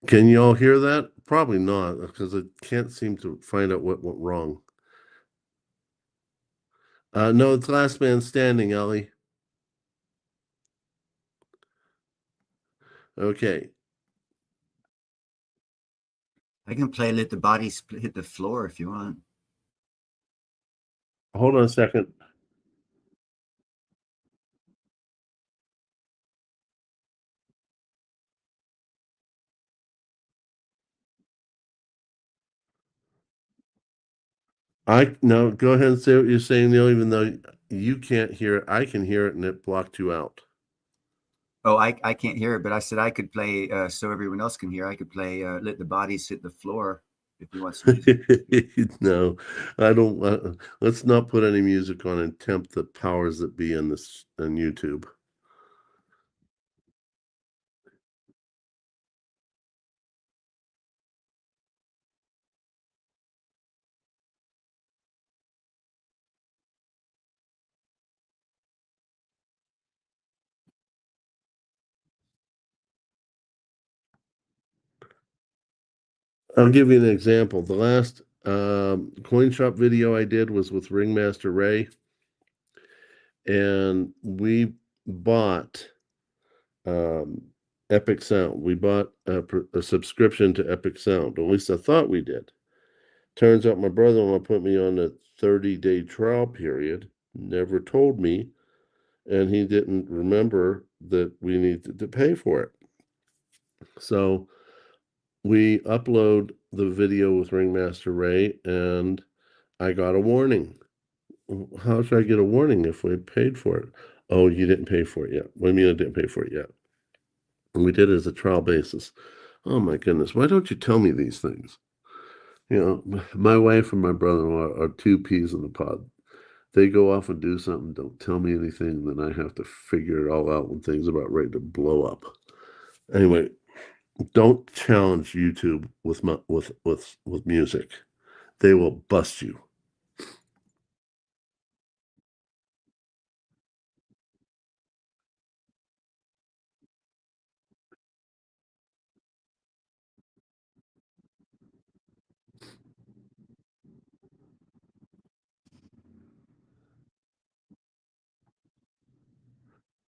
Can you all hear that? Probably not, because I can't seem to find out what went wrong. No, it's last man standing, Ellie. Okay. I can play Let the Bodies Hit the Floor if you want. Hold on a second. No, go ahead and say what you're saying, Neil, even though you can't hear it. I can hear it, and it blocked you out. Oh, I can't hear it, but I said I could play so everyone else can hear. I could play Let the Bodies Hit the Floor if you want some music. No, I don't. Let's not put any music on and tempt the powers that be on YouTube. I'll give you an example. The last coin shop video I did was with Ringmaster Ray, and we bought Epic Sound. We bought a subscription to Epic Sound. At least I thought we did. Turns out my brother-in-law put me on a 30-day trial period, never told me, and he didn't remember that we needed to pay for it. So we upload the video with Ringmaster Ray, and I got a warning. How should I get a warning if we paid for it? Oh, you didn't pay for it yet. What do you mean I didn't pay for it yet? And we did it as a trial basis. Oh my goodness, why don't you tell me these things? My wife and my brother-in-law are two peas in the pod. They go off and do something, don't tell me anything, then I have to figure it all out when things are about ready to blow up. Anyway, don't challenge YouTube with music. They will bust you.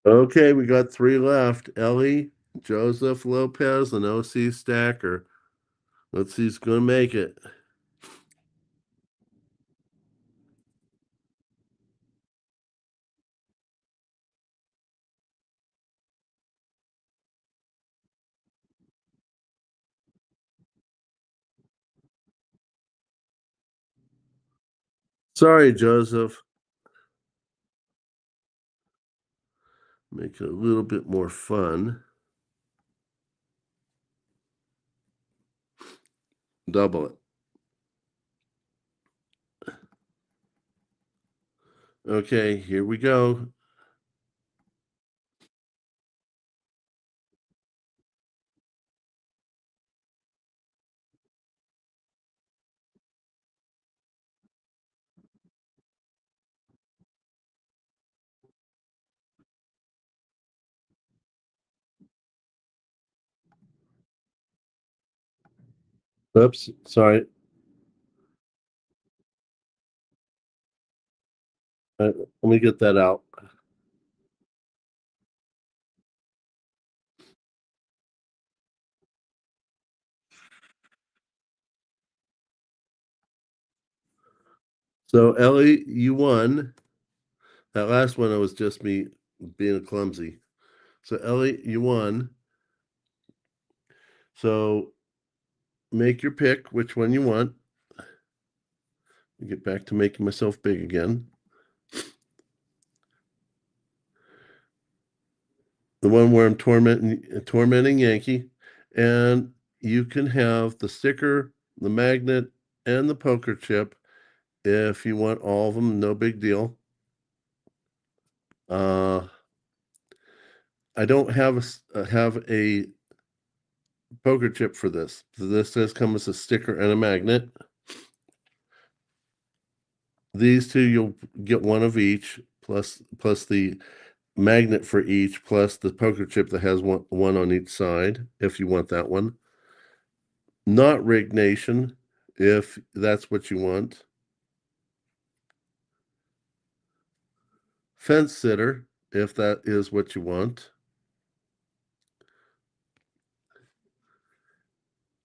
Okay, we got 3 left. Ellie, Joseph Lopez, and OC Stacker. Let's see who's going to make it. Sorry, Joseph. Make it a little bit more fun. Double it. Okay, here we go. Oops, sorry. Let me get that out. So, Ellie, you won. That last one, it was just me being clumsy. So, Ellie, you won. So, make your pick which one you want. Get back to making myself big again. The one where I'm tormenting Yankee, and you can have the sticker, the magnet, and the poker chip if you want all of them. No big deal. I don't have a poker chip for this. This does come as a sticker and a magnet. These two you'll get one of each, plus the magnet for each, plus the poker chip that has one on each side, if you want that one. Not Rig Nation, if that's what you want. Fence Sitter, if that is what you want.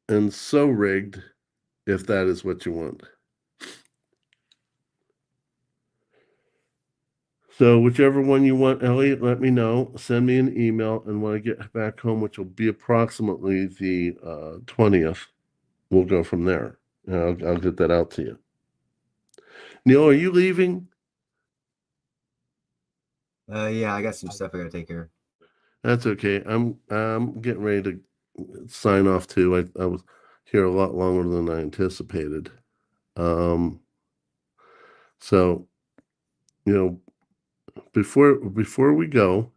And So Rigged, if that is what you want. So whichever one you want, Elliot, let me know. Send me an email, and when I get back home, which will be approximately the 20th, we'll go from there. I'll get that out to you. Neil, are you leaving? Yeah, I got some stuff I gotta take care of. That's okay. I'm getting ready to sign off too. I was here a lot longer than I anticipated. So before we go,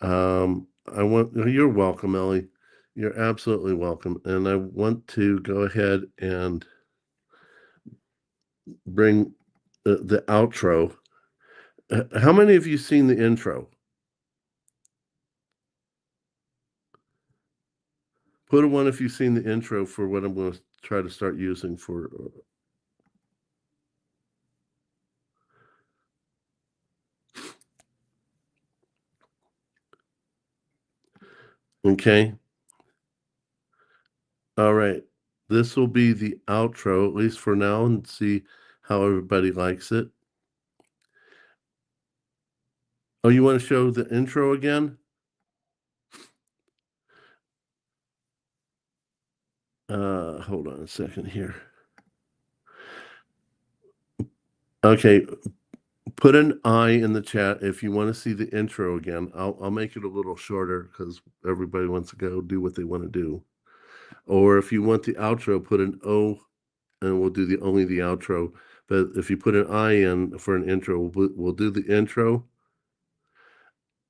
you're welcome, Ellie. You're absolutely welcome. And I want to go ahead and bring the outro. How many of you seen the intro? Put a one if you've seen the intro for what I'm going to try to start using for. Okay. All right. This will be the outro, at least for now, and see how everybody likes it. Oh, you want to show the intro again? Hold on a second here. Okay, put an I in the chat if you want to see the intro again. I'll make it a little shorter because everybody wants to go do what they want to do. Or if you want the outro, put an O, and we'll do only the outro. But if you put an I in for an intro, we'll do the intro,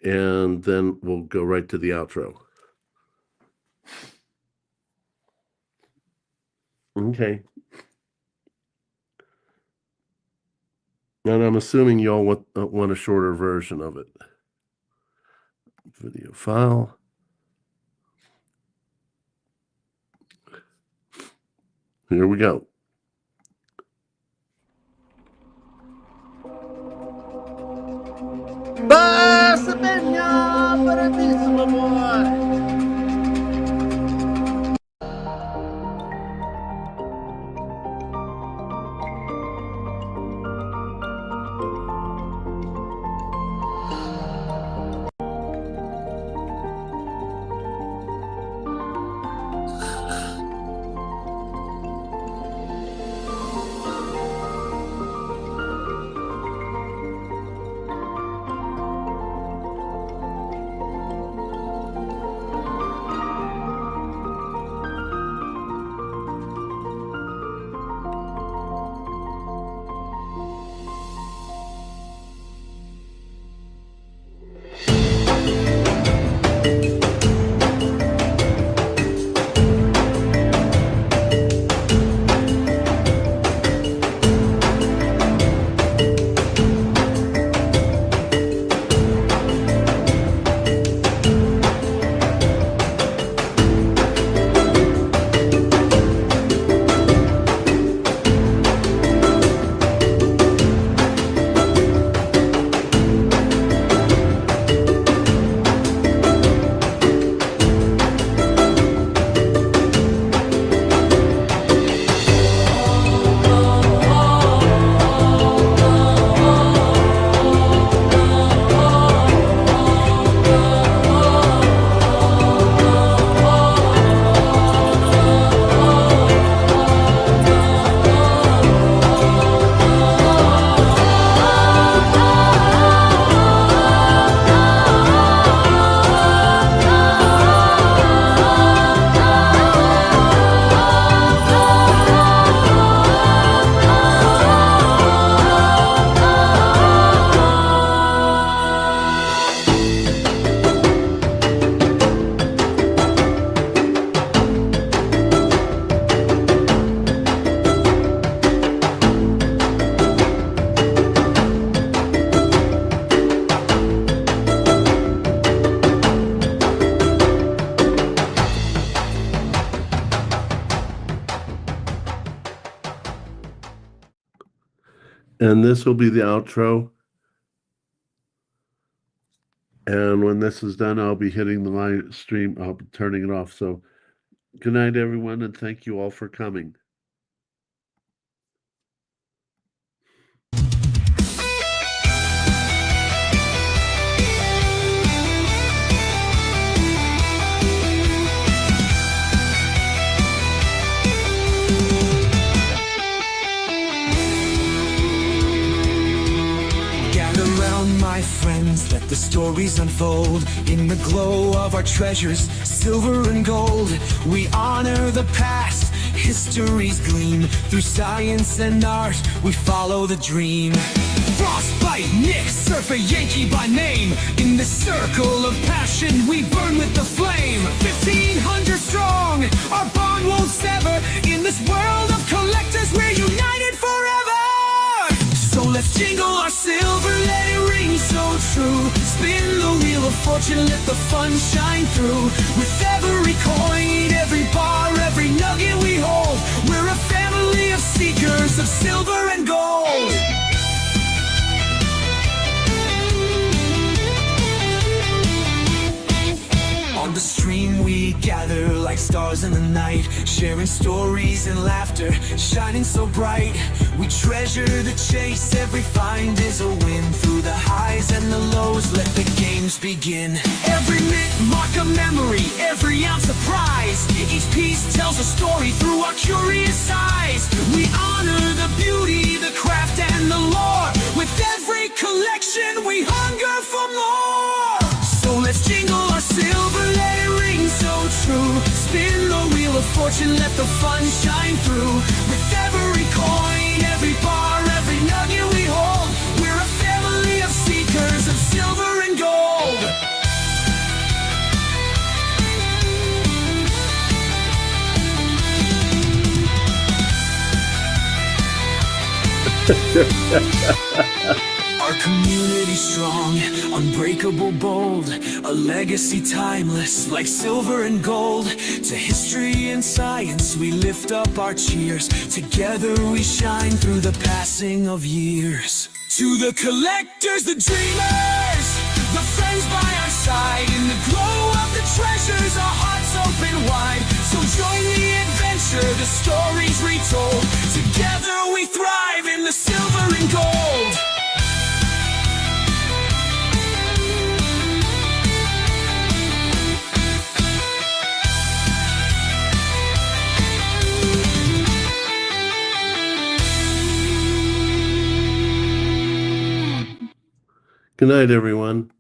and then we'll go right to the outro. Okay. And I'm assuming you all want a shorter version of it. Video file. Here we go. And this will be the outro. And when this is done, I'll be hitting the live stream. I'll be turning it off. So good night, everyone, and thank you all for coming. My friends, let the stories unfold. In the glow of our treasures, silver and gold, we honor the past, history's gleam. Through science and art, we follow the dream. Frostbite, Nick, surfer, Yankee by name. In the circle of passion, we burn with the flame. 1,500 strong, our bond won't sever. In this world of collectors, we're united forever. So let's jingle our silver, let it ring so true. Spin the wheel of fortune, let the fun shine through. With every coin, every bar, every nugget we hold, we're a family of seekers of silver and gold. On the stream we gather like stars in the night, sharing stories and laughter, shining so bright. We treasure the chase, every find is a win. Through the highs and the lows, let the games begin. Every mint mark a memory, every ounce a prize. Each piece tells a story through our curious eyes. We honor the beauty, the craft and the lore. With every collection we hunger for more. So let's jingle our silver, let it ring so true. Spin the wheel of fortune, let the fun shine through. With every coin, every bar, every nugget we hold, we're a family of seekers of silver and gold. Our community strong, unbreakable, bold, a legacy timeless like silver and gold. To history and science we lift up our cheers. Together we shine through the passing of years. To the collectors, the dreamers, the friends by our side. In the glow of the treasures, our hearts open wide. So join the adventure, the stories retold. Together we thrive in the silver and gold. Good night, everyone.